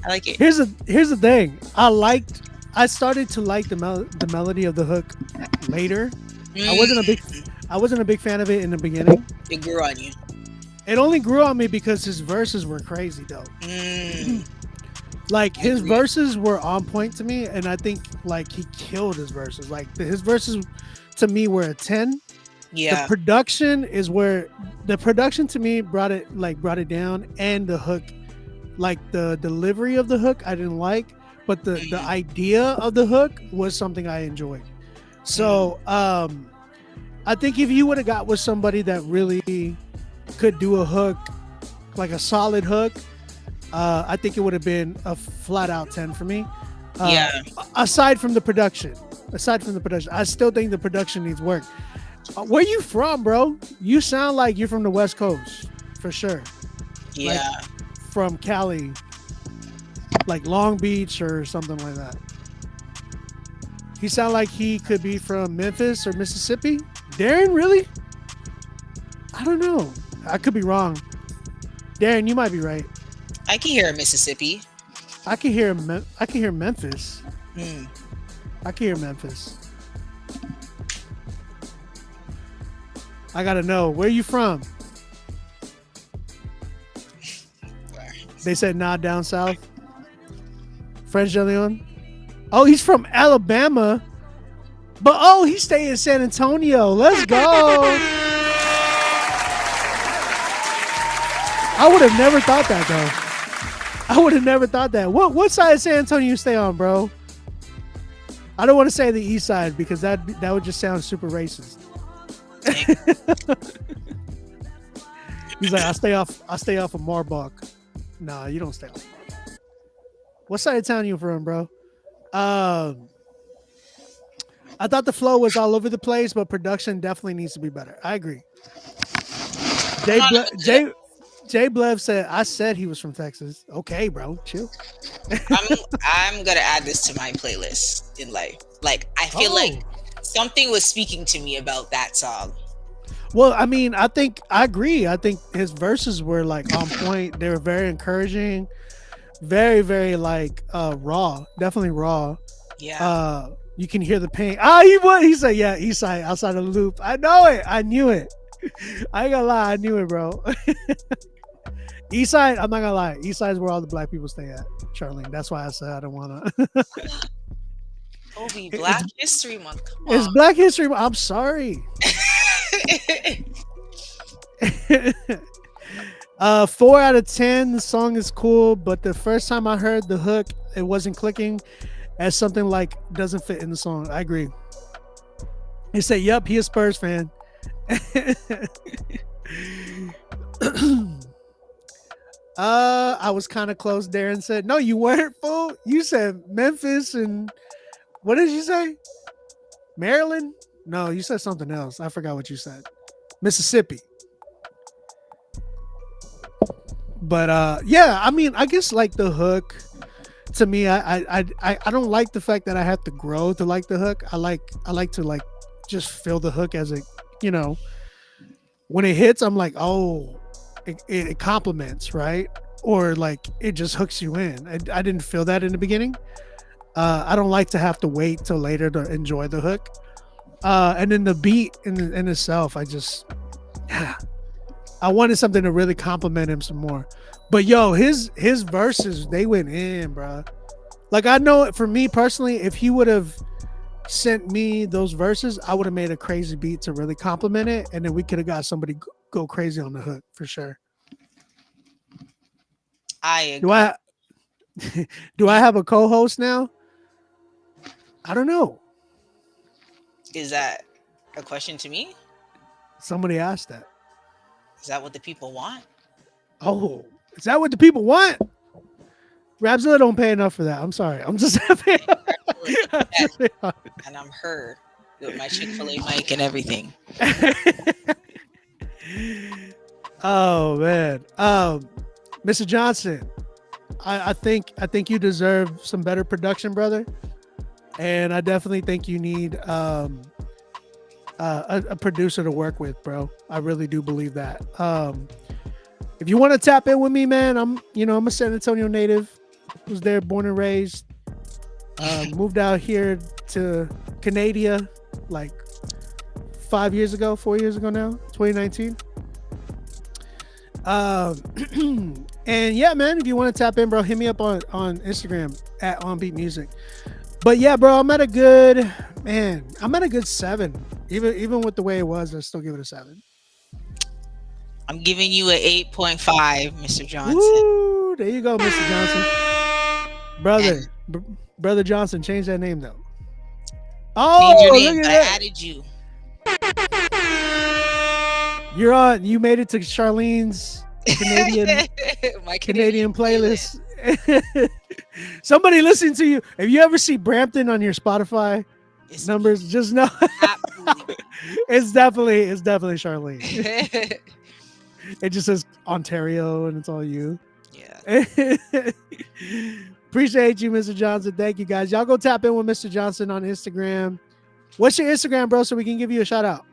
I like it. Here's the thing. I started to like the melody of the hook later. I wasn't a big fan of it in the beginning. It grew on you. It only grew on me because his verses were crazy though. Like his verses were on point to me, and I think like he killed his verses. Like his verses to me were a 10. Yeah. The production is where the production to me brought it down, and the hook, like the delivery of the hook I didn't like, but the idea of the hook was something I enjoyed. So I think if you would have got with somebody that really could do a hook, like a solid hook, I think it would have been a flat out 10 for me. Yeah. Aside from the production, I still think the production needs work. Where you from, bro? You sound like you're from the West Coast, for sure. Yeah. Like from Cali, like Long Beach or something like that. He sound like he could be from Memphis or Mississippi. Darren, really? I don't know. I could be wrong. Darren, you might be right. I can hear Mississippi. I can hear Memphis. Mm. I can hear Memphis. I gotta know, where you from? They said nah, down south. French de Leon. Oh, he's from Alabama. But he stayed in San Antonio. Let's go. I would have never thought that though. I would have never thought that. What side of San Antonio you stay on, bro? I don't want to say the east side because that would just sound super racist. He's like, I stay off of Marbach. Nah, you don't stay off. What side of town you from, bro? I thought the flow was all over the place, but production definitely needs to be better. I agree. Jay Blev said, I said he was from Texas. Okay, bro, chill. I'm gonna add this to my playlist in life. Like, I feel like something was speaking to me about that song. Well, I mean, I agree. I think his verses were like on point. They were very encouraging, very, very like raw, definitely raw. Yeah. You can hear the pain. He said, yeah, east side, outside of the loop. I know it. I knew it. I ain't gonna lie, I knew it, bro. East side, I'm not gonna lie. East side is where all the black people stay at, Charlene. That's why I said I don't wanna. Kobe, Black History Month. Come It's on. Black History Month. I'm sorry. 4 out of 10. The song is cool, but the first time I heard the hook, it wasn't clicking as something like doesn't fit in the song. I agree. He said, "Yep, he a Spurs fan." I was kind of close. Darren said, "No, you weren't, fool. You said Memphis and what did you say? Maryland? No, you said something else. I forgot what you said. Mississippi." But yeah, I mean, I guess like the hook to me, I don't like the fact that I have to grow to like the hook. I like to like just feel the hook as it, when it hits, I'm like, oh, it complements, right? Or like it just hooks you in. I didn't feel that in the beginning. I don't like to have to wait till later to enjoy the hook. And then the beat in itself, I wanted something to really compliment him some more. But yo, his verses, they went in, bro. Like, I know for me personally, if he would have sent me those verses, I would have made a crazy beat to really compliment it, and then we could have got somebody go crazy on the hook for sure. I agree. Do I have a co-host now? I don't know. Is that a question to me? Somebody asked that. Is that what the people want? Oh, is that what the people want? Rapzilla don't pay enough for that. I'm sorry. I'm just happy. And I'm her with my Chick-fil-A mic and everything. Oh man, Mr. Johnson, I think you deserve some better production, brother, and I definitely think you need a producer to work with, bro. I really do believe that. If you want to tap in with me, man, I'm a San Antonio native. Was there, born and raised. Moved out here to Canada like 4 years ago now, 2019. And yeah, man, if you want to tap in, bro, hit me up on Instagram at OnBeat Music. But yeah, bro, I'm at a good 7. Even with the way it was, I still give it a 7. I'm giving you an 8.5, Mr. Johnson. Woo, there you go, Mr. Johnson. Brother Johnson, change that name though. Change your Oh, name, look but at I that. added you. You're on. You made it to Charlene's My Canadian playlist. Somebody listening to you. If you ever see Brampton on your Spotify numbers, just know it's definitely Charlene. It just says Ontario and it's all you. Yeah. Appreciate you, Mr. Johnson. Thank you, guys. Y'all go tap in with Mr. Johnson on Instagram. What's your Instagram, bro, so we can give you a shout out?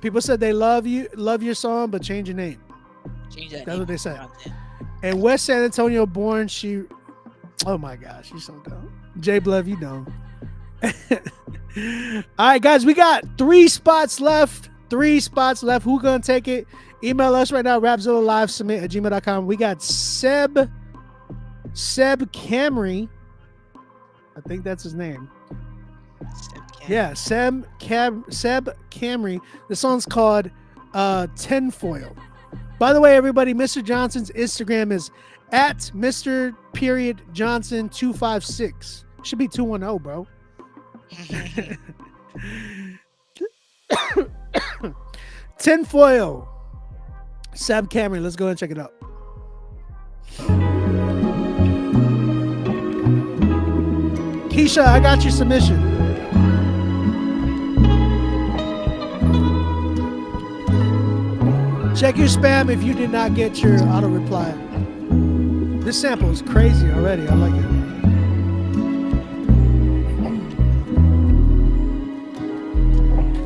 People said they love your song, but change your name. Change that That's name, what they Mr. said. Johnson. And West San Antonio born, oh my gosh, she's so dumb. Jay Blev, you know. All right, guys, we got 3 spots left. 3 spots left. Who gonna take it? Email us right now, rapzilla.com. We got Seb Camry. I think that's his name. Yeah, Seb Camry. The song's called Tinfoil. By the way, everybody, Mr. Johnson's Instagram is at Mr.Johnson256. Should be 210, bro. Tinfoil. Seb Camry. Let's go and check it out. Keisha, I got your submission. Check your spam if you did not get your auto reply. This sample is crazy already. I like it.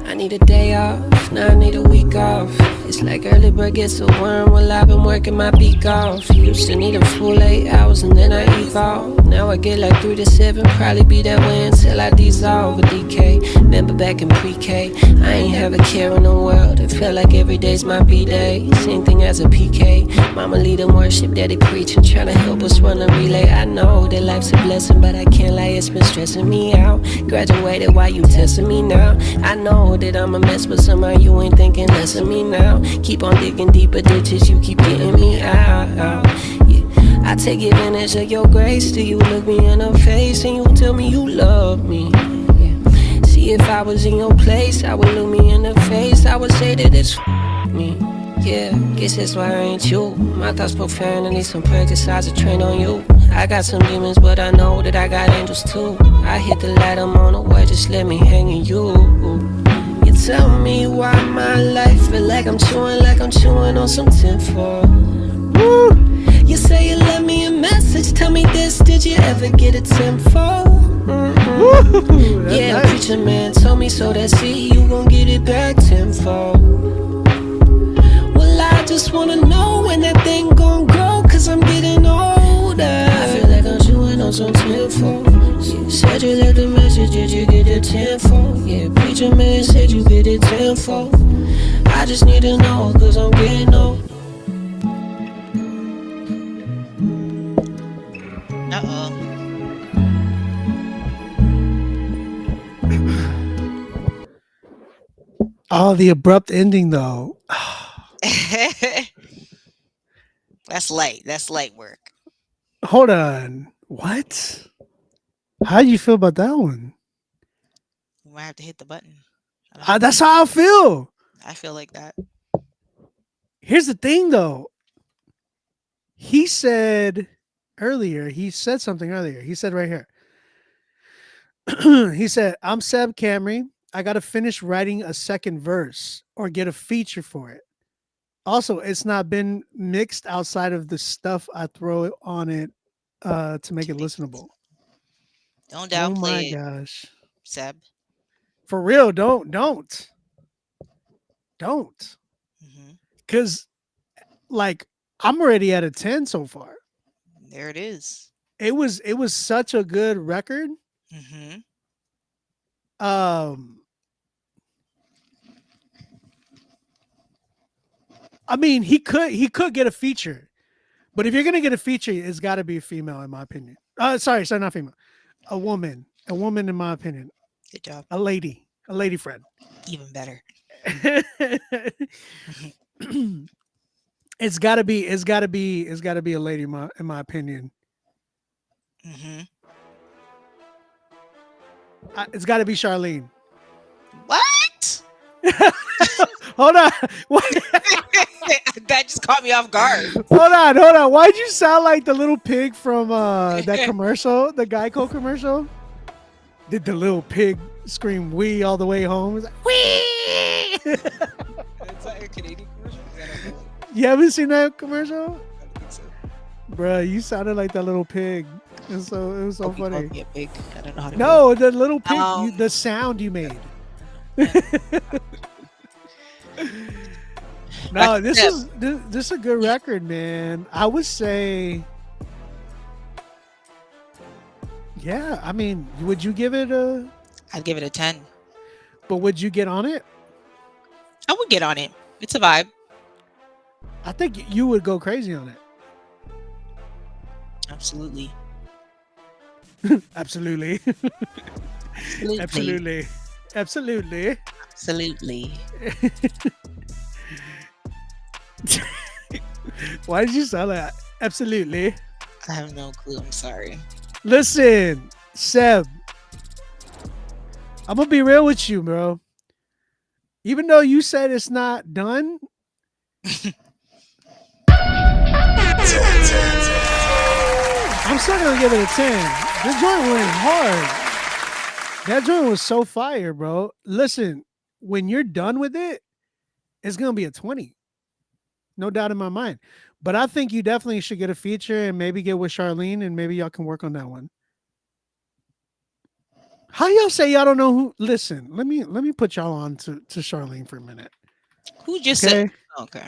I need a day off, now I need a week off. It's like early bird gets a worm, well I've been working my beak off. Used to need a full 8 hours and then I evolve. Now I get like 3 to 7, probably be that way until I dissolve with decay. Remember back in pre-K, I ain't have a care in the world. It felt like every day's my B-day, same thing as a PK. Mama lead in worship, daddy preaching, trying to help us run a relay. I know that life's a blessing, but I can't lie, it's been stressing me out. Graduated, why you testing me now? I know that I'm a mess, but somehow you ain't thinking less of me now. Keep on digging deeper ditches, you keep getting me out. Yeah. I take advantage of your grace till you look me in the face and you tell me you love me. Yeah. See, if I was in your place, I would look me in the face, I would say that it's me. Yeah, guess that's why I ain't you. My thoughts profound, I need some practice, I should train on you. I got some demons, but I know that I got angels too. I hit the light, I'm on the way, just let me hang in you. You tell me why my life feel like I'm chewing on some tinfoil. You say you left me a message, tell me this, did you ever get a tenfold? Yeah, nice. Preacher man told me so, that's it, you gon' get it back tenfold. Well, I just wanna know when that thing gon' grow, cause I'm getting older. I feel like I'm chewing on some tenfold. You said you left a message, did you get it tenfold? Yeah, preacher man said you get it tenfold. I just need to know, cause I'm getting old. Oh, the abrupt ending though. That's light. That's light work. Hold on. What? How do you feel about that one? You might have to hit the button. That's how I feel. I feel like that. Here's the thing though. He said something earlier. He said right here. He said, I'm Seb Camry. I got to finish writing a second verse or get a feature for it. Also, it's not been mixed outside of the stuff I throw on it to make it listenable. Don't downplay it. Oh my gosh. Seb. For real, don't. Because like I'm already at a 10 so far. There it is. It was such a good record. Mm-hmm. I mean, he could get a feature, but if you're gonna get a feature, it's got to be a female, in my opinion. Sorry, not female, a woman, in my opinion, Good job. a lady friend. Even better. It's gotta be a lady, in my opinion. Hmm. It's gotta be Charlene. What? Hold on. That just caught me off guard. Hold on. Why'd you sound like the little pig from that commercial, the Geico commercial? Did the little pig scream "wee" all the way home? It's like, wee. Is that a Canadian commercial? You haven't seen that commercial, I don't think so. bruh? You sounded like that little pig. And so it was so Hope you funny. called me a pig. I don't know how to. No, the little pig. Um, The sound you made. No, this is a good record, man. I would say, yeah. I mean, would you give it a? I'd give it a 10. But would you get on it? I would get on it. It's a vibe. I think you would go crazy on it. Absolutely. Absolutely. Absolutely. Absolutely. Absolutely. Why did you sound like that? Absolutely? I have no clue. I'm sorry. Listen, Seb, I'm gonna be real with you, bro. Even though you said it's not done, I'm still gonna give it a 10. This joint went hard. That joint was so fire, bro. Listen, when you're done with it, it's gonna be a 20. No doubt in my mind. But I think you definitely should get a feature and maybe get with Charlene and maybe y'all can work on that one. How y'all say y'all don't know who? Listen, let me put y'all on to Charlene for a minute. Who just Okay. said? Okay.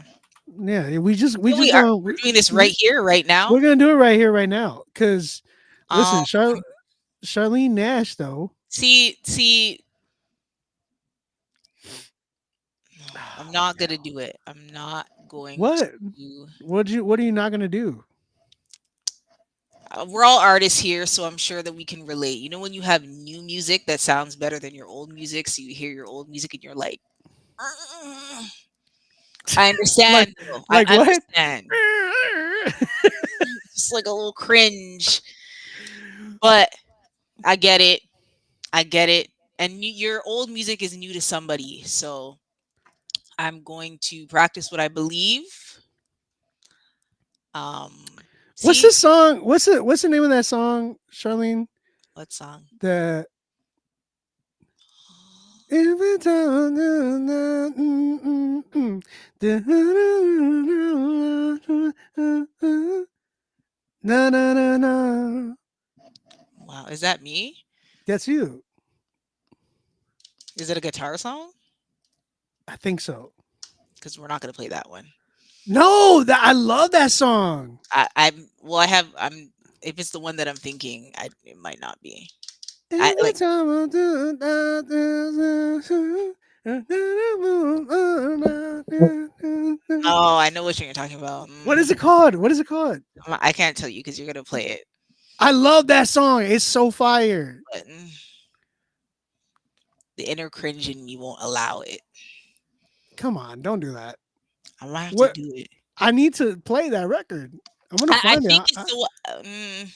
Yeah, we just We're doing this right here, right now. We're gonna do it right here, right now. Cause listen, Um, Charlene Nash though. See, I'm not gonna do it. I'm not going What? to. What are you not gonna do? We're all artists here, so I'm sure that we can relate. You know, when you have new music that sounds better than your old music, so you hear your old music and you're like, "Mm." I understand. though. I Like what? understand. Just like a little cringe, but I get it. I get it. And your old music is new to somebody, so I'm going to practice what I believe. What's See the song? What's the name of that song, Charlene? what song? The every time na na na na. Wow, is that me? That's you. Is it a guitar song? I think so. Because we're not gonna play that one. No, I love that song. I'm if it's the one that I'm thinking, it might not be. I Every like time I do oh, I know which one you're talking about. What is it called? What is it called? I can't tell you because you're gonna play it. I love that song. It's so fire. But the inner cringe in me won't allow it. Come on, don't do that. I might have What? to do it. I need to play that record. I'm gonna I find think it. it's the one.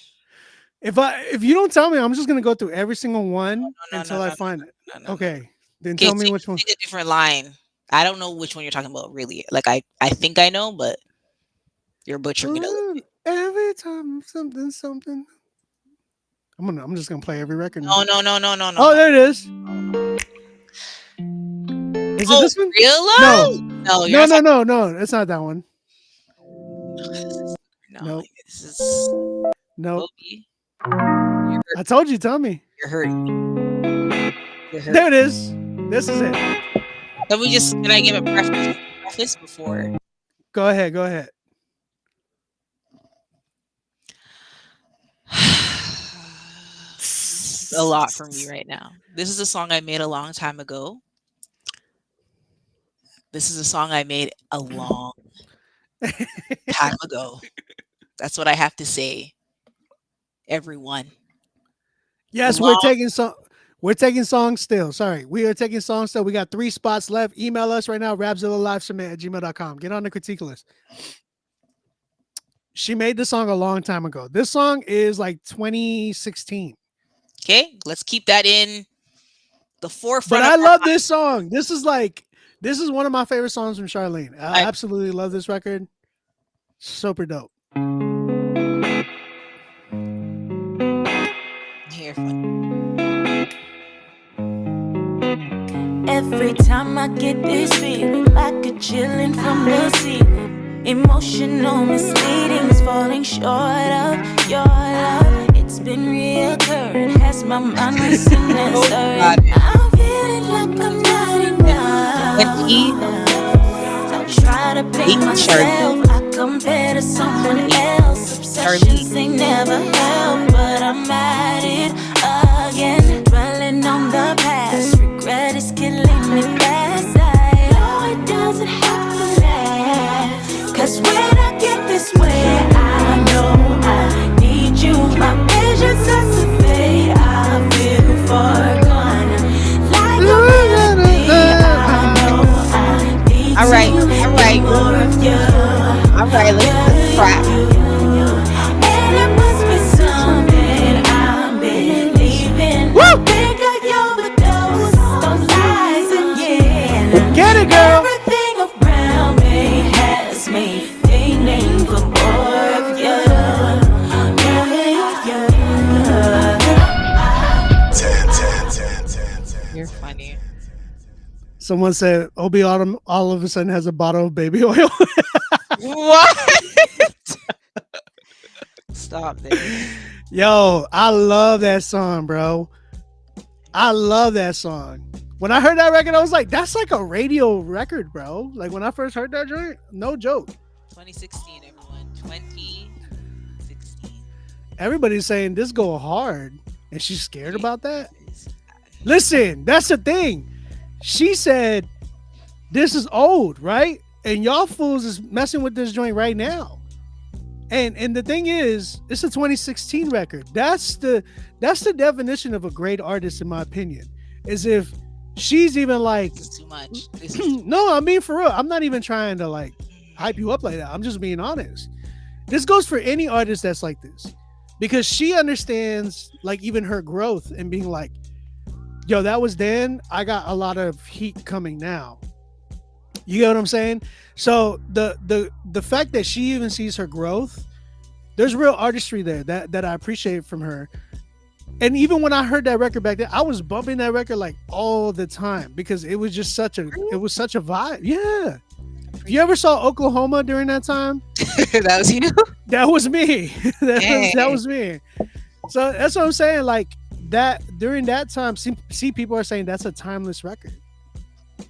If you don't tell me, I'm just gonna go through every single one No, until I find it. no. Okay, then Okay, tell me which one. take a different line. I don't know which one you're talking about, really. Like I think I know, but you're butchering it a little bit. Every time something. I'm just gonna play every record. No. Oh, there it is. Is it this one? Realize? No, you're not No. It's not that one. No, this is No. Kobe. I told you. Tell me. You're hurting. There it is. This is it. Can I give a preface before? Go ahead. Go ahead. A lot for me right now. This is a song I made a long time ago. This is a song I made a long Time ago. That's what I have to say, everyone. Yes, we're Long taking some. We're taking songs still. Sorry. We are taking songs still. We got 3 spots left. Email us right now, rapzillalivesubmit@gmail.com. Get on the critique list. She made the song a long time ago. This song is like 2016. Okay, let's keep that in the But forefront of I our love mind. this song. This is one of my favorite songs from Charlene. I I absolutely love this record. Super dope. here for Every time I get this feeling, like a chillin' from the ceiling. Emotional misleadings, falling short of your love. It's been reoccurring, has my mind racing and oh God. stirring. I'm feeling like I'm not Wendy, enough. I try to be Charlene, myself, I compare to someone else. Obsessions Charlene. they never help, but I'm at it again. Dwelling on the past, regret is killing me fast. I know it doesn't have to last, 'cause when I get this way, I know I need you. My vision starts to fade, I feel forgone. Like a melody, I know I need All right, to all get right, more of you. all right. Let's crap. And it must be something I'm believing. Think I overdose on lies again. Get it, girl. Everything around me has me feeling for more of you. You're funny. Someone said Obi Autumn all of a sudden has a bottle of baby oil. What? Stop there. Yo, I love that song, bro. I love that song. When I heard that record, I was like, that's like a radio record, bro. Like when I first heard that joint, no joke. 2016, everyone. 2016. Everybody's saying this go hard. And she's scared about that. Listen, that's the thing. She said this is old, right? And y'all fools is messing with this joint right now. And the thing is, it's a 2016 record. That's the definition of a great artist, in my opinion. Is if she's even like This is too much. no, I mean for real. I'm not even trying to like hype you up like that. I'm just being honest. This goes for any artist that's like this. Because she understands like even her growth and being like, yo, that was then. I got a lot of heat coming now. You get what I'm saying? So the fact that she even sees her growth, there's real artistry there that I appreciate from her. And even when I heard that record back then, I was bumping that record like all the time because it was just such a vibe. Yeah. You ever saw Oklahoma during that time? That was you? That was me. that was me. So that's what I'm saying. Like that during that time, see people are saying that's a timeless record.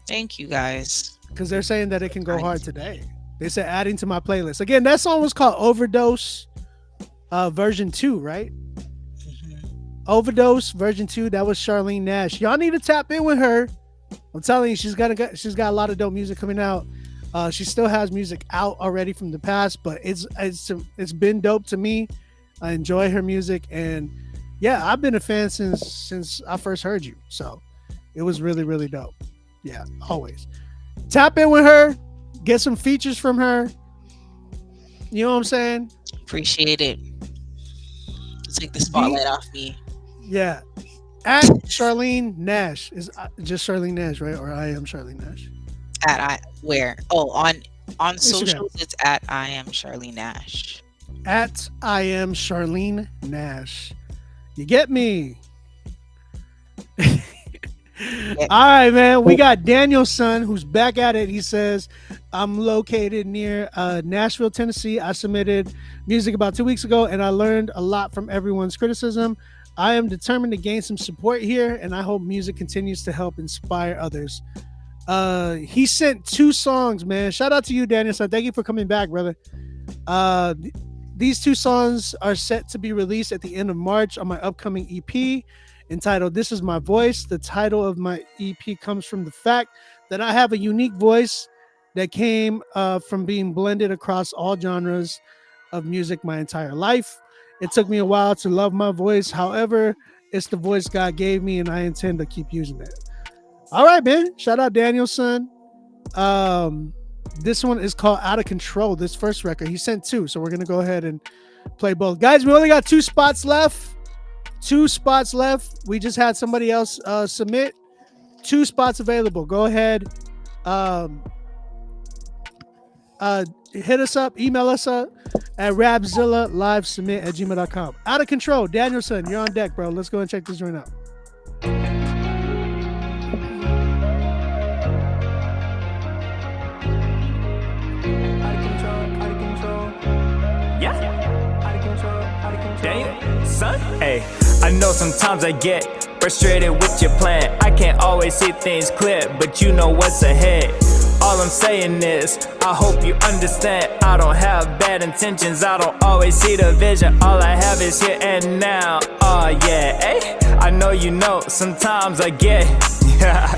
Thank you guys. Because they're saying that it can go hard today. They said adding to my playlist. Again, that song was called Overdose version 2, right? Overdose version 2. That was Charlene Nash. Y'all need to tap in with her. I'm telling you, she's got a lot of dope music coming out. She still has music out already from the past, but it's been dope to me. I enjoy her music, and yeah, I've been a fan since I first heard you. So it was really, really dope. Yeah, always. Tap in with her, get some features from her. You know what I'm saying? Appreciate it. Take the spotlight off me. Yeah. At Charlene Nash is just Charlene Nash, right? Or I am Charlene Nash. Where? Oh, on Instagram. socials, it's at I am Charlene Nash. At I am Charlene Nash. You get me? All right, man. We got Danielson who's back at it. He says, I'm located near Nashville, Tennessee. I submitted music about 2 weeks ago and I learned a lot from everyone's criticism. I am determined to gain some support here and I hope music continues to help inspire others. He sent 2 songs, man. Shout out to you, Danielson. Thank you for coming back, brother. These 2 songs are set to be released at the end of March on my upcoming EP entitled This Is My Voice. The title of my EP comes from the fact that I have a unique voice that came from being blended across all genres of music my entire life. It took me a while to love my voice. However, it's the voice God gave me, and I intend to keep using it. All right, man. Shout out Danielson. This one is called Out of Control. This first record, he sent two, so we're gonna go ahead and play both. Guys, we only got 2 spots left. 2 spots left. We just had somebody else submit. 2 spots available. Go ahead. Hit us up, email us up at Rapzilla.com. Out of Control. Danielson, you're on deck, bro. Let's go and check this joint out. Damn, son. Hey, I know sometimes I get frustrated with your plan. I can't always see things clear, but you know what's ahead. All I'm saying is, I hope you understand. I don't have bad intentions, I don't always see the vision. All I have is here and now. Oh yeah, hey, I know you know, sometimes I get out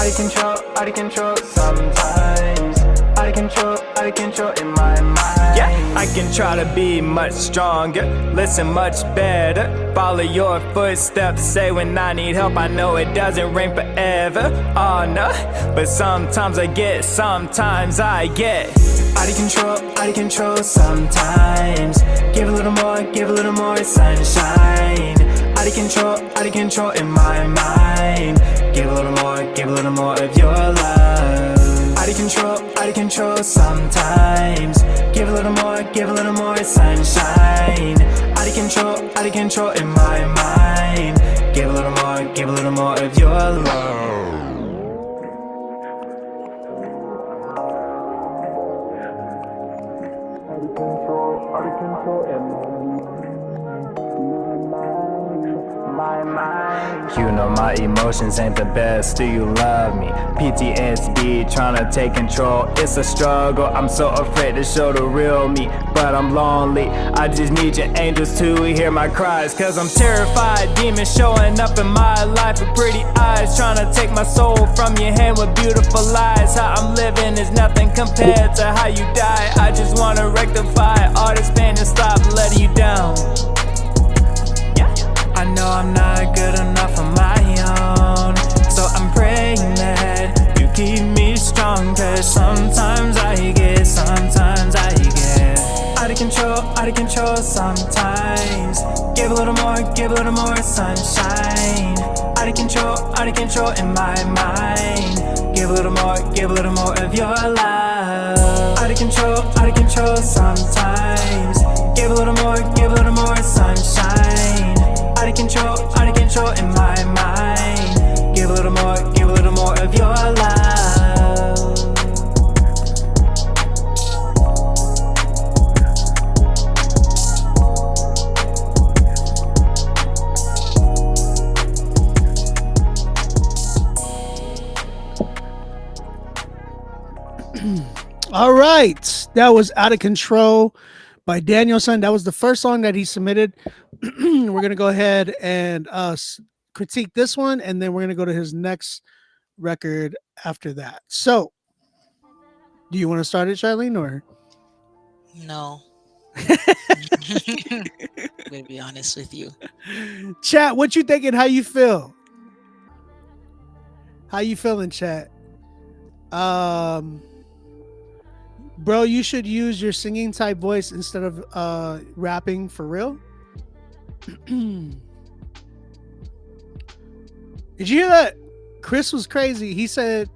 of control sometimes. Out of control in my mind. Yeah, I can try to be much stronger, listen much better, follow your footsteps, say when I need help. I know it doesn't rain forever, oh no, but sometimes I get out of control sometimes. Give a little more sunshine. Out of control in my mind. Give a little more of your love. Out of control sometimes. Give a little more sunshine. Out of control in my mind. Give a little more of your love. Out of control in my mind. You know my emotions ain't the best, do you love me? PTSD tryna take control, it's a struggle. I'm so afraid to show the real me, but I'm lonely. I just need your angels to hear my cries, cause I'm terrified. Demons showing up in my life with pretty eyes, tryna take my soul from your hand with beautiful lies. How I'm living is nothing compared to how you die. I just wanna rectify all this pain and stop letting you down. I know I'm not good enough on my own, so I'm praying that you keep me strong. Cause sometimes I get out of control sometimes. Give a little more sunshine. Out of control in my mind. Give a little more of your love. Out of control sometimes. Give a little more sunshine. Out of control in my mind. Give a little more of your love. All right, that was Out of Control by Danielson. That was the first song that he submitted. We're gonna go ahead and critique this one, and then we're gonna go to his next record after that. So, do you want to start it, Charlene, or No? I'm gonna be honest with you. chat? What you thinking? How you feel? How you feeling, chat? Bro, you should use your singing type voice instead of rapping for real. Did you hear that? Chris was crazy. He said,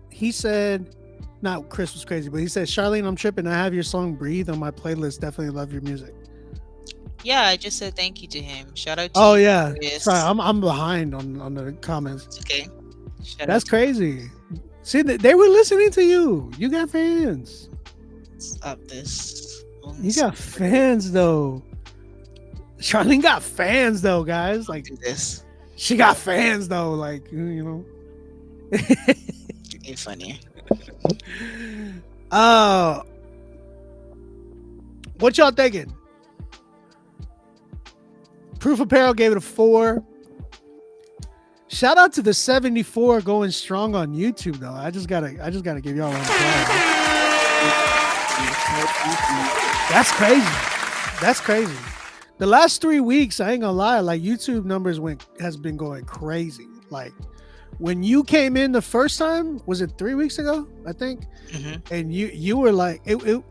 not Chris was crazy, but he said, Charlene, I'm tripping. I have your song Breathe on my playlist. Definitely love your music. Yeah, I just said thank you to him. Shout out to Oh you, yeah. Chris. Sorry, I'm behind on the comments. It's okay. Shout That's out crazy. See, they were listening to you. You got fans. Stop this. You got fans though. Charlene got fans though, guys. Like Do this. she got fans though. Like, you know. You're funny. What y'all thinking? Proof Apparel gave it a 4. Shout out to the 74 going strong on YouTube though. I just gotta give y'all one. That's crazy. That's crazy. The last 3 weeks, I ain't gonna lie, like YouTube numbers has been going crazy. Like when you came in the first time, was it 3 weeks ago? I think. And you were like,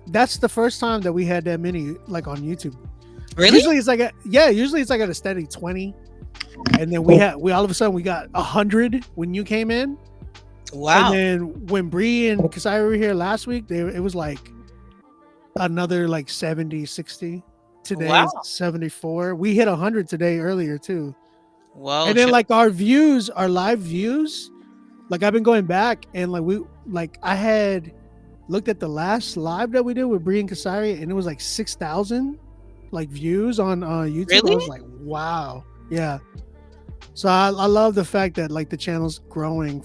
that's the first time that we had that many like on YouTube. Really? Usually it's like usually it's like at a steady 20, and then we all of a sudden we got 100 when you came in. Wow. And then when Bree and Kasai were here last week, it was like another like 70, 60. Today is 74. We hit 100 today earlier too. Wow. And then like our live views, like I've been going back and I had looked at the last live that we did with Bree and Kasari, and it was like 6,000 like views on YouTube. Really? I was like, wow. Yeah. So I love the fact that like the channel's growing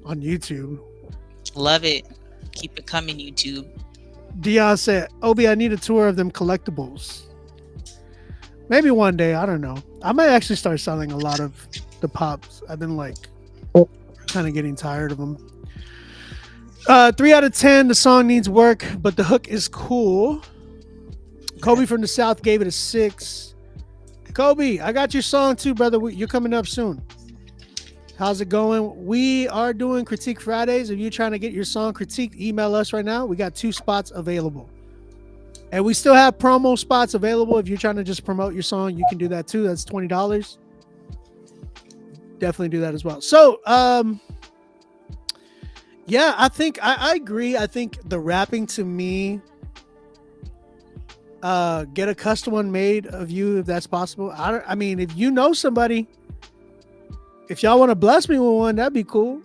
on YouTube. Love it. Keep it coming, YouTube. Dion said, Obi, I need a tour of them collectibles. Maybe one day. I don't know. I might actually start selling a lot of the pops. I've been like kind of getting tired of them. 3 out of 10. The song needs work, but the hook is cool. Kobe from the South gave it a 6. Kobe, I got your song too, brother. You're coming up soon. How's it going? We are doing Critique Fridays. If you're trying to get your song critiqued, email us right now. We got 2 spots available. And we still have promo spots available. If you're trying to just promote your song, you can do that too. That's $20. Definitely do that as well. So, yeah, I think I agree. I think the rapping to me, get a custom one made of you if that's possible. I mean, if you know somebody, if y'all want to bless me with one, that'd be cool.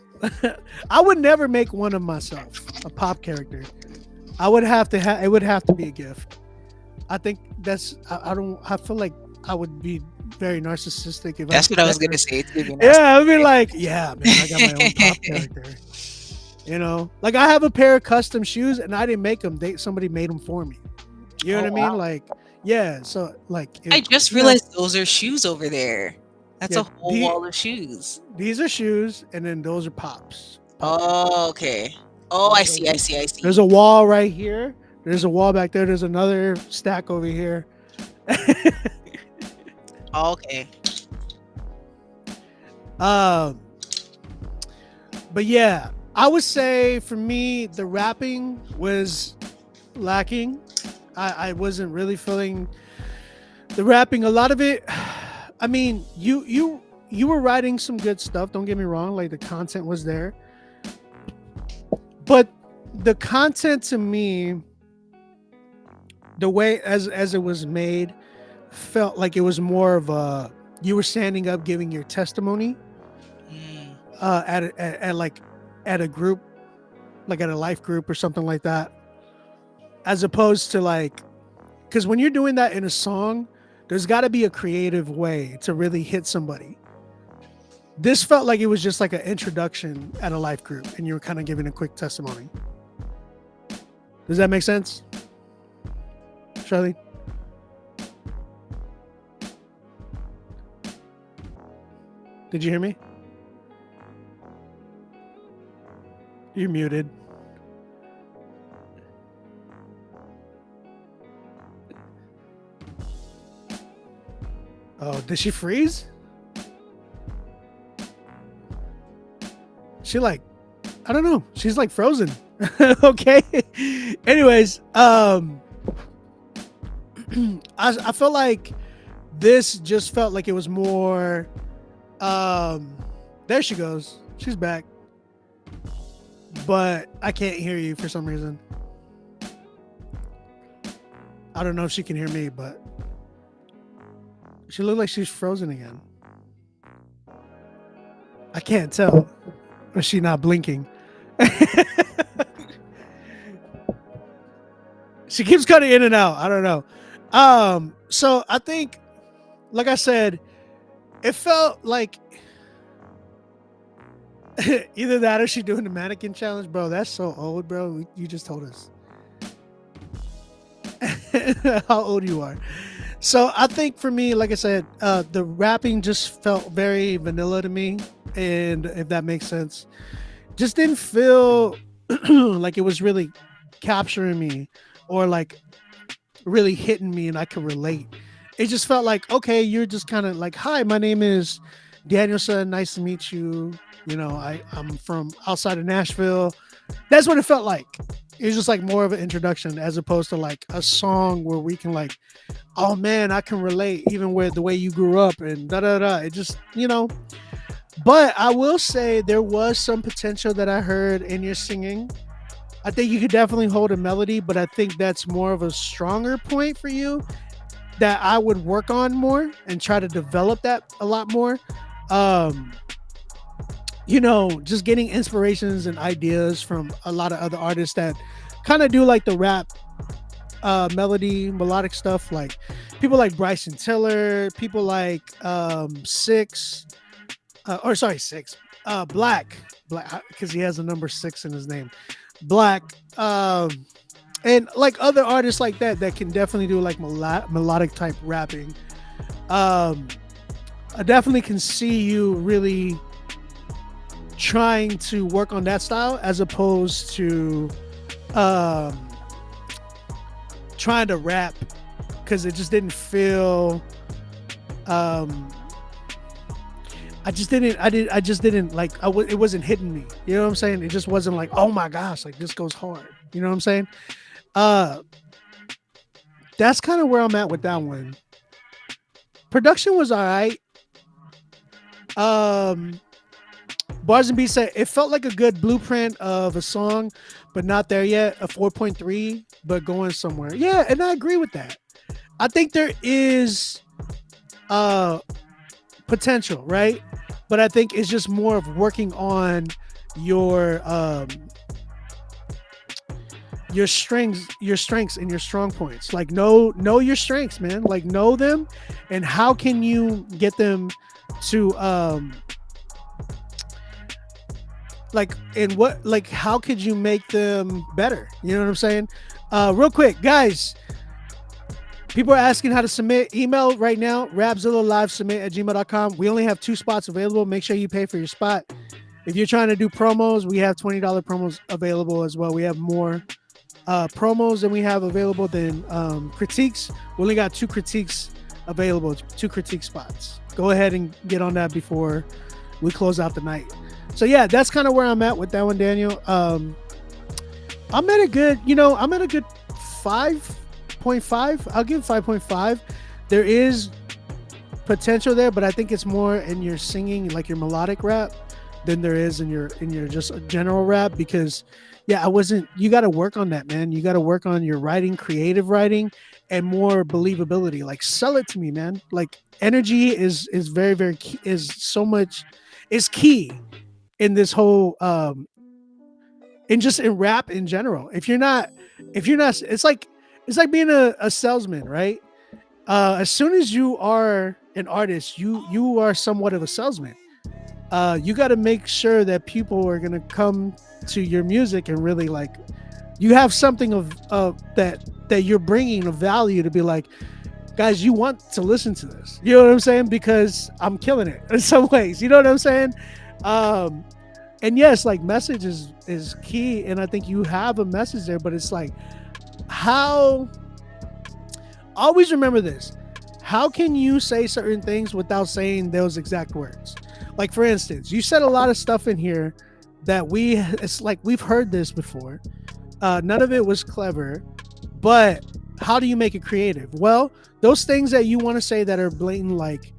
I would never make one of myself, a pop character. I would have to it would have to be a gift. I think that's I feel like I would be very narcissistic if that's what I was gonna say too. Yeah, I'd be like, yeah, man, I got my own pop character. You know, like I have a pair of custom shoes and I didn't make them. Somebody made them for me. You know what I mean? Wow. Like, yeah. So like, I just realized those are shoes over there. That's Yeah, a whole wall of shoes. These are shoes, and then those are pops. Oh, okay. Oh, I see. There's a wall right here. There's a wall back there. There's another stack over here. Okay. But yeah, I would say for me, the rapping was lacking. I wasn't really feeling the rapping. A lot of it. I mean, you were writing some good stuff. Don't get me wrong. Like the content was there, but the content to me, the way as it was made, felt like it was more of a you were standing up giving your testimony at a group, like at a life group or something like that, as opposed to like, because when you're doing that in a song, there's got to be a creative way to really hit somebody. This felt like it was just like an introduction at a life group and you were kind of giving a quick testimony. Does that make sense, Charlie? Did you hear me? You're muted. Oh, did she freeze? She like, I don't know. She's like frozen. Okay. Anyways, I felt like this just felt like it was more, there she goes. She's back. But I can't hear you for some reason. I don't know if she can hear me, but she looked like she's frozen again. I can't tell. Or is she not blinking? She keeps cutting in and out. I don't know. So I think, like I said, it felt like either that or she doing the mannequin challenge. Bro, that's so old, bro. You just told us how old you are. So I think for me, like I said, the rapping just felt very vanilla to me. And if that makes sense, just didn't feel like it was really capturing me or like really hitting me and I could relate. It just felt like, okay, you're just kind of like, hi, my name is Danielson. Nice to meet you. You know, I'm from outside of Nashville. That's what it felt like. It was just like more of an introduction as opposed to like a song where we can like, oh man, I can relate even with the way you grew up and da da da. It just, you know, but I will say there was some potential that I heard in your singing. I think you could definitely hold a melody, but I think that's more of a stronger point for you that I would work on more and try to develop that a lot more. Um, you know, just getting inspirations and ideas from a lot of other artists that kind of do like the rap melody, melodic stuff, like people like Bryson Tiller, people like Six, or sorry, Six, Black, because he has a number 6 in his name, Black, and like other artists like that that can definitely do like melodic type rapping. I definitely can see you really trying to work on that style as opposed to trying to rap, because it just didn't feel I just didn't like it wasn't hitting me, you know what I'm saying? It just wasn't like, oh my gosh, like this goes hard, you know what I'm saying? That's kind of where I'm at with that one. Production was all right. Bars and Beats said it felt like a good blueprint of a song, but not there yet. A 4.3, but going somewhere. Yeah, and I agree with that. I think there is potential, right? But I think it's just more of working on your strengths and your strong points. Like know your strengths, man. Like know them, and how can you get them to how could you make them better? You know what I'm saying? Real quick, guys, people are asking how to submit. Email right now, rapzillalivesubmit@gmail.com. We only have 2 spots available. Make sure you pay for your spot. If you're trying to do promos, we have $20 promos available as well. We have more promos than we have available than critiques. We only got 2 critiques available, 2 critique spots. Go ahead and get on that before we close out the night. So yeah, that's kind of where I'm at with that one, Daniel. I'm at a good 5.5. I'll give 5.5. There is potential there, but I think it's more in your singing, like your melodic rap, than there is in your just general rap. Because yeah, you got to work on that, man. You got to work on your writing, creative writing, and more believability. Like sell it to me, man. Like energy is very, very key, is key in this whole in rap in general. If you're not, it's like being a salesman, right? As soon as you are an artist, you are somewhat of a salesman. You got to make sure that people are gonna come to your music and really like, you have something of that you're bringing of value to be like, guys, you want to listen to this. You know what I'm saying? Because I'm killing it in some ways. You know what I'm saying? And yes, like message is key, and I think you have a message there, but it's like, always remember this. How can you say certain things without saying those exact words? Like for instance, you said a lot of stuff in here that it's like we've heard this before. None of it was clever, but how do you make it creative? Well, those things that you want to say that are blatant, like,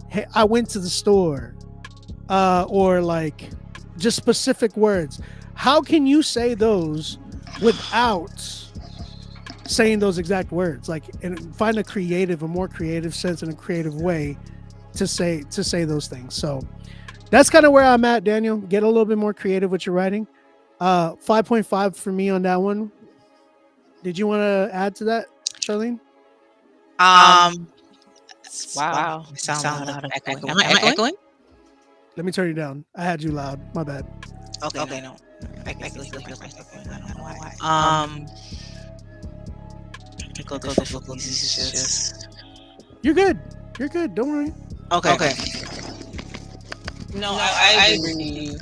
hey, I went to the store, or like just specific words. How can you say those without saying those exact words? Like, and find a more creative sense and a creative way to say those things. So that's kind of where I'm at, Daniel. Get a little bit more creative with your writing. 5.5 for me on that one. Did you want to add to that, Charlene? Wow. Sound loud. I'm echoing. Am I echoing? Let me turn you down. I had you loud. My bad. Okay, no. I feel like I don't know why. Go. Just... You're good. Don't worry. Okay. No, I agree.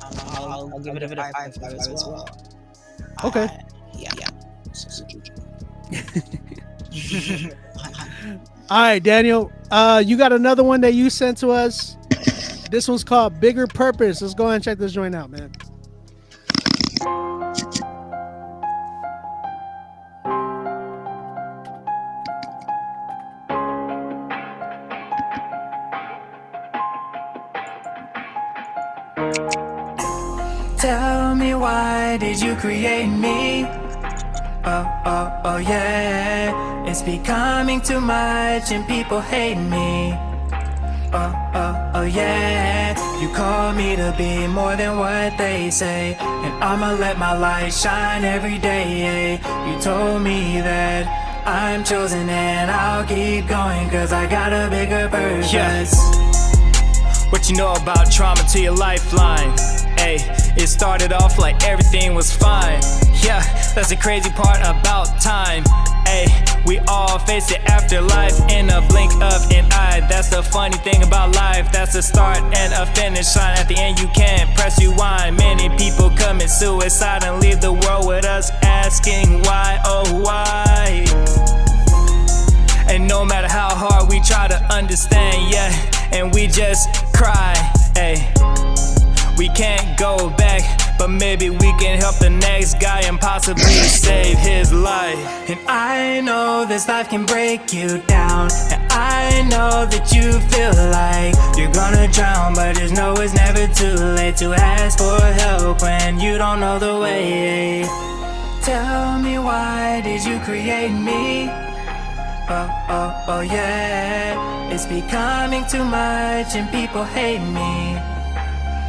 I'll give it a 5.5 as well. Okay. Yeah. All right, Daniel. You got another one that you sent to us. This one's called Bigger Purpose. Let's go ahead and check this joint out, man. Tell me, why did you create me? Oh yeah. It's becoming too much and people hate me. Oh yeah. You call me to be more than what they say, and I'ma let my light shine every day. You told me that I'm chosen and I'll keep going, cause I got a bigger purpose. Yeah. What you know about trauma to your lifeline? Ay, it started off like everything was fine. Yeah, that's the crazy part about time. Ay, we all face it after life in a blink of an eye. That's the funny thing about life. That's a start and a finish line. At the end you can't press rewind. Many people commit suicide and leave the world with us asking why, oh why. And no matter how hard we try to understand, yeah, and we just cry, ayy. We can't go back, but maybe we can help the next guy and possibly save his life. And I know this life can break you down, and I know that you feel like you're gonna drown, but just know it's never too late to ask for help when you don't know the way. Tell me, why did you create me? Oh yeah. It's becoming too much and people hate me.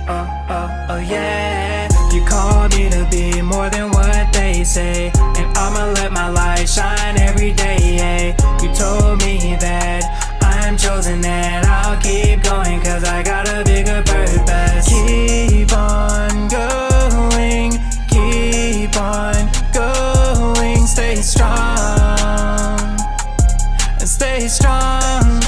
Oh yeah. You called me to be more than what they say, and I'ma let my light shine every day. You told me that I'm chosen and I'll keep going, cause I got a bigger purpose. Keep on going, keep on going. Stay strong, stay strong.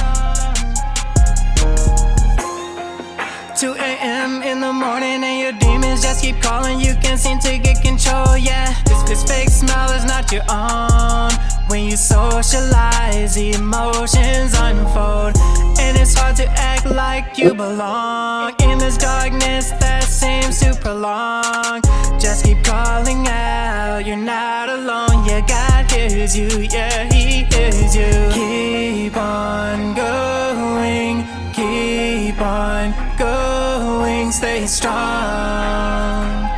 2 a.m. in the morning and your demons just keep calling. You can't seem to get control, yeah. This fake smile is not your own. When you socialize, emotions unfold, and it's hard to act like you belong in this darkness that seems to prolong. Just keep calling out, you're not alone. Yeah, God hears you, yeah, He hears you. Keep on going, keep on going. Stay strong,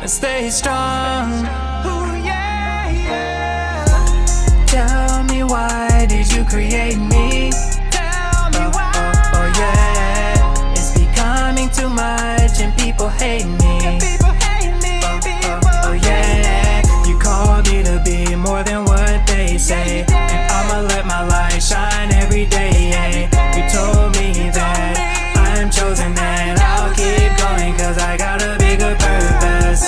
stay strong. Ooh, yeah, yeah. Tell me, why did you create me? Tell me why. Oh yeah. It's becoming too much and people hate me. Oh yeah. You called me to be more than what they say, and I'ma let my light shine every day. You told me that I'm chosen and I'll keep going, cause I got a bigger purpose.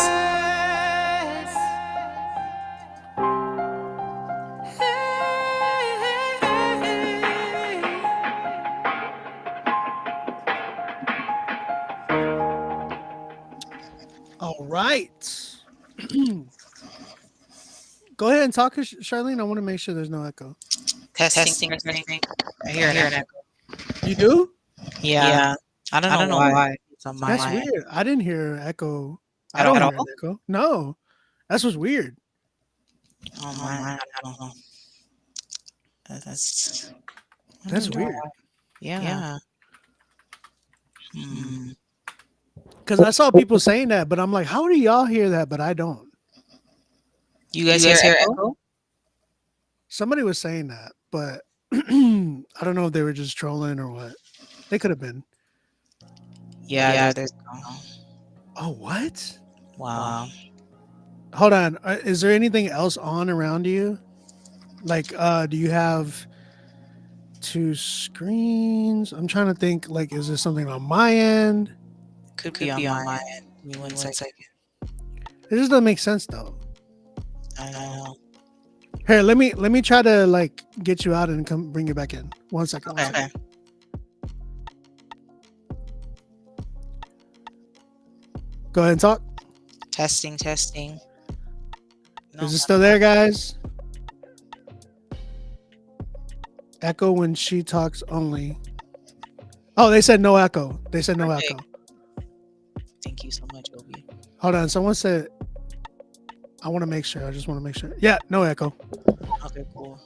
All right. Go ahead and talk, Charlene. I want to make sure there's no echo. Testing. I hear an echo. You do? Yeah. I don't know why. It's on my That's end. weird. I didn't hear echo. I At don't all? hear an echo. No. That's what's weird. Oh my, I don't know. That's weird. Yeah. Hmm. Because I saw people saying that, but I'm like, how do y'all hear that? But I don't. You guys hear echo? Somebody was saying that, but I don't know if they were just trolling or what. They could have been. Yeah, there's Oh, what? wow. Hold on. Is there anything else on around you? Like, do you have 2 screens? I'm trying to think, like, is there something on my end? Could be on my end. Give me 1 second. It just doesn't make sense though. I know. Here, let me try to like get you out and come bring you back in. 1 second. Okay. Go ahead and talk. Testing. Is it still there, guys? Echo when she talks only. Oh, they said no echo. They said no Perfect. echo. Thank you so much, Obi. Hold on. Someone said. I want to make sure. I just want to make sure. Yeah, no echo. Okay, cool.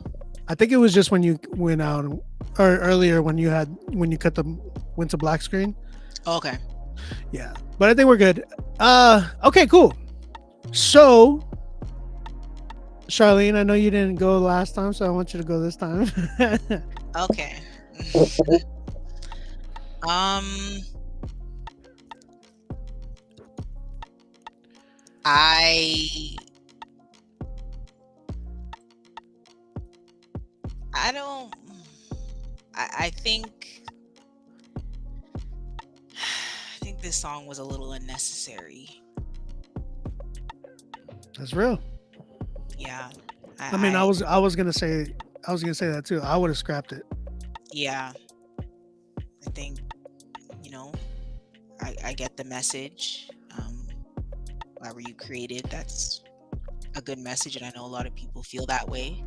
I think it was just when you went out or earlier when you went to black screen. Okay. Yeah, but I think we're good. Okay, cool. So, Charlene, I know you didn't go last time, so I want you to go this time. Okay. I don't. I think. I think this song was a little unnecessary. That's real. Yeah. I mean, I was gonna say that too. I would have scrapped it. Yeah. I think, I get the message. Why were you created? That's a good message, and I know a lot of people feel that way.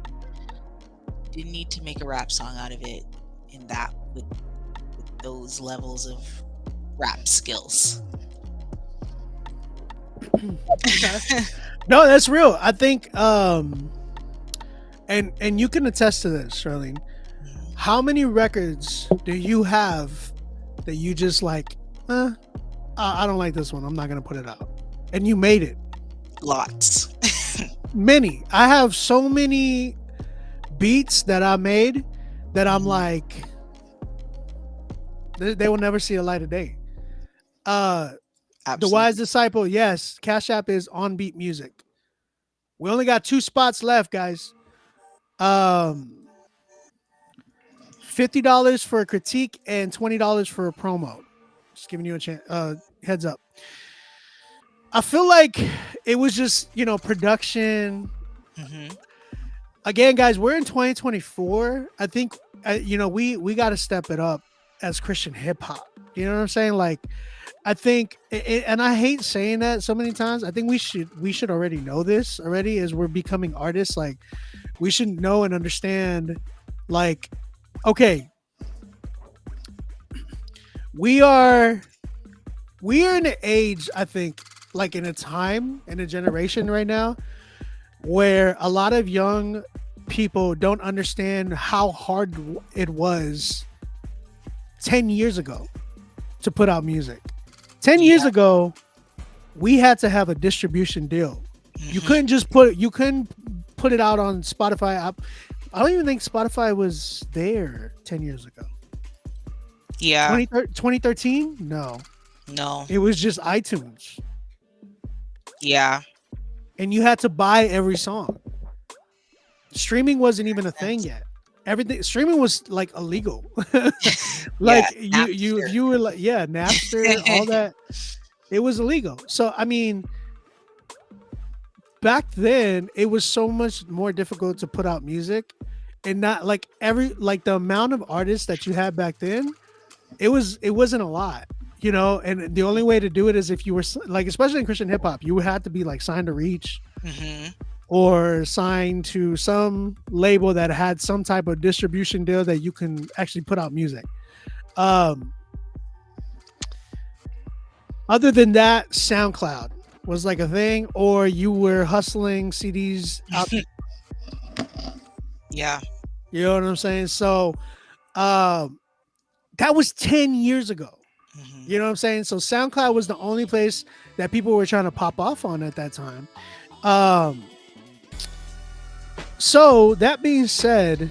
Didn't need to make a rap song out of it in that with those levels of rap skills. No, that's real. I think and you can attest to this, Charlene. How many records do you have that you just like, I don't like this one, I'm not gonna put it out, and you made it? Lots. Many. I have so many beats that I made that I'm like, they will never see a light of day. The Wise Disciple, yes, Cash App is On Beat Music. We only got 2 spots left, guys. $50 for a critique and $20 for a promo. Just giving you a chance, heads up. I feel like it was just, production. Again, guys, we're in 2024. I think, we got to step it up as Christian hip hop. You know what I'm saying? Like, I think, and I hate saying that so many times. I think we should already know this already as we're becoming artists. Like, we should know and understand, like, okay, we are in an age, I think, like in a time, in a generation right now, where a lot of young people don't understand how hard it was 10 years ago to put out music. 10 years ago, we had to have a distribution deal. You couldn't just put it out on Spotify. I don't even think Spotify was there 10 years ago. Yeah. 2013? No. It was just iTunes. Yeah. And you had to buy every song. Streaming wasn't even a thing yet. Everything streaming was like illegal. Like you were like, Napster, all that. It was illegal. So I mean, back then it was so much more difficult to put out music, and not like the amount of artists that you had back then, it wasn't a lot, and the only way to do it is if you were like, especially in Christian hip hop, you had to be like signed to Reach or signed to some label that had some type of distribution deal that you can actually put out music. Other than that, SoundCloud was like a thing, or you were hustling CDs out. Yeah. You know what I'm saying? So that was 10 years ago. You know what I'm saying? So SoundCloud was the only place that people were trying to pop off on at that time. So that being said,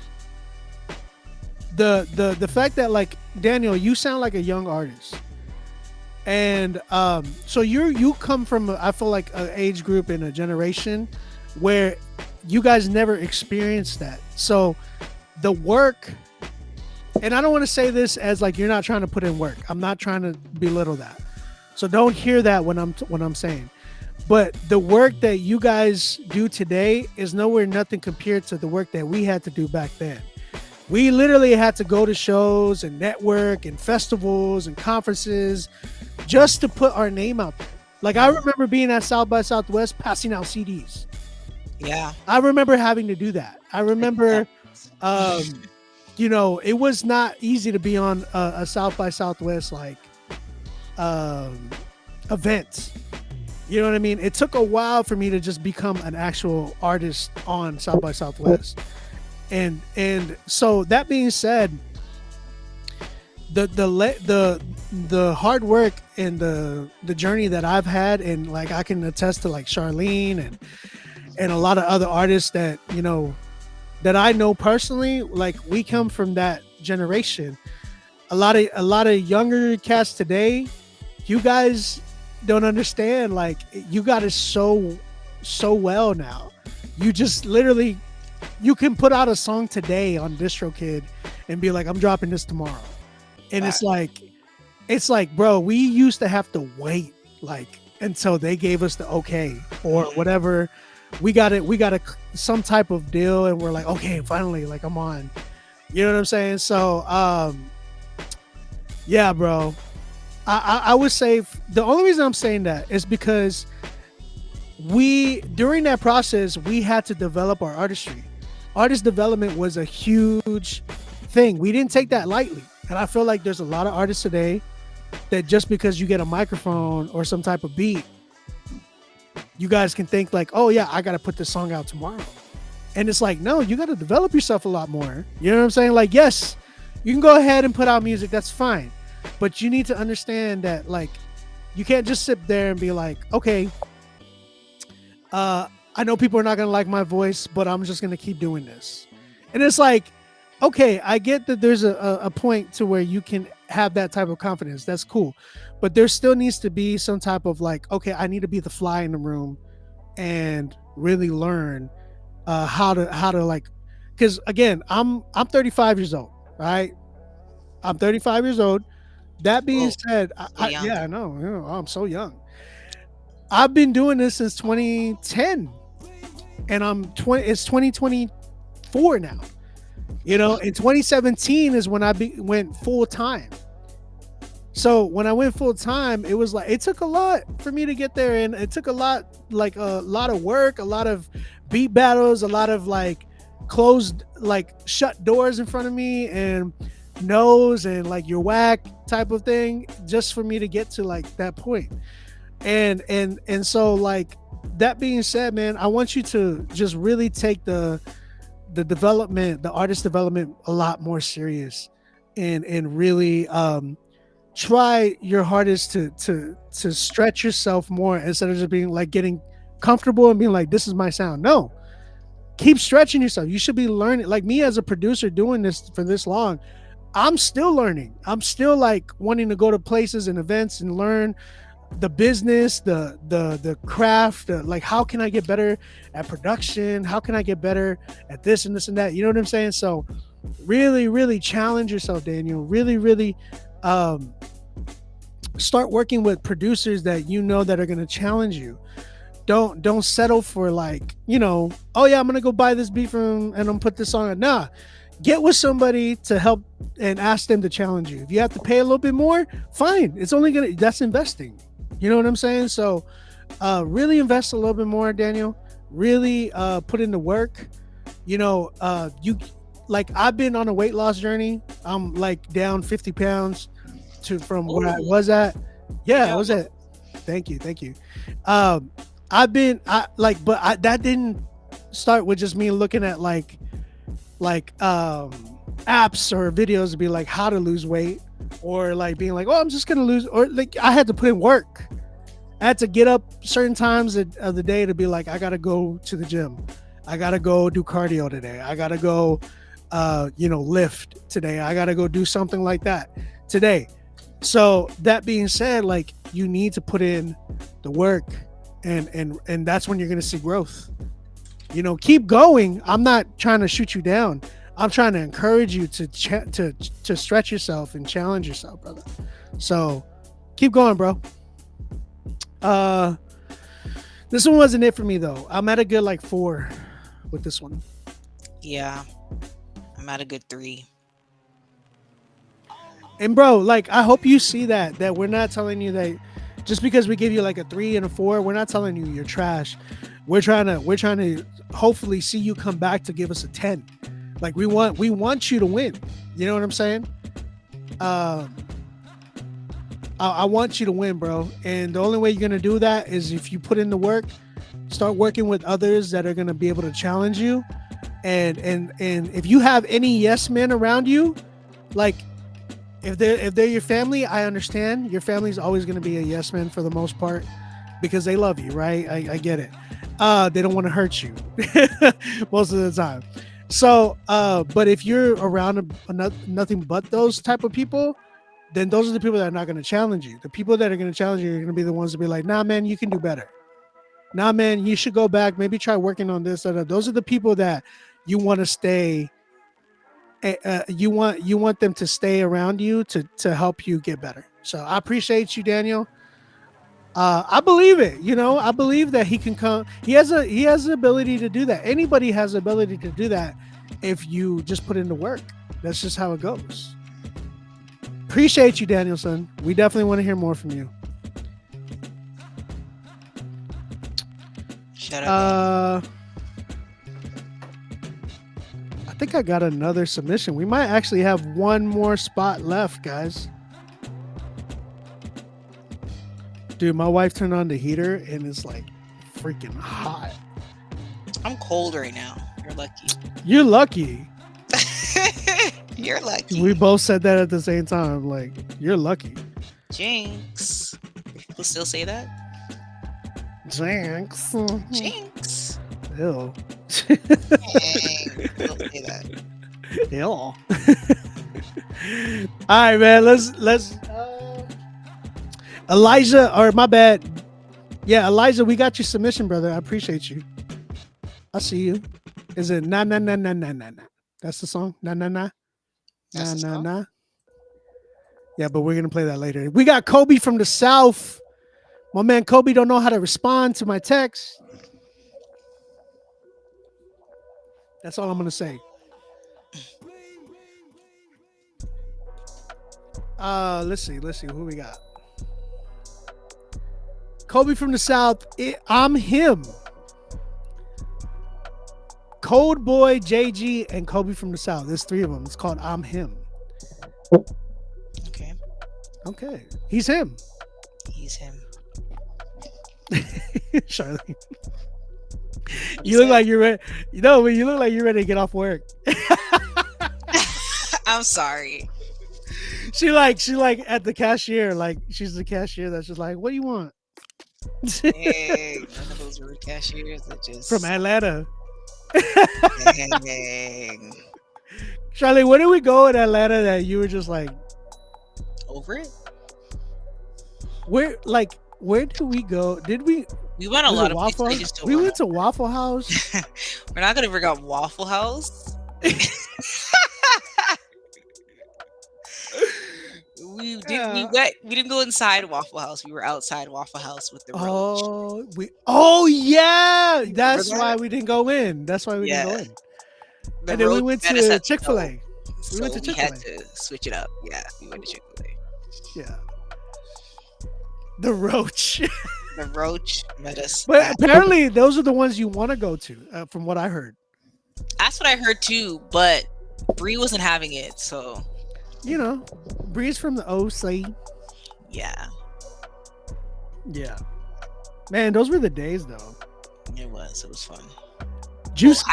the fact that, like, Daniel, you sound like a young artist. And so you come from, I feel like, an age group and a generation where you guys never experienced that. So the work, and I don't want to say this as like you're not trying to put in work. I'm not trying to belittle that. So don't hear that when I'm saying. But the work that you guys do today is nowhere nothing compared to the work that we had to do back then. We literally had to go to shows and network and festivals and conferences just to put our name out there. Like, I remember being at South by Southwest passing out CDs. Yeah. I remember having to do that. I remember it was not easy to be on a South by Southwest like event. You know what I mean? It took a while for me to just become an actual artist on South by Southwest. And so that being said, the hard work and the journey that I've had, and like I can attest to like Charlene and a lot of other artists that that I know personally, like we come from that generation. A lot of younger cats today, you guys don't understand, like you got it so well now. You just literally, you can put out a song today on DistroKid and be like, I'm dropping this tomorrow. And it's like, bro, we used to have to wait like until they gave us the okay or whatever. We got some type of deal and we're like, okay, finally, like I'm on. You know what I'm saying? So yeah, bro. I would say the only reason I'm saying that is because during that process, we had to develop our artistry. Artist development was a huge thing. We didn't take that lightly. And I feel like there's a lot of artists today that just because you get a microphone or some type of beat, you guys can think like, oh yeah, I got to put this song out tomorrow. And it's like, no, you got to develop yourself a lot more. You know what I'm saying? Like, yes, you can go ahead and put out music. That's fine. But you need to understand that, like, you can't just sit there and be like, okay, I know people are not going to like my voice, but I'm just going to keep doing this. And it's like, okay, I get that there's a point to where you can have that type of confidence. That's cool. But there still needs to be some type of like, okay, I need to be the fly in the room and really learn how to like, because again, I'm 35 years old, right? I'm 35 years old. That being said, I know, I'm so young. I've been doing this since 2010 and it's 2024 now. In 2017 is when I went full time. So when I went full time, it was like, it took a lot for me to get there. And it took a lot of work, a lot of beat battles, a lot of like closed, like shut doors in front of me and no's and like you're whack type of thing just for me to get to like that point. And so like that being said, man, I want you to just really take the development, the artist development a lot more serious and really try your hardest to stretch yourself more instead of just being like getting comfortable and being like, this is my sound. No, keep stretching yourself. You should be learning. Like me as a producer doing this for this long, I'm still learning. I'm still like wanting to go to places and events and learn the business, the craft, like how can I get better at production? How can I get better at this and this and that? You know what I'm saying? So really, really challenge yourself, Daniel. Really, really start working with producers that that are going to challenge you. Don't settle for like, oh yeah, I'm going to go buy this beat from and I'm gonna put this on. Nah, get with somebody to help and ask them to challenge you. If you have to pay a little bit more, fine. It's only that's investing. You know what I'm saying? So really invest a little bit more, Daniel. Really put in the work. You like I've been on a weight loss journey. I'm like down 50 pounds from where I was at. Yeah, I was at. Thank you. That didn't start with just me looking at like apps or videos to be like how to lose weight or like being like, oh, I'm just gonna lose, or like I had to put in work. I had to get up certain times of the day to be like, I gotta go to the gym, I gotta go do cardio today, I gotta go lift today, I gotta go do something like that today. So that being said, like you need to put in the work and that's when you're gonna see growth. Keep going. I'm not trying to shoot you down. I'm trying to encourage you to stretch yourself and challenge yourself, brother. So keep going, bro. This one wasn't it for me though. I'm at a good like 4 with this one. Yeah, I'm at a good 3. And bro, like I hope you see that we're not telling you that just because we give you like a 3 and a 4, we're not telling you you're trash. We're trying to hopefully see you come back to give us a 10. Like we want you to win. You know what I'm saying? I want you to win, bro. And the only way you're gonna do that is if you put in the work, start working with others that are gonna be able to challenge you. And if you have any yes men around you, like if they're your family, I understand. Your family's always gonna be a yes man for the most part because they love you, right? I get it. They don't want to hurt you most of the time. So, but if you're around nothing but those type of people, then those are the people that are not going to challenge you. The people that are going to challenge you are going to be the ones to be like, nah, man, you can do better. Nah, man, you should go back. Maybe try working on this. Those are the people that you want to stay. You want them to stay around you to help you get better. So I appreciate you, Daniel. I believe it. You know, I believe that he can come. He has the ability to do that. Anybody has the ability to do that if you just put in the work. That's just how it goes. Appreciate you, Danielson. We definitely want to hear more from you. Shut up. I think I got another submission. We might actually have one more spot left, guys. Dude, my wife turned on the heater and it's like freaking hot. I'm cold right now. You're lucky. You're lucky. You're lucky. We both said that at the same time. Like, you're lucky. Jinx. People still say that? Jinx. Jinx. Ew. People say that. Ew. All right, man. Let's. Elijah, or my bad. Yeah, Elijah, we got your submission, brother. I appreciate you. I see you. Is it na na na na na na na? That's the song. Na na na. Na na na. Yeah, but we're gonna play that later. We got Kobe from the South. My man Kobe don't know how to respond to my text. That's all I'm gonna say. Let's see who we got. Kobe from the South. I'm him. Cold Boy, JG, and Kobe from the South. There's three of them. It's called I'm Him. Okay. He's him. He's him. Charlene. You look like you're ready. You know, you look like you're ready to get off work. I'm sorry. She like at the cashier. Like she's the cashier that's just like, what do you want? Dang, one of those rude cashiers that just From Atlanta. Dang. Charlie, where did we go in Atlanta that you were just like over it? Where did we go? Did we went a lot of Waffle places. We went to Waffle House. We're not gonna bring up Waffle House. We didn't go inside Waffle House. We were outside Waffle House with the roach. Yeah. That's why we didn't go in. That's why we didn't go in. And then we went to Chick-fil-A. We went to Chick-fil-A. We had to switch it up. Yeah, we went to Chick-fil-A. Yeah. The roach. The roach met us. But apparently those are the ones you want to go to, from what I heard. That's what I heard too, but Bree wasn't having it, so you know, Bree's from the OC. Yeah. Yeah. Man, those were the days though. It was fun. Juice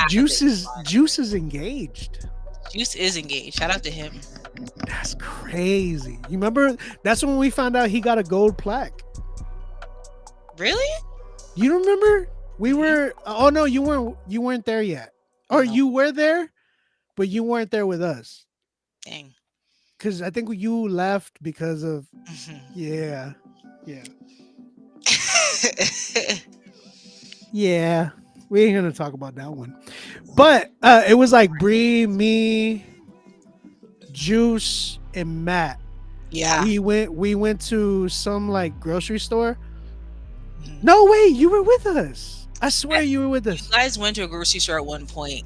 is engaged. Juice is engaged. Shout out to him. That's crazy. You remember? That's when we found out he got a gold plaque. Really? You don't remember? We were. Oh no, you weren't there yet. Or you were there, but you weren't there with us. Dang. Because I think you left because of. Yeah. Yeah. We ain't gonna talk about that one. But it was like Bree, me, Juice, and Matt. Yeah. We went to some like grocery store. No way, you were with us. I swear you were with us. You guys went to a grocery store at one point.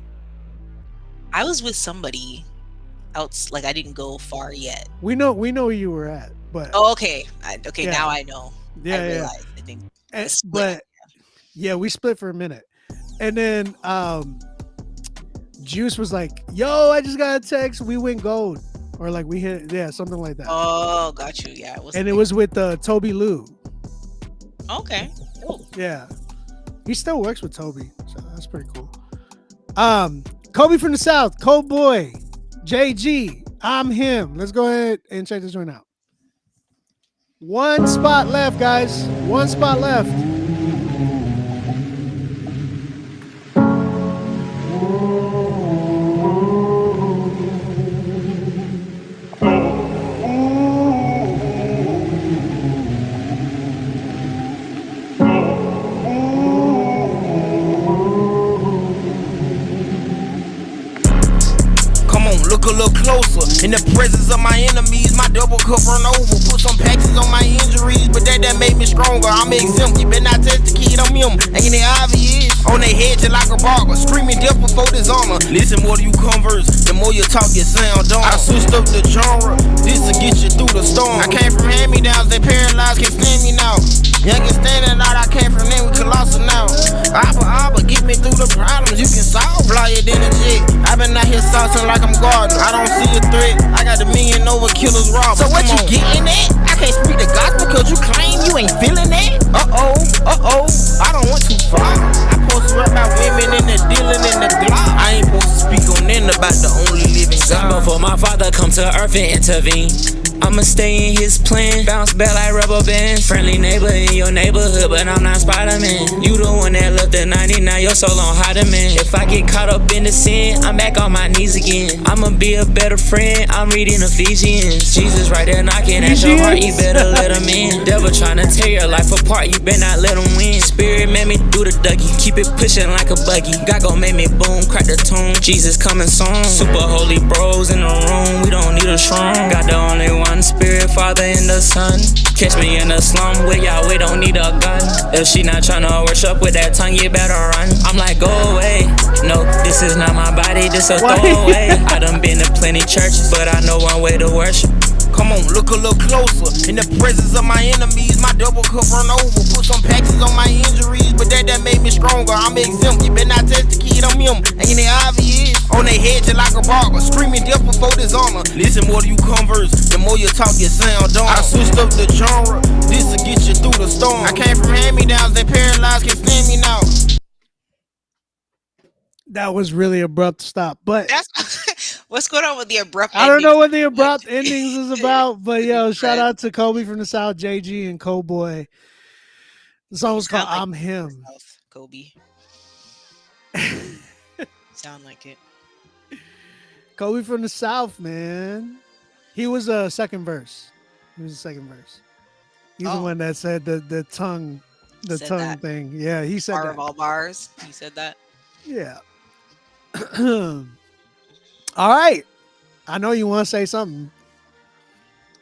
I was with somebody else. Like I didn't go far yet. We know where you were at, but okay. Yeah. Now I know. Yeah, I realized. I think. But yeah, we split for a minute, and then Juice was like, "Yo, I just got a text. We went gold," or like we hit, yeah, something like that. Oh, got you. Yeah, And it was with Toby Lou. Okay. Cool. Yeah, he still works with Toby, so that's pretty cool. Kobe from the South, Cold Boy, JG, I'm him. Let's go ahead and check this one out. One spot left, guys. One spot left. Look a little closer. In the presence of my enemies, my double cup run over. Put some patches on my injuries, but that made me stronger. I'm exempt. You better not touch the kid, I'm him. Ain't it obvious? On their head, just like a barber. Screaming death before dishonor. Listen, more do you converse, the more you talk, you sound dumb. I switched up the genre, this to get you through the storm. I came from hand-me-downs, they paralyzed, can't stand me now. Young and standing out, I came from them, we colossal now. Abba, get me through the problems you can solve. Flyer than a jet. I've been out here saucing like I'm Gardner. I don't see a threat. I got the million over killers robbers. So what you getting at? I can't speak the gospel cause you claim you ain't feeling that? Uh-oh. I don't want too far. I supposed to rap about women and the dealing and the Glock. I ain't supposed to speak on them about the only living God. Before my father come to earth and intervene, I'ma stay in his plan, bounce back like rubber bands. Friendly neighbor in your neighborhood, but I'm not Spider-Man. You the one that left the 90, now you're so long hiding, man. If I get caught up in the sin, I'm back on my knees again. I'ma be a better friend, I'm reading Ephesians. Jesus right there knocking at your heart, you better let him in. Devil tryna tear your life apart, you better not let him win. Spirit made me do the Dougie, keep it pushing like a buggy. God gon' make me boom, crack the tune, Jesus coming soon. Super holy bros in the room, we don't need a shroom. Got the only one Spirit, Father, and the Son. Catch me in the slum with y'all, we don't need a gun. If she not tryna worship with that tongue, you better run. I'm like, go away. No, this is not my body, this a throwaway. I done been to plenty churches, but I know one way to worship. Come on, look a little closer. In the presence of my enemies, my double cup run over. Put some patches on my injuries, but that made me stronger. I'm exempt. You better not touch the kid, I'm him. Ain't it obvious? On their head, just like a barber. Screaming death before dishonor. Listen, more do you converse, the more you talk, you sound dumb. I switched up the genre, this to get you through the storm. I came from hand-me-downs, they paralyzed, can't stand me now. That was really abrupt stop, but That's what's going on with the abrupt. I don't know what the abrupt endings is about. But yo, shout out to Kobe from the South, JG and Cowboy. The song was called "I'm Him." Kobe. Sound like it. Kobe from the South, man. He was a second verse. He's the one that said the tongue thing. Yeah, he said Bar that. of all bars. He said that. Yeah. All right. I know you want to say something.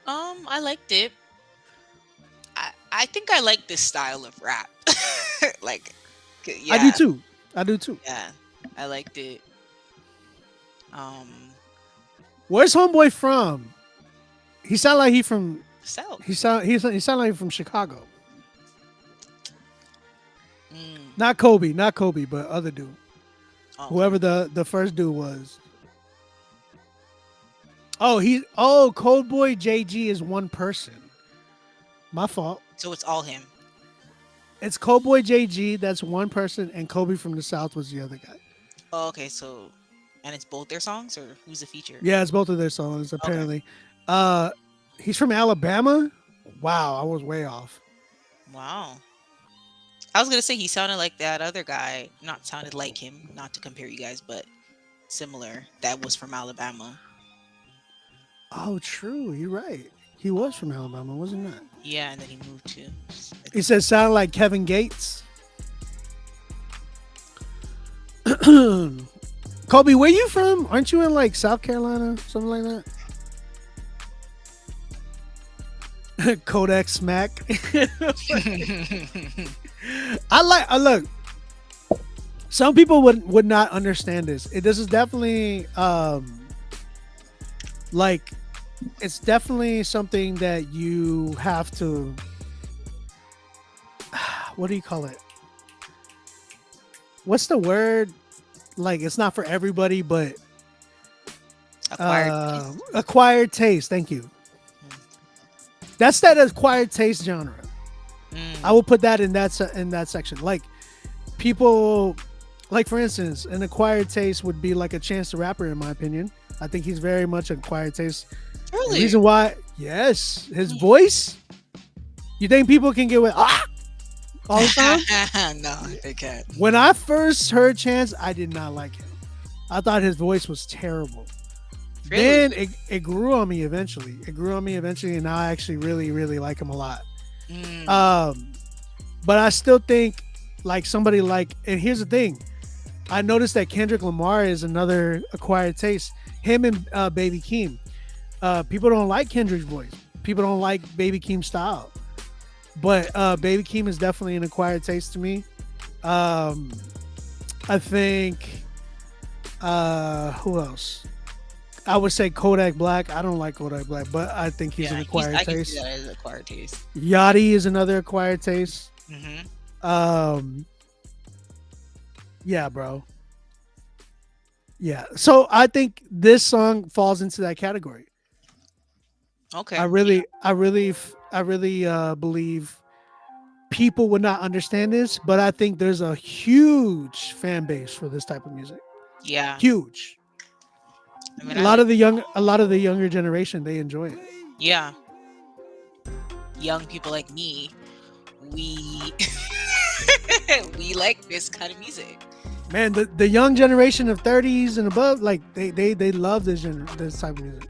I liked it. I think I like this style of rap. Like, yeah. I do too. Yeah, I liked it. Where's homeboy from? He sound like he from South. He sound like he from Chicago. Not Kobe, but other dude. Whoever the first dude was. Cold Boy JG is one person. My fault. So it's all him. It's Cold Boy JG, that's one person, and Kobe from the South was the other guy. Oh, okay, so and it's both their songs, or who's the feature? Yeah, it's both of their songs, apparently. Okay. He's from Alabama? Wow, I was way off. Wow. I was gonna say he sounded like that other guy. Not sounded like him, not to compare you guys, but similar. That was from Alabama. Oh, true. You're right. He was from Alabama, wasn't he? Yeah, and then he moved to. He said sound like Kevin Gates. Kobe, where you from? Aren't you in like South Carolina, something like that? Kodak Smack. Look. Some people would not understand this. This is definitely it's definitely something that you have to. What do you call it? What's the word? like it's not for everybody, but Acquired acquired taste. Thank you. That's that acquired taste genre. I will put that in that section. Like people, like for instance, an acquired taste would be like a Chance the Rapper, in my opinion. I think he's very much acquired taste. Really? The reason why, yes, his voice. You think people can get with all the time? No, they can't. When I first heard Chance, I did not like him. I thought his voice was terrible. Really? Then it grew on me eventually. And now I actually really, really like him a lot. But I still think like somebody like, and here's the thing, I noticed that Kendrick Lamar is another acquired taste. Him and Baby Keem. People don't like Kendrick's voice. People don't like Baby Keem's style. But Baby Keem is definitely an acquired taste to me. I think who else? I would say Kodak Black. I don't like Kodak Black, but I think he's an acquired I taste. can see that as acquired taste. Yachty is another acquired taste. Yeah, bro. Yeah. So I think this song falls into that category. Okay. I really believe people would not understand this, but I think there's a huge fan base for this type of music. Yeah. Huge. I mean, a lot of the younger generation, they enjoy it. Yeah. Young people like me, we we like this kind of music. Man, the young generation of 30s and above, like they love this type of music.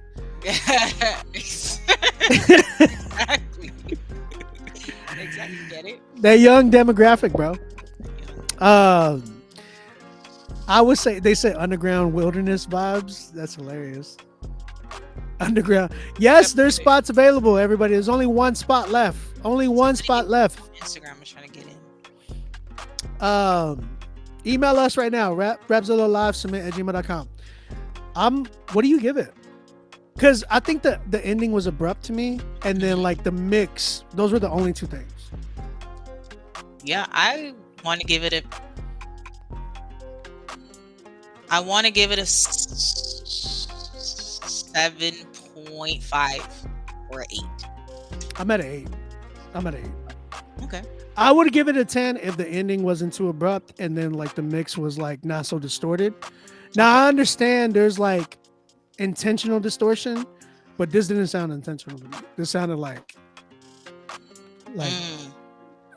Exactly. Exactly. Get it? That young demographic, bro. I would say they say underground wilderness vibes. That's hilarious. Underground. Yes, there's spots available, everybody. There's only one spot left. Instagram is trying to get in. Email us right now, rapzilla.com. What do you give it? Because I think the ending was abrupt to me, and then like the mix, those were the only two things. Yeah, I want to give it a 7.5 or 8. I'm at an 8. Okay. I would give it a 10 if the ending wasn't too abrupt and then like the mix was like not so distorted. Now I understand there's like intentional distortion, but this didn't sound intentional to me. This sounded like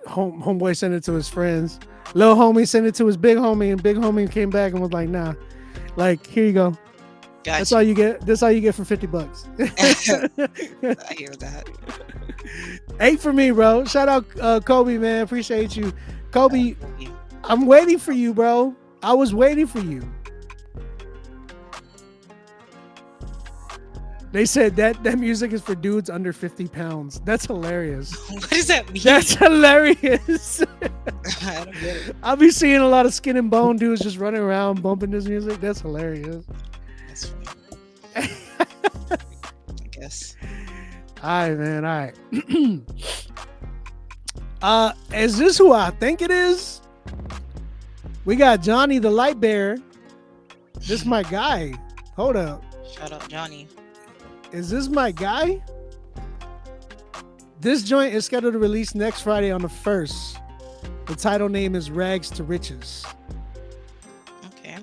homeboy sent it to his friends. Little homie sent it to his big homie, and big homie came back and was like, nah, like, here you go. Gotcha. That's all you get. That's all you get for $50. I hear that. 8 for me, bro. Shout out Kobe, man. Appreciate you. Kobe, I'm waiting for you, bro. I was waiting for you. They said that music is for dudes under 50 pounds. That's hilarious. What does that mean? That's hilarious. I don't get it. I'll be seeing a lot of skin and bone dudes just running around bumping this music. That's hilarious. That's funny. I guess. All right, man. All right. Is this who I think it is? We got Johnny the Light Bearer. This my guy. Hold up. Shout out Johnny. Is this my guy? This joint is scheduled to release next Friday on the 1st. The title name is Rags to Riches.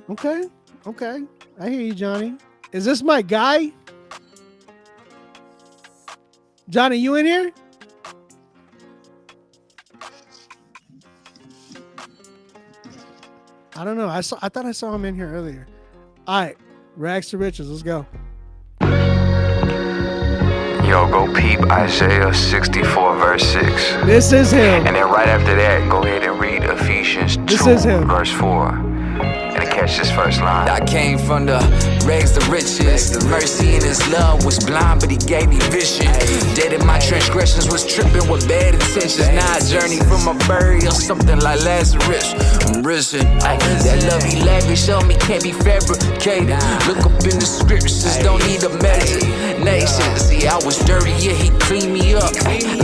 Okay. I hear you, Johnny. Is this my guy? Johnny, you in here? I don't know. I thought I saw him in here earlier. All right. Rags to Riches. Let's go. Yo, go peep Isaiah 64 verse 6. This is him. And then right after that, go ahead and read Ephesians 2 verse 4. And catch this first line. I came from the rags to riches. The mercy in his love was blind, but he gave me vision. Dead in my transgressions was tripping with bad intentions. Now I journey from a burial, something like Lazarus. I'm risen. That love he lavished on me can't be fabricated. Look up in the scriptures, don't need a imagination. See, I was dirty, yeah, he cleaned me up.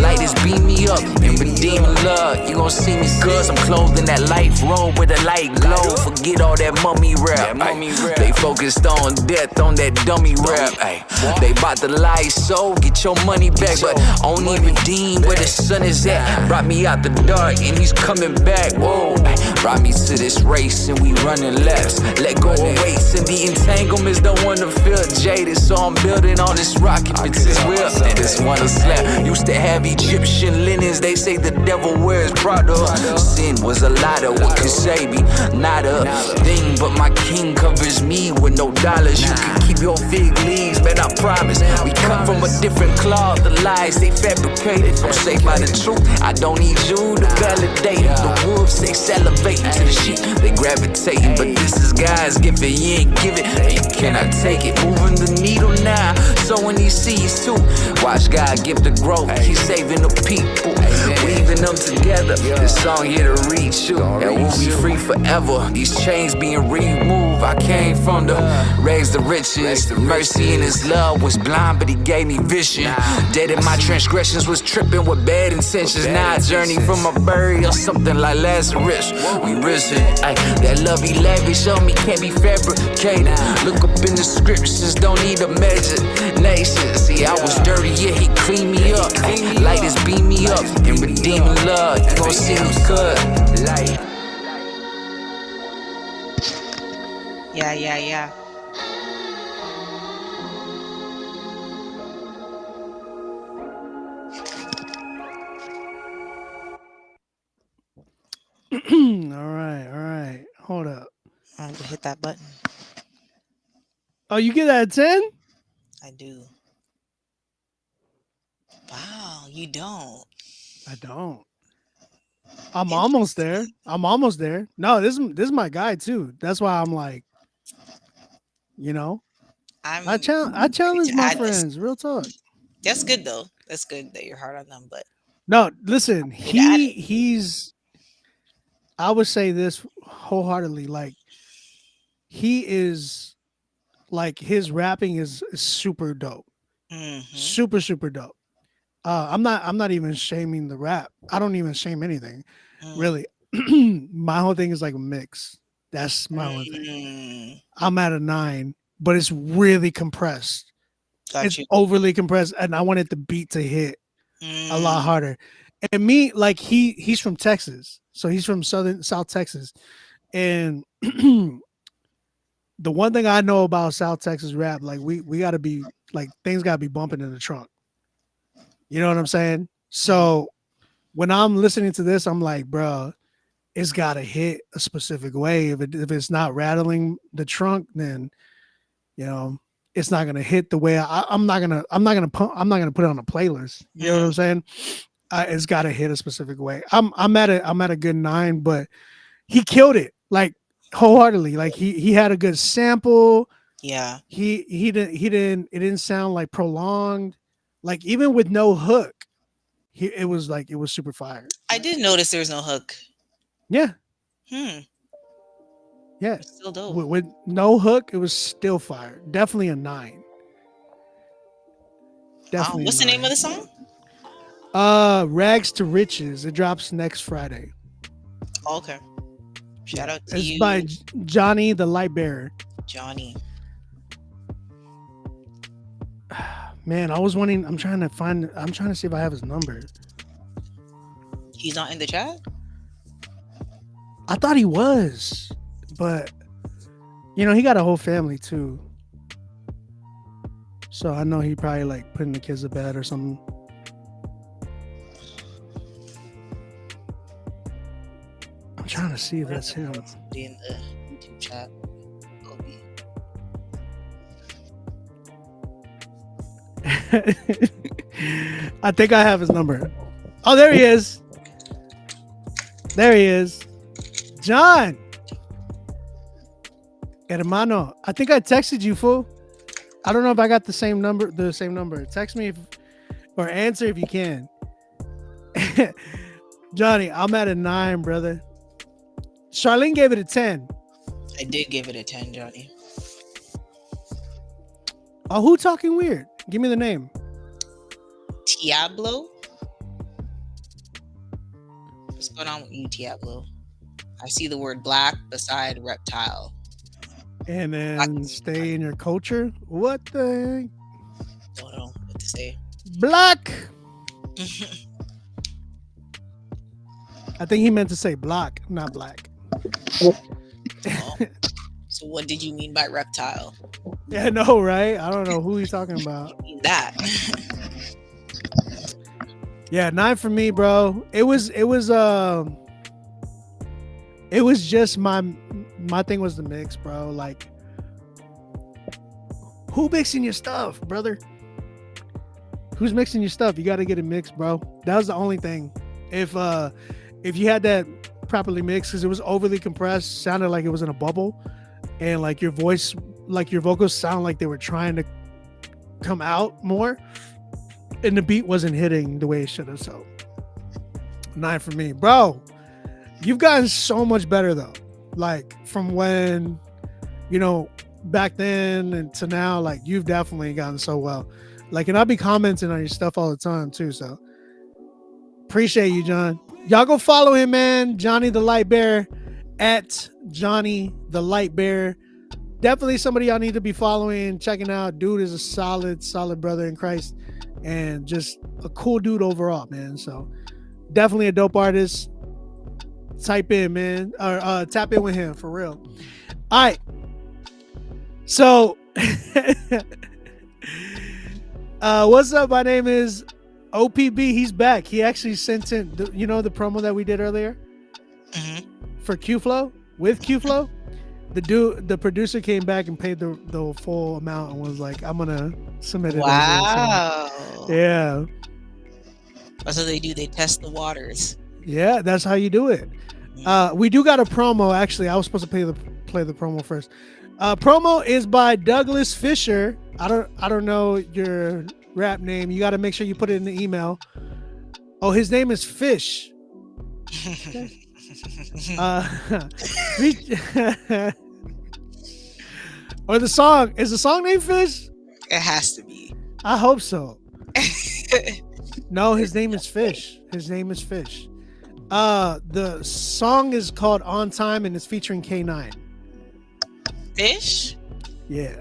Light has beamed me up and redeeming love. You gon' see me cause I'm clothed in that light robe with a light glow. Forget all that mummy rap. Ay. They focused on death on that dummy rap. Ay. They bought the lie, so get your money back, but only redeem where the sun is at. Brought me out the dark and he's coming back. Whoa, ay. Brought me to this race and we running laps. Let go of weights and the entanglements don't want to feel jaded, so I'm building on this rock if it's his will. And this one to slap. Used to have Egyptian linens, they say the devil wears Prada. Sin was a lot of what could save me, not a thing, but my king covers me with no dollars. You can keep your fig leaves, man, I promise. We come from a different cloth, the lies they fabricated. Don't say by the truth, I don't need you to validate it. The wolves, they salivating to the sheep, they gravitating. But this is God's gift, and you ain't give it, hey, can I take it? Moving the needle now, sowing these seeds too. Watch God give the growth, he's saving the people, weaving them together. This song here to reach you, and we'll be free forever. These chains being removed. I came from the rags the riches. Mercy in his love was blind, but he gave me vision. Dead in my transgressions, was tripping with bad intentions. Now I journey from a bird or something like Lazarus. We risen, ay, that love he lavish on me can't be fabricated. Look up in the scriptures, don't need a imagination. See, I was dirty, yeah, he cleaned me up. Ay, light is beam me up and redeeming love. You gon' see who's good. Light. Yeah. All right. Hold up. I'm gonna hit that button. Oh, you get that 10? I do. Wow, you don't. I don't. I'm almost there. No, this is my guy too. That's why I'm like, you know, I challenge my friends. Real talk. That's good though. That's good that you're hard on them. But no, listen, he's. I would say this wholeheartedly. Like, he is, like, his rapping is super dope, super dope. I'm not even shaming the rap. I don't even shame anything, really. My whole thing is like a mix. That's my whole thing. I'm at a 9, but it's really compressed. It's overly compressed, and I wanted the beat to hit a lot harder. And me, like, he's from Texas, so he's from South Texas, and the one thing I know about South Texas rap, like, we gotta be like, things gotta be bumping in the trunk. You know what I'm saying? So when I'm listening to this, I'm like, bro, it's gotta hit a specific way. If it's not rattling the trunk, then, you know, it's not gonna hit the way I'm not gonna put it on a playlist. You know what I'm saying? It's gotta hit a specific way. I'm at a good 9, but he killed it, like, wholeheartedly. Like, he had a good sample. Yeah. He didn't it didn't sound like prolonged. Like, even with no hook, it was super fire. I did notice there was no hook. Yeah. Yeah. Still dope. With no hook, it was still fire. Definitely a 9. Definitely. What's the name of the song? Rags to Riches. It drops next Friday. Oh, okay. Shout out to you. It's by Johnny the Light Bearer. Johnny. Man, I was wanting. I'm trying to see if I have his number. He's not in the chat? I thought he was, but, you know, he got a whole family too. So I know he probably, like, putting the kids to bed or something. I'm trying to see if that's him. Be in the YouTube chat. I think I have his number. Oh, there he is. There he is. John. Hermano. I think I texted you, fool. I don't know if I got the same number. Text me or answer if you can. Johnny, I'm at a 9, brother. Charlene gave it a 10. I did give it a 10, Johnny. Oh, who talking weird? Give me the name. Diablo? What's going on with you, Diablo? I see the word black beside reptile. and then stay in your culture. What the Don't know what to say. black? I think he meant to say block, not black. So what did you mean by reptile? Yeah, no, right? I don't know who he's talking about. That. Yeah, 9 for me, bro. It was just my thing was the mix, bro. Like, who mixing your stuff, brother? Who's mixing your stuff? You got to get it mixed, bro. That was the only thing. If you had that properly mixed, because it was overly compressed, sounded like it was in a bubble, and like your voice, like your vocals sound like they were trying to come out more, and the beat wasn't hitting the way it should have. So 9 for me, bro. You've gotten so much better though, like from when, back then and to now. Like, you've definitely gotten so well. Like, and I'll be commenting on your stuff all the time too. So appreciate you, John. Y'all go follow him, man. Johnny the Light Bearer, at Johnny the Light Bearer. Definitely somebody y'all need to be following, checking out. Dude is a solid brother in Christ, and just a cool dude overall, man. So definitely a dope artist. Type in, man, or tap in with him for real. All right. So what's up? My name is OPB. He's back. He actually sent in the promo that we did earlier for Q-Flow with Q-Flow. The producer came back and paid the full amount and was like, I'm gonna submit it. Wow. So, yeah. That's what they do. They test the waters. Yeah, that's how you do it. We do got a promo. Actually, I was supposed to play the promo first. Promo is by Douglas Fisher. I don't know your rap name. You got to make sure you put it in the email. Oh, his name is Fish. Or the song is the song named Fish? It has to be. I hope so. No, his name is Fish. His name is Fish. The song is called On Time and it's featuring K9. Fish? Yeah.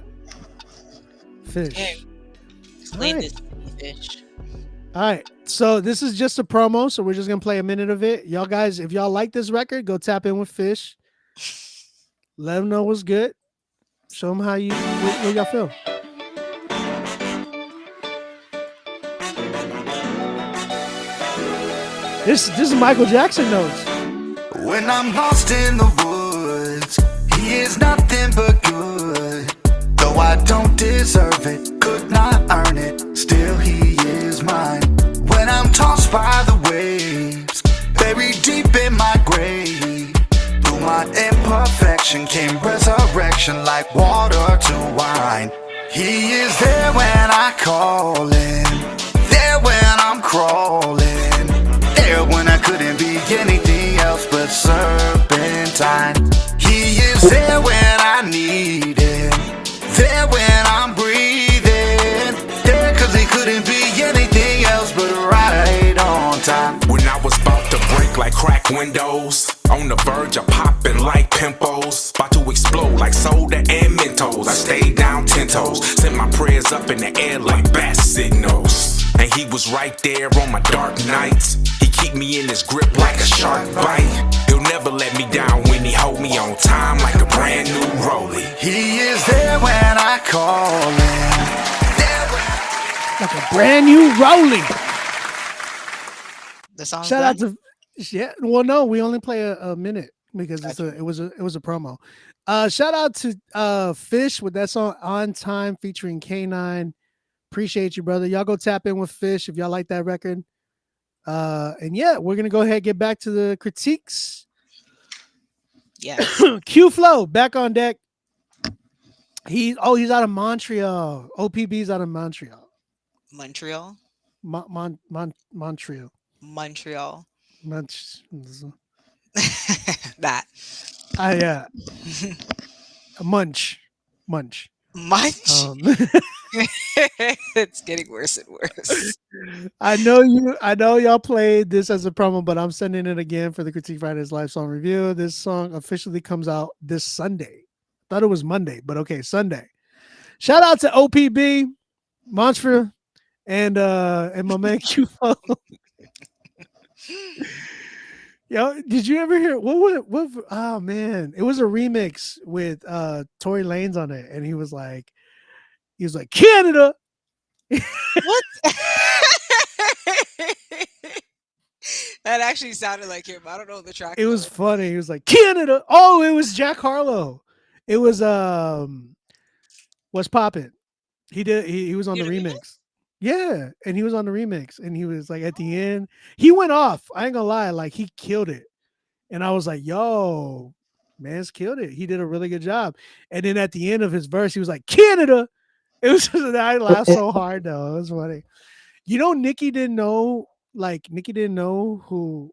Fish. Okay. Explain this to me, Fish. All right. So this is just a promo, so we're just gonna play a minute of it. Y'all guys, if y'all like this record, go tap in with Fish. Let them know what's good. Show them how what y'all feel. This is Michael Jackson notes. When I'm lost in the woods, he is nothing but good. Though I don't deserve it, could not earn it, still he is mine. When I'm tossed by the waves, buried deep in my grave, through my imperfection came resurrection like water to wine. He is there when I call him, there when I'm crawling, there when I couldn't be anything else but serpentine. He is there when I need him, there when I'm breathing, there cause he couldn't be anything else but right on time. When I was about to break like crack windows, on the verge of popping like pimples, about to explode like soda and Mentos, I stayed down 10 toes, sent my prayers up in the air like bat signals. And he was right there on my dark nights. He keep me in his grip like a shark bite. He'll never let me down when he hold me on time like a brand new rollie. He is there when I call him, like a brand new rolling. The song. Shout out to Well, no, we only play a minute because it was a promo. Shout out to Fish with that song On Time featuring K9. Appreciate you, brother. Y'all go tap in with Fish if y'all like that record. And yeah, we're gonna go ahead and get back to the critiques. Yeah. Q Flow back on deck. He's out of Montreal. OPB's out of Montreal. Montreal. Montreal. Montreal. That. Yeah. Munch. It's getting worse and worse. I know y'all played this as a promo, but I'm sending it again for the Critique Fridays live song review. This song officially comes out this Sunday. thought it was Monday, but okay, Sunday. Shout out to OPB, Monster, and my man Q. Yo, did you ever hear what was it? What? Oh man, it was a remix with Tory Lanez on it, and he was like Canada. What? That actually sounded like him. I don't know the track It was though. funny. He was like Canada. Oh, it was Jack Harlow. It was what's poppin'? He was on You the did a remix? remix. Yeah, and he was on the remix, and he was like at the end, he went off. I ain't gonna lie, like he killed it, and I was like, "Yo, man's killed it. He did a really good job." And then at the end of his verse, he was like, "Canada." It was just, I laughed so hard though. It was funny. You know, Nikki didn't know who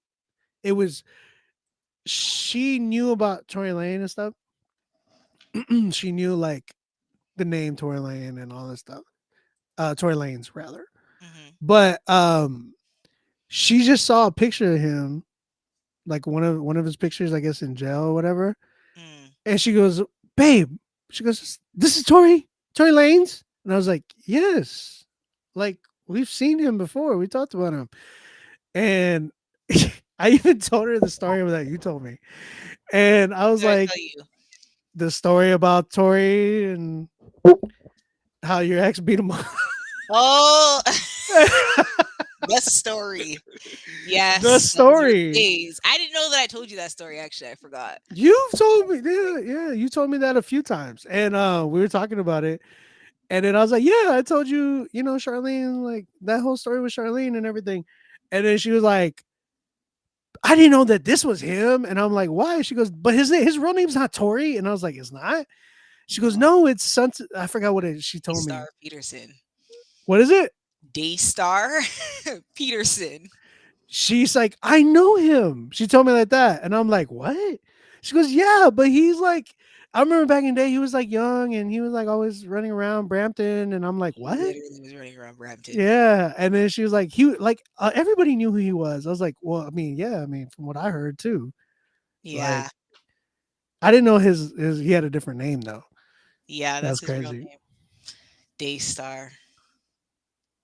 it was. She knew about Tory Lane and stuff. She knew like the name Tory Lane and all this stuff. Tory Lane's rather. But she just saw a picture of him, like one of his pictures, I guess in jail or whatever. And she goes, "Babe," she goes, "This is Tory Lane's?" And I was like, "Yes." Like we've seen him before. We talked about him. And I even told her the story that you told me. And I was What did I like, tell you? the story about Tory and how your ex beat him up. Oh, the story. Yes, The those were the story. days. I didn't know that I told you that story. Actually, I forgot. You've told me, yeah, you told me that a few times. And we were talking about it. And then I was like, "Yeah, I told you, Charlene, like that whole story with Charlene and everything." And then she was like, "I didn't know that this was him." And I'm like, "Why?" She goes, "But his real name's not Tory." And I was like, "It's not?" She goes, "No, it's I forgot what she told me. Daystar Peterson. What is it? Daystar Peterson. She's like, "I know him." She told me like that. And I'm like, "What?" She goes, "Yeah, but he's like, I remember back in the day, he was like young and he was like always running around Brampton." And I'm like, He "What?" literally was running around Brampton. Yeah. And then she was like, everybody knew who he was. I was like, "Well, I mean, yeah, I mean, from what I heard too." Like, Yeah, I didn't know his he had a different name though. yeah, That's that's his real crazy. name. Daystar.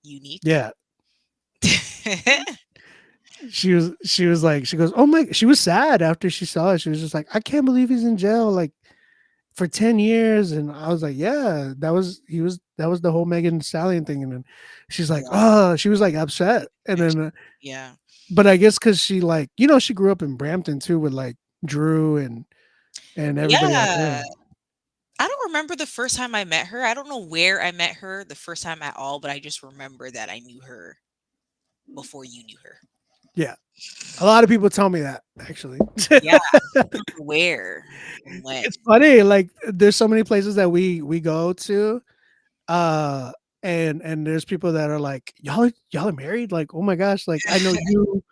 Unique. Yeah. She goes, "Oh my," she was sad after she saw it. She was just like, "I can't believe he's in jail like for 10 years." And I was like, "Yeah, that was the whole Megan Stallion thing." And then she's like, "Oh," she was like upset. And then Yeah. but I guess because she like, she grew up in Brampton too with like Drew and everybody out there. Yeah. I don't remember the first time I met her. I don't know where I met her the first time at all, but I just remember that I knew her before you knew her. Yeah. A lot of people tell me that actually. Yeah. I don't remember where and when. It's funny, like there's so many places that we go to, uh, and there's people that are like, y'all are married? Like, oh my gosh, like I know you.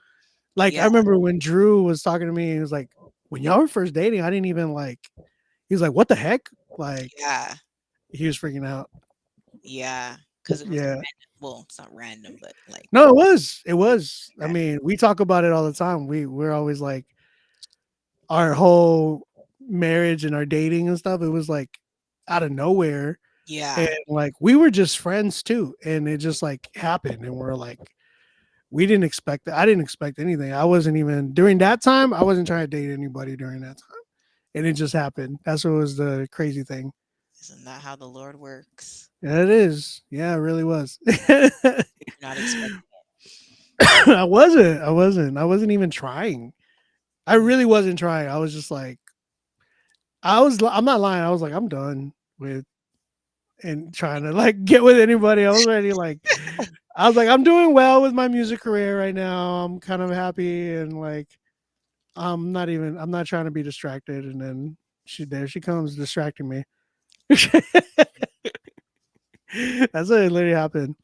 Like I Yeah. remember when Drew was talking to me, he was like, when y'all were first dating, I didn't even like. He was like, "What the heck?" Like Yeah. he was freaking out. Yeah. Because it was Yeah. random. Well, it's not random, but like, No, it was. It was. I mean, we talk about it all the time. We're always like our whole marriage and our dating and stuff. It was like out of nowhere. yeah. And like we were just friends too. And it just like happened. And we're like, we didn't expect that. I didn't expect anything. I wasn't even during that time, I wasn't trying to date anybody during that time. And it just happened. That's what was the crazy thing. Isn't that how the Lord works? Yeah, it is. Yeah, it really was. You're not expecting I wasn't. I wasn't even trying. I really wasn't trying. I was just like, I'm not lying. I was like, I'm done with and trying to like get with anybody. I was ready. Like, I was like, I'm doing well with my music career right now. I'm kind of happy and like, I'm not trying to be distracted. And then there she comes distracting me. That's what literally happened.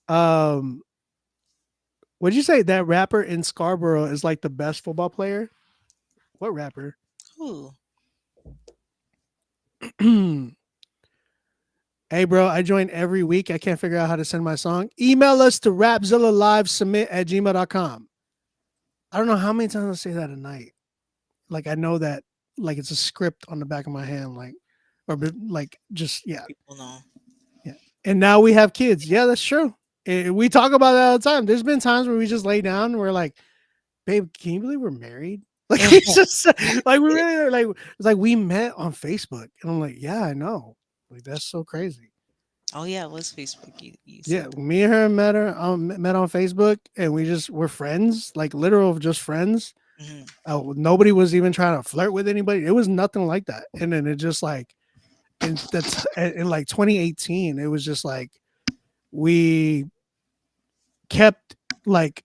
Um, would you say that rapper in Scarborough is like the best football player? What rapper? Ooh. Hey, bro, I join every week. I can't figure out how to send my song. Email us to rapzillalivesubmit@gmail.com. I don't know how many times I say that a night. Like, I know that, like, it's a script on the back of my hand. Like, like just yeah. People know. Yeah. And now we have kids. Yeah, that's true. We talk about that all the time. There's been times where we just lay down and we're like, babe, can you believe we're married? Like it's just like we really are like it's like we met on Facebook. And I'm like, yeah, I know. Like that's so crazy. Oh yeah, it was Facebook. You Yeah, said. me and her met on Facebook and we're friends, like literal just friends. Mhm. Nobody was even trying to flirt with anybody. It was nothing like that. And then it just like in like 2018, it was just like we kept like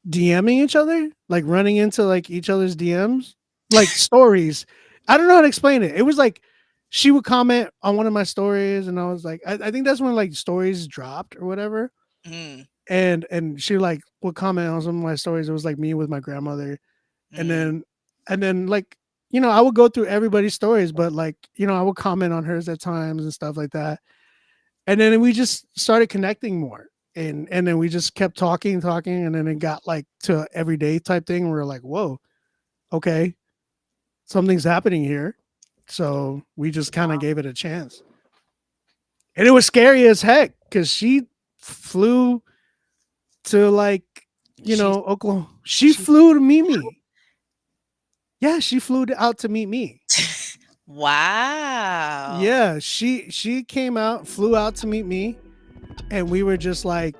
DMing each other, like running into like each other's DMs, like stories. I don't know how to explain it. It was like she would comment on one of my stories, and I was like, I think that's when like stories dropped or whatever. Mm, And she like would comment on some of my stories. It was like me with my grandmother, and mm. then like I would go through everybody's stories, but like I would comment on hers at times and stuff like that. And then we just started connecting more, and then we just kept talking, and then it got like to a everyday type thing. We are like, whoa, okay, something's happening here. So we just kind of gave it a chance, and it was scary as heck because she flew to like Oklahoma. She flew to meet me. Yeah, she flew out to meet me. Wow. Yeah, she came out, flew out to meet me, and we were just like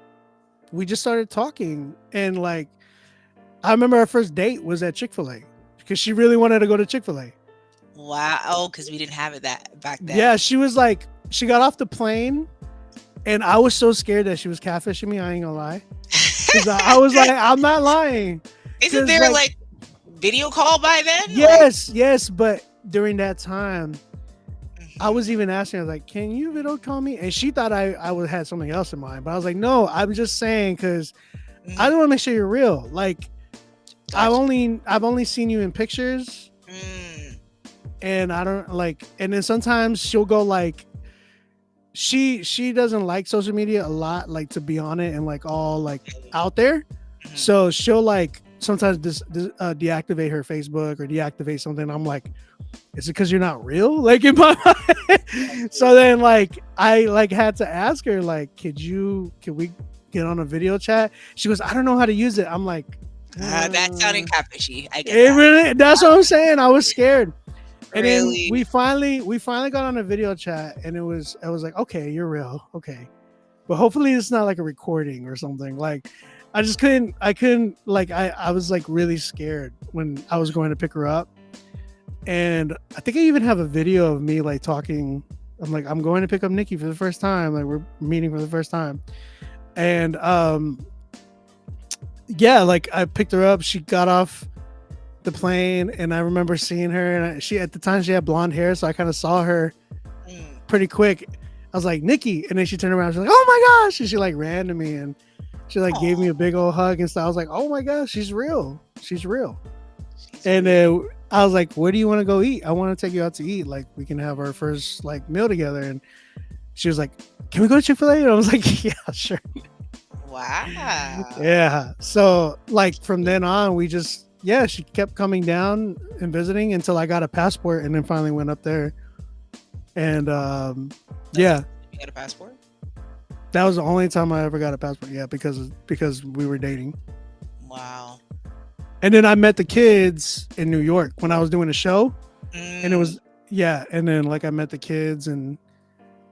we just started talking, and like I remember our first date was at Chick-fil-A because she really wanted to go to Chick-fil-A. Wow. Oh, because we didn't have it that back then. Yeah, she was like she got off the plane, and I was so scared that she was catfishing me. I ain't gonna lie, because I was like, I'm not lying. Isn't 'Cause, there like video call by then? Yes, but during that time, I was even asking her like, "Can you video call me?" And she thought I would had something else in mind, but I was like, "No, I'm just saying because I don't want to make sure you're real. Like, I've only seen you in pictures, and I don't like. And then sometimes she'll go like, she doesn't like social media a lot, like to be on it and like all like out there. So she'll like sometimes deactivate her Facebook or deactivate something. I'm like, is it because you're not real? Like in my mind. So then like I like had to ask her like, can we get on a video chat? She goes, I don't know how to use it. I'm like, that sounded catfishy. I get it that. really. That's what I'm saying. I was scared. And Really? then we finally got on a video chat, and I was like, okay, you're real, okay, but hopefully it's not like a recording or something. Like, I couldn't like I was like really scared when I was going to pick her up, and I think I even have a video of me like talking. I'm like, I'm going to pick up Nikki for the first time. Like we're meeting for the first time, and yeah, like I picked her up. She got off the plane, and I remember seeing her, and she at the time she had blonde hair, so I kind of saw her pretty quick. I was like, Nikki, and then she turned around, she's like, oh my gosh, and she like ran to me, and she like gave me a big old hug and stuff. I was like, oh my gosh, she's real. And then I was like, where do you want to go eat? I want to take you out to eat, like we can have our first like meal together. And she was like, can we go to Chick-fil-A? And I was like, yeah, sure. Wow. Yeah, so like from then on she kept coming down and visiting until I got a passport, and then finally went up there. And yeah, You got a passport? that was the only time I ever got a passport. Yeah, because we were dating. Wow. And then I met the kids in New York when I was doing a show, and it was and then like I met the kids, and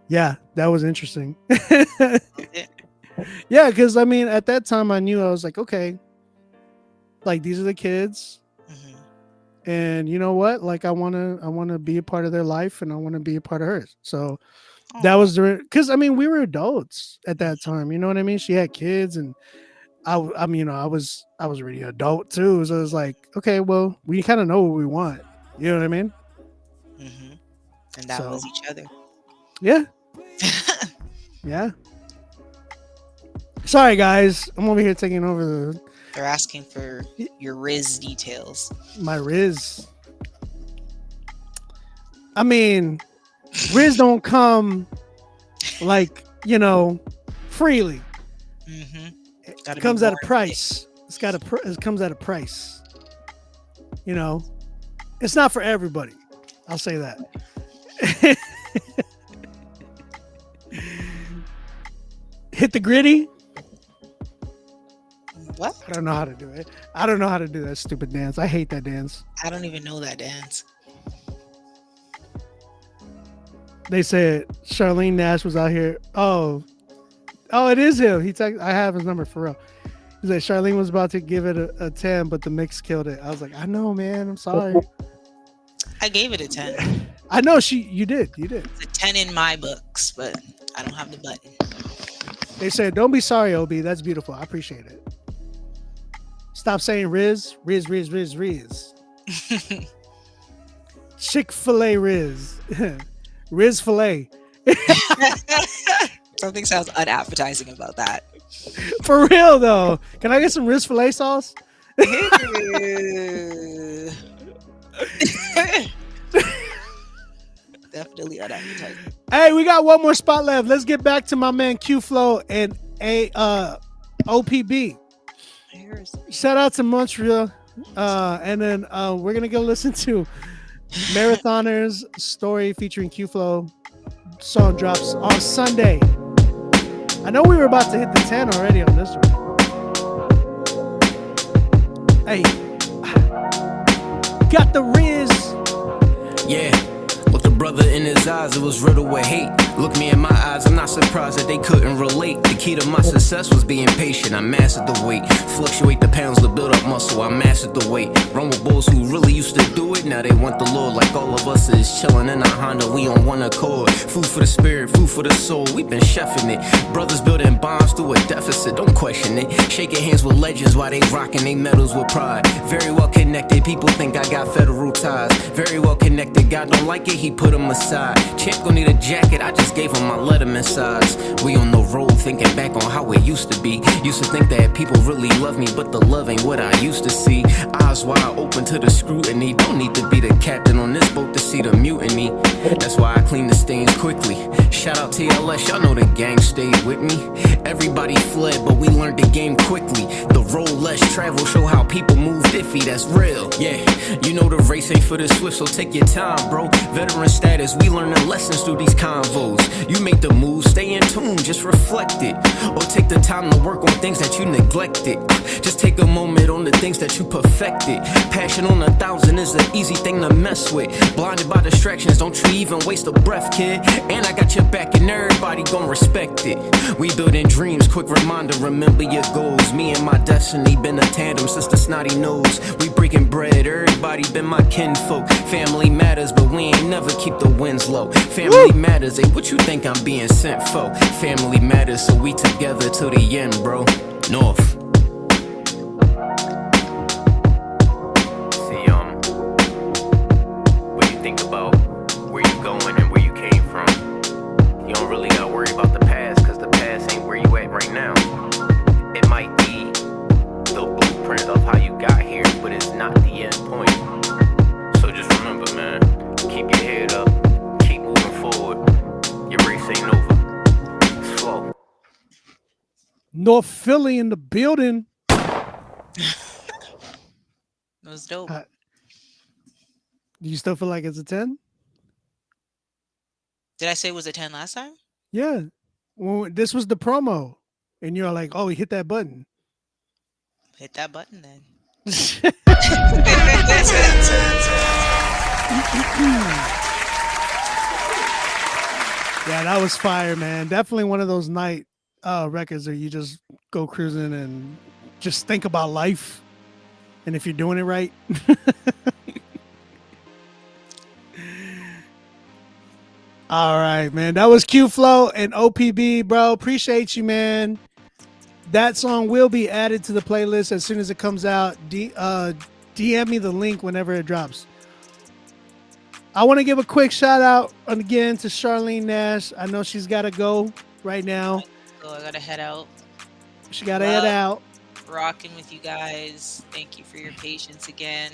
yeah, that was interesting. Yeah, because I mean at that time I knew I was like, okay, like these are the kids, and you know what, like I want to be a part of their life, and I want to be a part of hers. So that was because I mean we were adults at that time, you know what I mean? She had kids, and I mean I was already an adult too, so it was like, okay, well we kind of know what we want, you know what I mean? And that was each other. Yeah. Yeah. Sorry guys, I'm over here taking over They're asking for your Riz details. my Riz. I mean, Riz don't come like, freely. It comes at a price. It comes at a price. It's not for everybody. I'll say that. Hit the gritty. What? I don't know how to do it. I don't know how to do that stupid dance. I hate that dance. I don't even know that dance. They said Charlene Nash was out here. Oh, it is him. I have his number for real. He said Charlene was about to give it a 10, but the mix killed it. I was like, I know, man. I'm sorry. I gave it a 10. I know you did. You did. It's a 10 in my books, but I don't have the button. They said, don't be sorry, OB. That's beautiful. I appreciate it. Stop saying Riz. Riz. Chick-fil-A Riz. Riz filet. Something sounds unappetizing about that. For real though. Can I get some Riz filet sauce? Definitely unappetizing. Hey, we got one more spot left. Let's get back to my man Q Flow and OPB. Shout out to Montreal. And then we're gonna go listen to Marathoner's story featuring Q Flow. Song drops on Sunday. I know we were about to hit the 10 already on this one. Hey, got the Riz. Yeah. Look the brother in his eyes, it was riddled with hate. Look me in my eyes, I'm not surprised that they couldn't relate. The key to my success was being patient, I mastered the weight. Fluctuate the pounds to build up muscle, I mastered the weight. Run with bulls who really used to do it, now they want the Lord. Like all of us is chilling in a Honda, we on one accord. Food for the spirit, food for the soul, we been chefing it. Brothers building bombs through a deficit, don't question it. Shaking hands with legends while they rocking they medals with pride. Very well connected, people think I got federal ties. Very well connected, God don't like it, he put him aside. Champ gon' need a jacket, I just gave him my Letterman size. We on the road thinking back on how it used to be. Used to think that people really love me, but the love ain't what I used to see. Eyes wide open to the scrutiny. Don't need to be the captain on this boat to see the mutiny. That's why I clean the stains quickly. Shout out TLS, y'all know the gang stayed with me. Everybody fled, but we learned the game quickly. The road less travel show how people move iffy, that's real. Yeah, you know the race ain't for the swift, so take your time, bro. Veteran status, we learning lessons through these convos. You make the move, stay in tune, just reflect it. Or take the time to work on things that you neglected. Just take a moment on the things that you perfected. Passion on 1,000 is an easy thing to mess with. Blinded by distractions, don't you even waste a breath, kid. And I got your back and everybody gon' respect it. We building dreams, quick reminder, remember your goals. Me and my destiny been a tandem since the snotty nose. We breaking bread, everybody been my kinfolk. Family matters, but we ain't never keep the winds low. Family matters, hey, what you think I'm being sent for? Family matters, so we together till the end, bro. North. See, what you think about where you going and where you came from? You don't really gotta worry about the past, cause the past ain't where you at right now. It might be the blueprint of how you got here, but it's not the end point. So just remember, man, keep your head up, keep moving forward. Your race ain't over. It's slow. North Philly in the building. It was dope. Do you still feel like it's a 10? Did I say it was a 10 last time? Yeah. Well, this was the promo. And you're like, oh, hit that button. Hit that button then. Yeah, that was fire, man. Definitely one of those night records where you just go cruising and just think about life. And if you're doing it right. All right, man. That was Q Flow and OPB, bro. Appreciate you, man. That song will be added to the playlist as soon as it comes out. DM me the link whenever it drops. I want to give a quick shout out again to Charlene Nash. I know she's got to go right now. So I gotta head out. She got to head out. Rocking with you guys. Thank you for your patience again.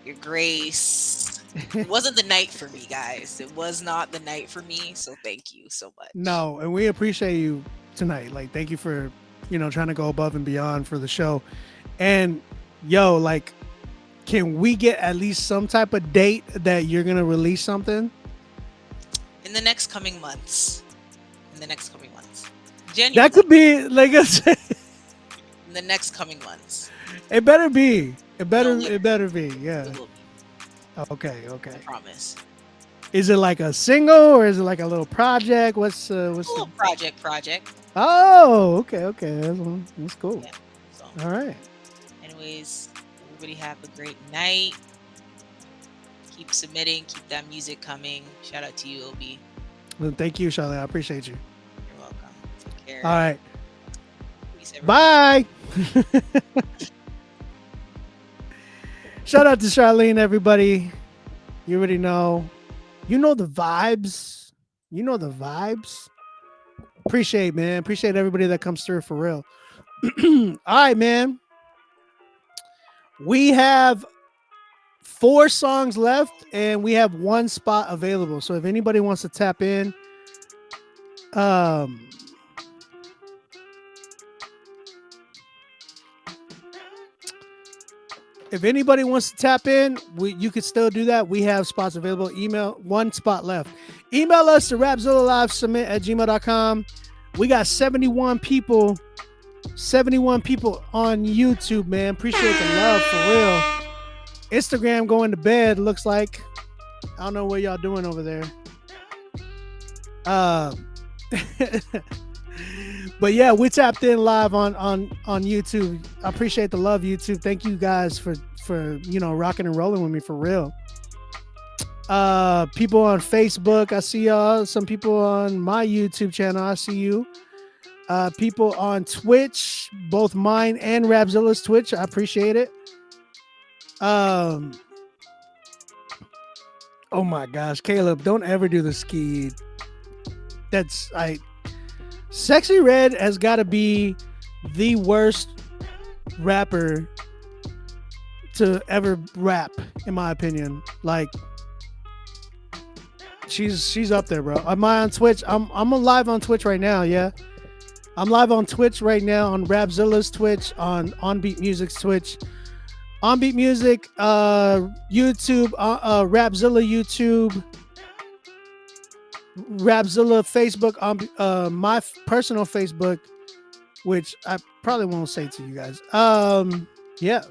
Your grace. It wasn't the night for me, guys. It was not the night for me. So thank you so much. No, and we appreciate you tonight. Like, thank you for, trying to go above and beyond for the show. And yo, like, can we get at least some type of date that you're going to release something? in the next coming months. January. That could be like I said. In the next coming months. It better be. It better be. Yeah. Okay. I promise. Is it like a single or is it like a little project? What's a little project? Oh, okay. That's cool. Yeah, so. All right. Anyways, everybody have a great night. Keep submitting. Keep that music coming. Shout out to you, Obi. Well, thank you, Charlotte. I appreciate you. You're welcome. Take care. All right. Peace, Bye. Shout out to Charlene, everybody. You already know. You know the vibes. Appreciate everybody that comes through for real. All right, man. We have 4 songs left and we have 1 spot available. So if anybody wants to tap in, you could still do that. We have spots available. Email 1 spot left. Email us to rapzillalivesubmit@gmail.com. We got 71 people on YouTube, man. Appreciate the love for real. Instagram going to bed, looks like. I don't know what y'all doing over there. But yeah, we tapped in live on YouTube. I appreciate the love, YouTube. Thank you guys for rocking and rolling with me for real. People on Facebook, I see y'all. Some people on my YouTube channel, I see you. People on Twitch, both mine and Rapzilla's Twitch, I appreciate it. Oh my gosh, Caleb, don't ever do the ski. Sexy Red has got to be the worst rapper to ever rap, in my opinion. Like, she's up there, bro. Am I on Twitch? I'm live on Twitch right now. Yeah, I'm live on Twitch right now on Rapzilla's Twitch, on Beat Music's Twitch, on Beat Music, YouTube, Rapzilla YouTube. Rapzilla Facebook, on my personal Facebook, which I probably won't say to you guys. Yeah.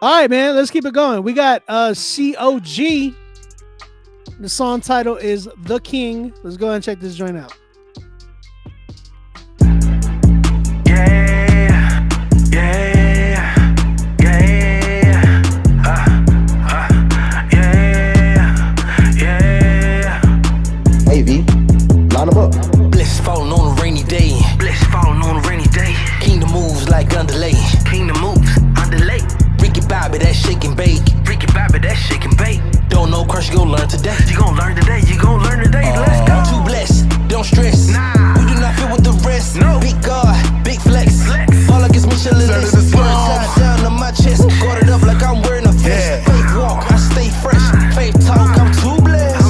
All right, man, let's keep it going. We got COG. The song title is The King. Let's go ahead and check this joint out. Line them up. Bliss falling on a rainy day. Kingdom moves like underlay. Ricky Bobby, that shake and bake. Don't know, crush, you gon' learn today. Let's go. Too blessed, don't stress. We do not fit with the rest. Big God, big flex. All I guess Michelin list. Words tied down to my chest. Guarded up like I'm wearing a vest. Faith walk, I stay fresh. Faith talk, I'm too blessed.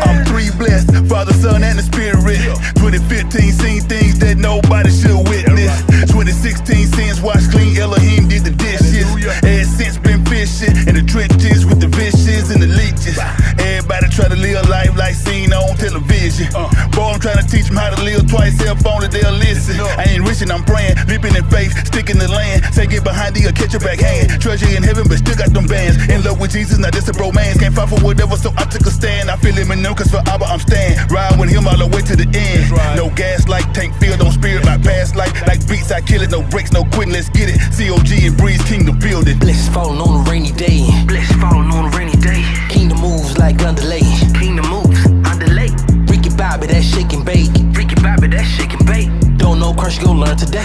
I'm 3 blessed, Father, Son, and the Spirit. 2015 seen things that nobody should witness. 2016 sins washed clean, Elohim did the dishes. Ever since been fishing in the trenches with the vicious and the leeches. Everybody try to live life like seen on television. Boy, I'm trying to teach them how to live twice, if only they'll listen. I ain't wishing, I'm praying, leaping in faith, sticking the land. Say get behind thee or catch your backhand. Treasure in heaven, but still got them bands. In love with Jesus, now this a bromance. Can't fight for whatever, so I took a stand. I feel him in them, cause for Abba I'm stand. Ride with him all the way to the end. No gas like tank filled on spirit, my past life. Like beats, I kill it, no breaks, no quitting, let's get it. COG and Breeze, Kingdom building. Bliss falling on a rainy day. Kingdom moves like underlay. Ricky Bobby, that shake and bake. Don't know, crush, you gon' learn today.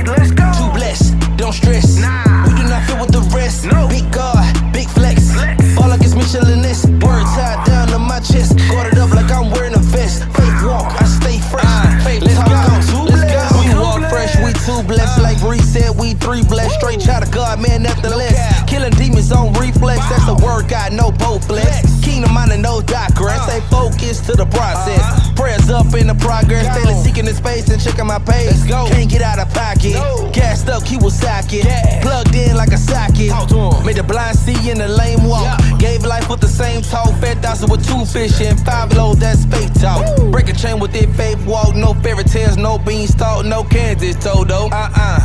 Let's go. Too blessed, don't stress. We do not fit with the rest. Big God, big flex. All I guess Michelin list. Words tied down to my chest. Guarded up like I'm wearing a vest. Faith walk, I stay fresh. Faith talk, I'm too blessed. We walk fresh, we too blessed. Like Reese said, we 3 blessed. Straight child of God, man, nevertheless. Killing demons on reflex. That's the word, God, no bow flex. Kingdom minded, no digress. Stay focused to the process. Prayers Hands up in the progress, daily seeking the space and checking my pace. Let's go. Can't get out of pocket. No. Gassed up, Kawasaki. Yeah. Plugged in like a socket. Made the blind see and the lame walk. Yeah. Gave life with the same talk. Fed thousand with 2 fish and 5 loads, that's faith talk. Woo. Break a chain with it, faith walk. No fairy tales, no beanstalk, no Kansas Todo.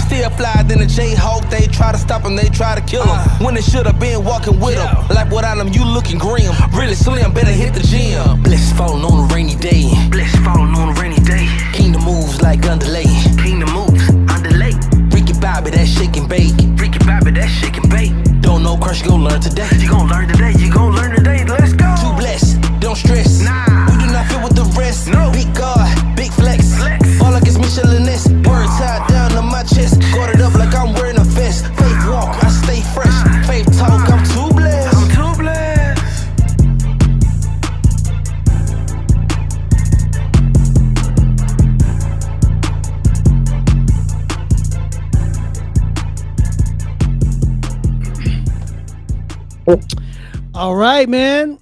Still fly than a J-Hawk. They try to stop him, they try to kill him. When they should have been walking with him. Like without him, you looking grim. Really slim, better hit the gym. Bless falling on a rainy day. Bless falling on a rainy day. Kingdom moves like underlay. Kingdom moves, underlay. Ricky Bobby, that shake and bake. Ricky Bobby, that shake and bake. Don't know, crush, you gon' learn today. You gon' learn today, you gon' learn today. Let's go. Too blessed, don't stress. Nah. We do not fit with the rest. No. Big God, big flex. All like it's Michelin-esque. Words tied down to my chest. Guarded up like I'm wearing a vest. Faith walk, I stay fresh. Faith talk, I'm too blessed. I'm too blessed. All right, man.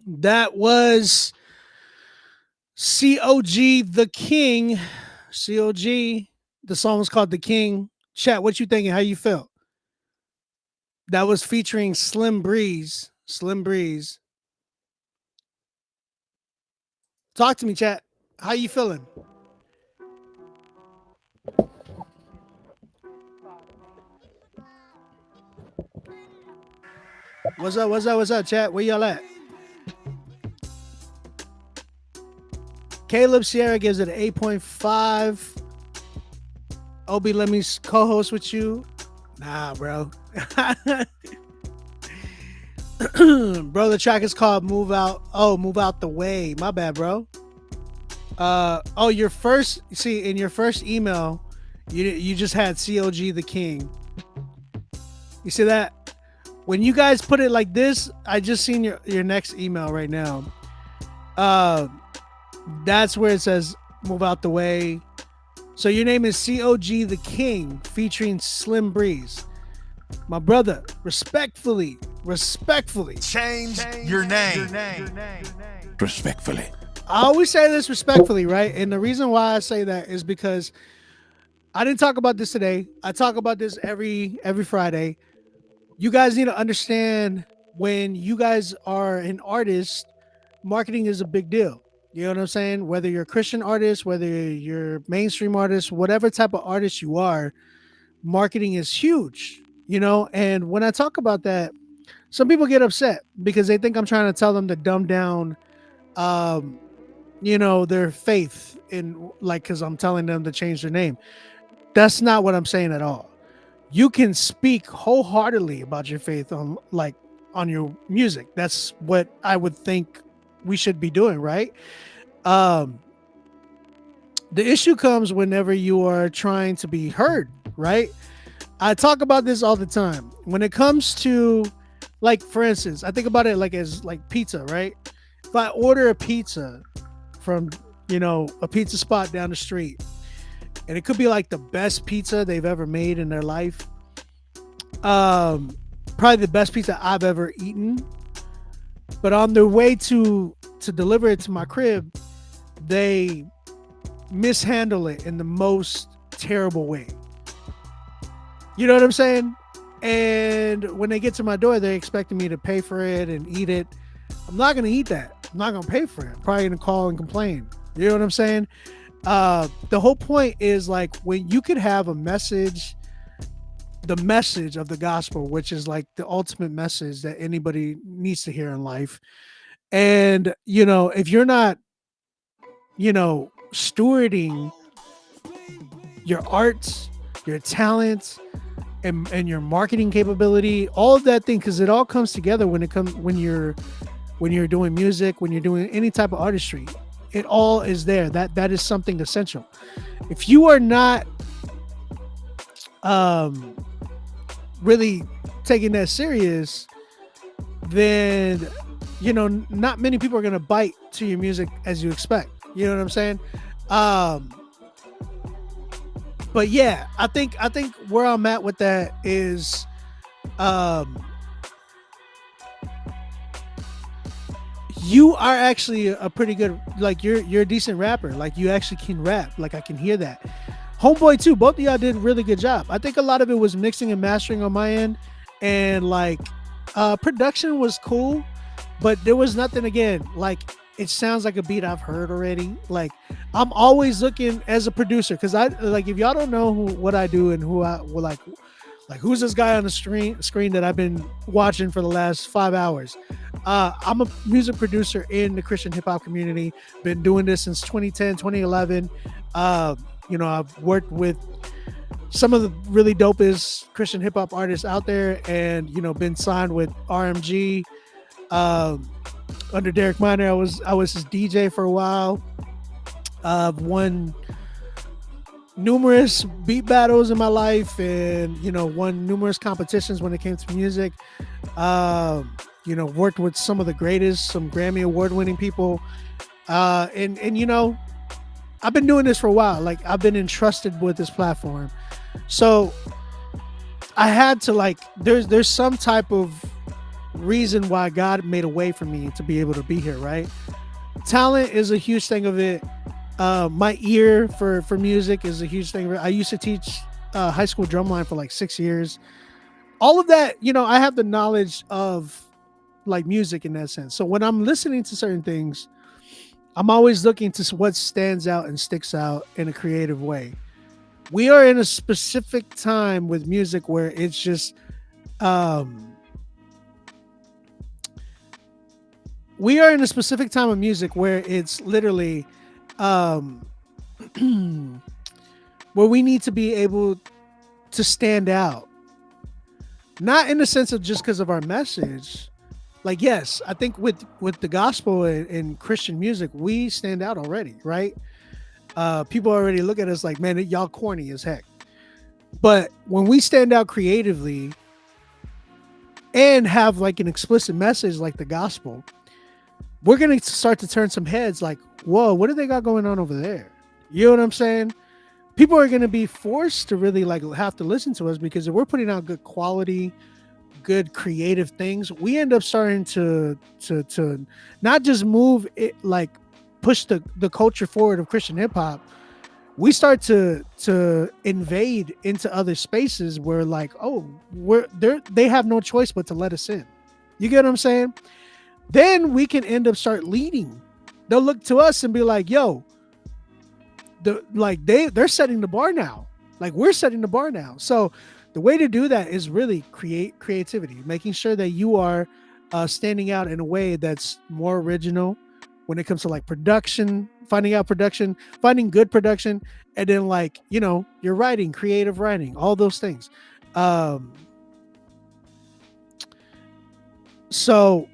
That was COG The King. COG. The song was called The King. Chat, what you thinking? How you felt? That was featuring Slim Breeze. Slim Breeze. Talk to me, chat. How you feeling? What's up? What's up? What's up, chat? Where y'all at? Caleb Sierra gives it an 8.5. Obi, let me co-host with you. Nah, bro. Bro, the track is called Move Out. Oh, Move Out the Way. My bad, bro. Oh, your first, see, in your first email, you just had COG The King. You see that? When you guys put it like this, I just seen your next email right now. That's where it says Move Out the Way. So your name is COG The King featuring Slim Breeze. My brother, respectfully. Change your name. Respectfully. I always say this respectfully, right? And the reason why I say that is because I didn't talk about this today. I talk about this every Friday. You guys need to understand, when you guys are an artist, marketing is a big deal. You know what I'm saying? Whether you're a Christian artist, whether you're mainstream artist, whatever type of artist you are, marketing is huge, you know? And when I talk about that, some people get upset because they think I'm trying to tell them to dumb down, their faith in, like, because I'm telling them to change their name. That's not what I'm saying at all. You can speak wholeheartedly about your faith on your music. That's what I would think we should be doing, right? The issue comes whenever you are trying to be heard, right? I talk about this all the time. When it comes to, like, for instance, I think about it like as like pizza, right? If I order a pizza from, a pizza spot down the street, and it could be like the best pizza they've ever made in their life. Probably the best pizza I've ever eaten. But on their way to deliver it to my crib, they mishandle it in the most terrible way. You know what I'm saying? And when they get to my door, they're expecting me to pay for it and eat it. I'm not going to eat that. I'm not going to pay for it. I'm probably going to call and complain. You know what I'm saying? The whole point is, like, when you could have a message, the message of the gospel, which is like the ultimate message that anybody needs to hear in life. And, if you're not, stewarding your arts, your talents, and your marketing capability, all of that thing, because it all comes together when you're doing music, when you're doing any type of artistry. It all is there. That is something essential. If you are not really taking that serious, then not many people are gonna bite to your music as you expect. You know what I'm saying? But yeah, I think where I'm at with that is you are actually a pretty good, like you're a decent rapper. Like you actually can rap. Like I can hear that. Homeboy too. Both of y'all did a really good job. I think a lot of it was mixing and mastering on my end, and like production was cool, but there was nothing again like it sounds like a beat I've heard already. Like I'm always looking as a producer because I like if y'all don't know what I do and who I well, like who's this guy on the screen that I've been watching for the last 5 hours. I'm a music producer in the Christian hip hop community. Been doing this since 2010, 2011. I've worked with some of the really dopest Christian hip hop artists out there, and been signed with RMG. Under Derek Minor, I was his DJ for a while. Won numerous beat battles in my life, and won numerous competitions when it came to music. Worked with some of the greatest, some Grammy award-winning people, and I've been doing this for a while. Like I've been entrusted with this platform, so I had to there's some type of reason why God made a way for me to be able to be here, right? Talent is a huge thing of it. My ear for music is a huge thing. I used to teach high school drumline for like 6 years. All of that, I have the knowledge of like music in that sense. So when I'm listening to certain things, I'm always looking to what stands out and sticks out in a creative way. We are in a specific time with music where it's just we are in a specific time of music where it's literally where we need to be able to stand out, not in the sense of just because of our message. Like, yes, I think with the gospel and Christian music, we stand out already, right? People already look at us like, man, y'all corny as heck. But when we stand out creatively and have like an explicit message like the gospel, we're going to start to turn some heads like, whoa, what do they got going on over there? You know what I'm saying? People are going to be forced to really like have to listen to us, because if we're putting out good quality, good creative things, we end up starting to not just move it, like push the culture forward of Christian hip hop. We start to invade into other spaces where like, oh, they have no choice but to let us in. You get what I'm saying? Then we can end up start leading. They'll look to us and be like, yo, they're setting the bar now. Like we're setting the bar now. So the way to do that is really creativity, making sure that you are standing out in a way that's more original when it comes to like production, finding good production, and then like, your writing, creative writing, all those things. So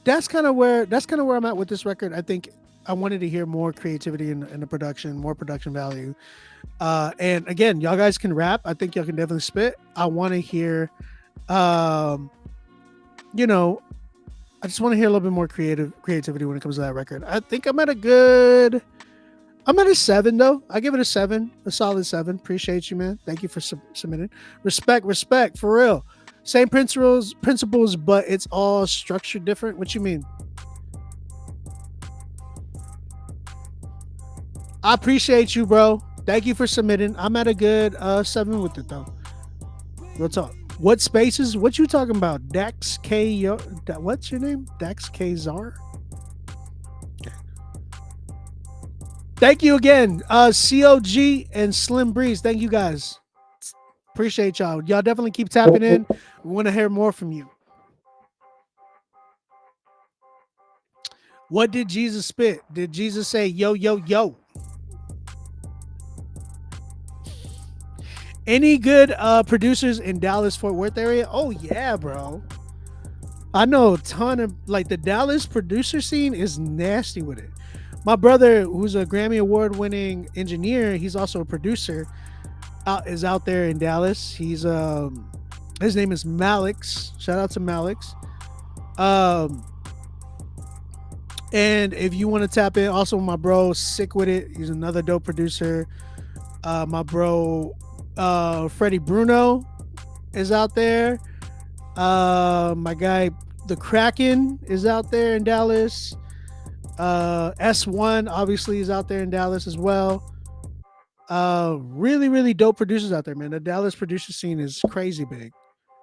that's kind of where I'm at with this record. I think I wanted to hear more creativity in the production, more production value. And again, y'all guys can rap. I think y'all can definitely spit. I want to hear, I just want to hear a little bit more creativity when it comes to that record. I think I'm at a 7 though. I give it a 7, a solid 7. Appreciate you, man. Thank you for submitting. Respect for real. Same principles, but it's all structured different. What you mean? I appreciate you, bro. Thank you for submitting. I'm at a good 7 with it though. Real talk. What spaces? What you talking about? Dax K. What's your name? Dax K Zar. Okay. Thank you again, COG and Slim Breeze. Thank you guys. Appreciate y'all. Y'all definitely keep tapping in. We want to hear more from you. What did Jesus spit? Did Jesus say yo, yo, yo? Any good producers in Dallas Fort Worth area? Oh yeah, bro. I know a ton of like the Dallas producer scene is nasty with it. My brother, who's a Grammy Award winning engineer, he's also a producer, is out there in Dallas. He's his name is Malix. Shout out to Malix. And if you want to tap in, also my bro Sick With It, he's another dope producer. My bro Freddie Bruno is out there. My guy The Kraken is out there in Dallas. S1 obviously is out there in Dallas as well. Really, really dope producers out there, man. The Dallas producer scene is crazy big.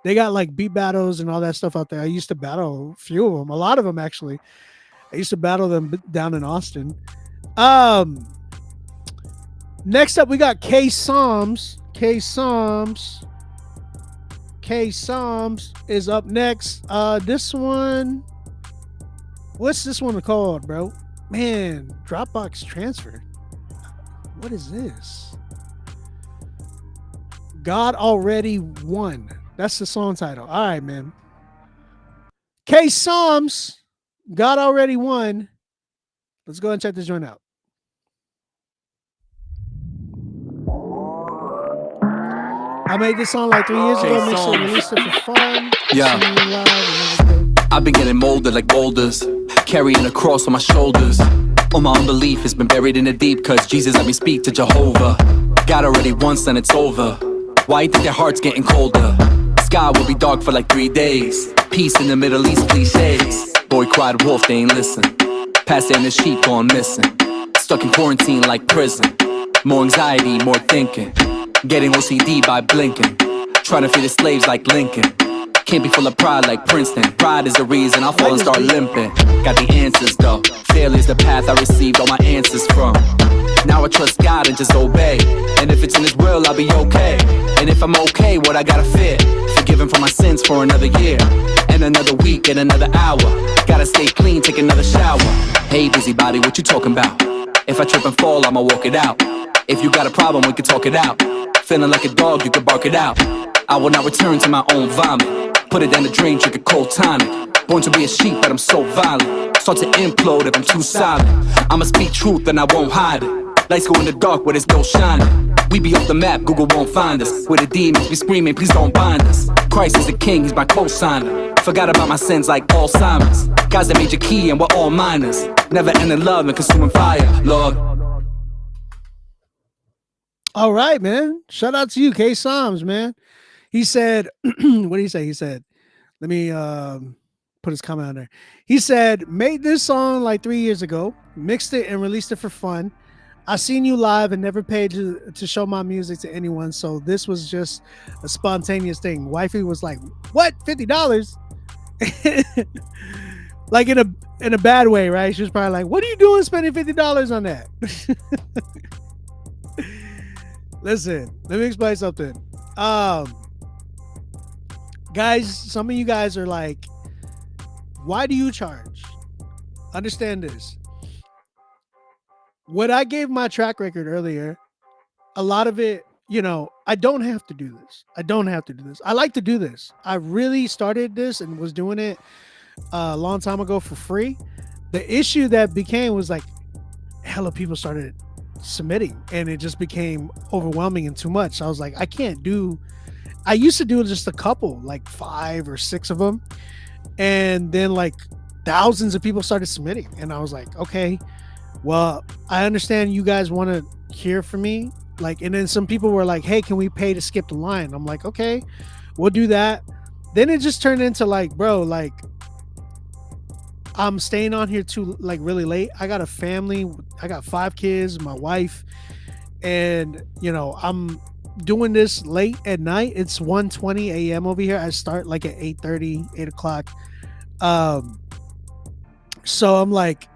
They got like beat battles and all that stuff out there. I used to battle a few of them, a lot of them actually. I used to battle them down in Austin. Next up, we got K Psalms. K Psalms is up next. This one, what's this one called, bro? Man, Dropbox transfer. What is this? God Already Won. That's the song title. All right, man. K Psalms, God Already Won. Let's go and check this joint out. I made this song like 3 years ago. Mixed it, released it for fun. Yeah. I've been getting molded like boulders, carrying a cross on my shoulders. All my unbelief has been buried in the deep, cause Jesus let me speak to Jehovah. God already once and it's over. Why you think their heart's getting colder? Sky will be dark for like 3 days. Peace in the Middle East cliches. Boy cried wolf, they ain't listen. Pastor and his sheep gone missing. Stuck in quarantine like prison. More anxiety, more thinking. Getting OCD by blinking. Trying to feed the slaves like Lincoln. Can't be full of pride like Princeton. Pride is the reason I fall and start limping. Got the answers though. Failure's the path I received all my answers from. Now I trust God and just obey. And if it's in His will, I'll be okay. And if I'm okay, what I gotta fear? Forgiven for my sins for another year. And another week and another hour. Gotta stay clean, take another shower. Hey busybody, what you talking about? If I trip and fall, I'ma walk it out. If you got a problem, we can talk it out. Feeling like a dog, you can bark it out. I will not return to my own vomit. Put it down the drain, drink a cold tonic. Born to be a sheep, but I'm so violent. Start to implode if I'm too silent. I'ma speak truth and I won't hide it. Lights go in the dark where there's no shining. We be off the map, Google won't find us. Where the demons be screaming, please don't bind us. Christ is the king, he's my co-signer. Forgot about my sins like Alzheimer's. Guys that made your key and we're all minors. Never ending love and consuming fire, Lord. All right, man. Shout out to you, K Psalms, man. He said, what did he say? He said, let me put his comment on there. He said, made this song like 3 years ago, mixed it and released it for fun. I seen you live and never paid to show my music to anyone, so this was just a spontaneous thing. Wifey was like, what? $50? Like in a bad way, right? She was probably like, what are you doing spending $50 on that? Listen, let me explain something. Guys, some of you guys are like, why do you charge? Understand this. What I gave my track record earlier, a lot of it, you know, I don't have to do this. I like to do this. I really started this and was doing it a long time ago for free. The issue that became was like, hella people started submitting and it just became overwhelming and too much. I was like, I used to do just a couple, like 5 or 6 of them. And then like thousands of people started submitting. And I was like, okay, well, I understand you guys want to hear from me. Like, and then some people were like, hey, can we pay to skip the line? I'm like, okay, we'll do that. Then it just turned into like, bro, like I'm staying on here too, like really late. I got a family. I got 5 kids, my wife, and you know, I'm doing this late at night. It's 1:20 a.m. over here. I start like at 8:30, 8 o'clock. So I'm like,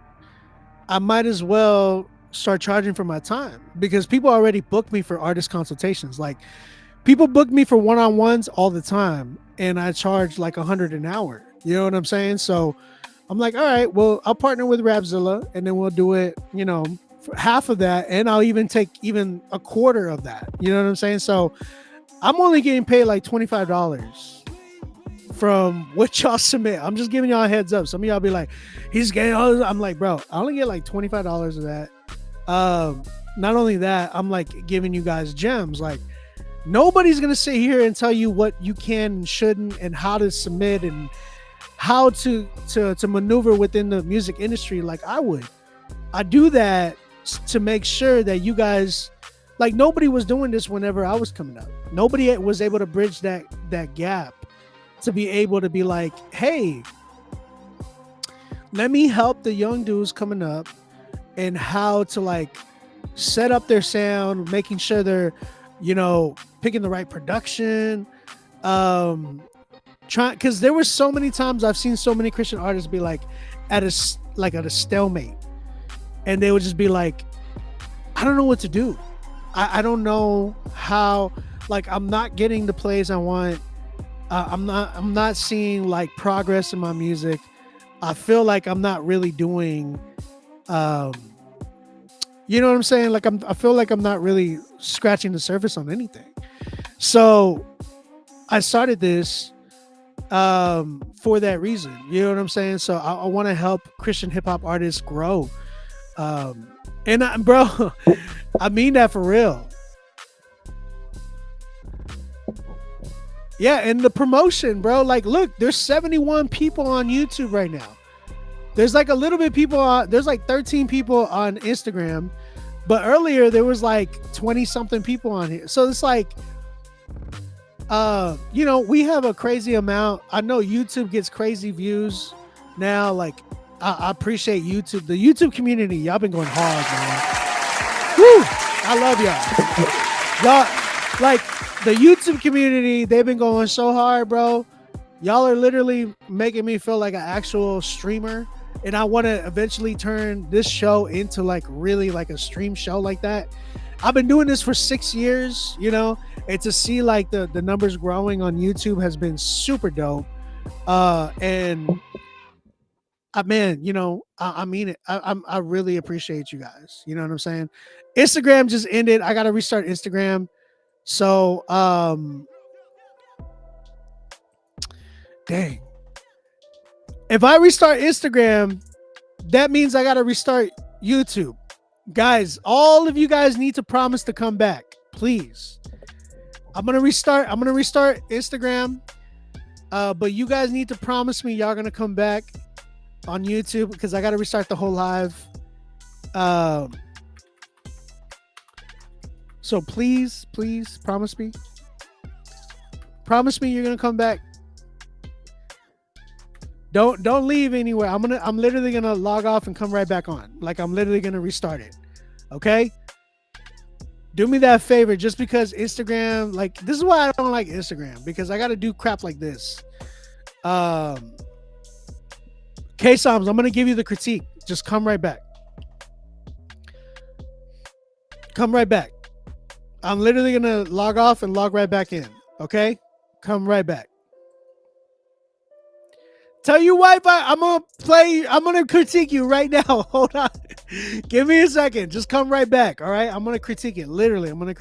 I might as well start charging for my time because people already book me for artist consultations. Like people book me for one-on-ones all the time and I charge like $100 an hour. You know what I'm saying? So I'm like, all right, well, I'll partner with Rapzilla and then we'll do it, you know, for half of that. And I'll even take even a quarter of that. You know what I'm saying? So I'm only getting paid like $25 from what y'all submit. I'm just giving y'all a heads up. Some of y'all be like, he's getting all this. I'm like, bro, I only get like $25 of that. Not only that, I'm like giving you guys gems. Like nobody's going to sit here and tell you what you can and shouldn't and how to submit and how to maneuver within the music industry like I would. I do that to make sure that you guys, like nobody was doing this whenever I was coming up. Nobody was able to bridge that gap to be able to be like, hey, let me help the young dudes coming up and how to like set up their sound, making sure they're, picking the right production. Trying, because there were so many times I've seen so many Christian artists be like at a stalemate, and they would just be like, I don't know what to do. I don't know how. Like, I'm not getting the plays I want. I'm not seeing like progress in my music. I feel like I'm not really doing. You know what I'm saying? Like I feel like I'm not really scratching the surface on anything. So I started this for that reason. You know what I'm saying? So I want to help Christian hip hop artists grow. Bro, I mean that for real. Yeah, and the promotion, bro. Like, look, there's 71 people on YouTube right now. There's like a little bit people on. There's like 13 people on Instagram, but earlier there was like 20 something people on here. So it's like, we have a crazy amount. I know YouTube gets crazy views now. Like, I appreciate YouTube. The YouTube community, y'all been going hard, man. Woo! I love y'all. Y'all, like, the YouTube community, they've been going so hard, bro. Y'all are literally making me feel like an actual streamer. And I want to eventually turn this show into like really like a stream show like that. I've been doing this for 6 years, and to see like the numbers growing on YouTube has been super dope. Man, I mean it. I really appreciate you guys. You know what I'm saying? Instagram just ended. I got to restart Instagram. So, dang. If I restart Instagram, that means I got to restart YouTube. Guys, all of you guys need to promise to come back, please. I'm going to restart Instagram. But you guys need to promise me y'all going to come back on YouTube because I got to restart the whole live. So please promise me. Promise me you're going to come back. Don't leave anywhere. I'm literally gonna log off and come right back on. Like, I'm literally gonna restart it. Okay? Do me that favor, just because Instagram, like, this is why I don't like Instagram, because I gotta do crap like this. K-Soms, I'm gonna give you the critique. Just come right back. Come right back. I'm literally gonna log off and log right back in. Okay? Come right back. Tell your wife I'm gonna critique you right now. Hold on. Give me a second. Just come right back. All right. I'm gonna critique it. Literally, I'm gonna critique.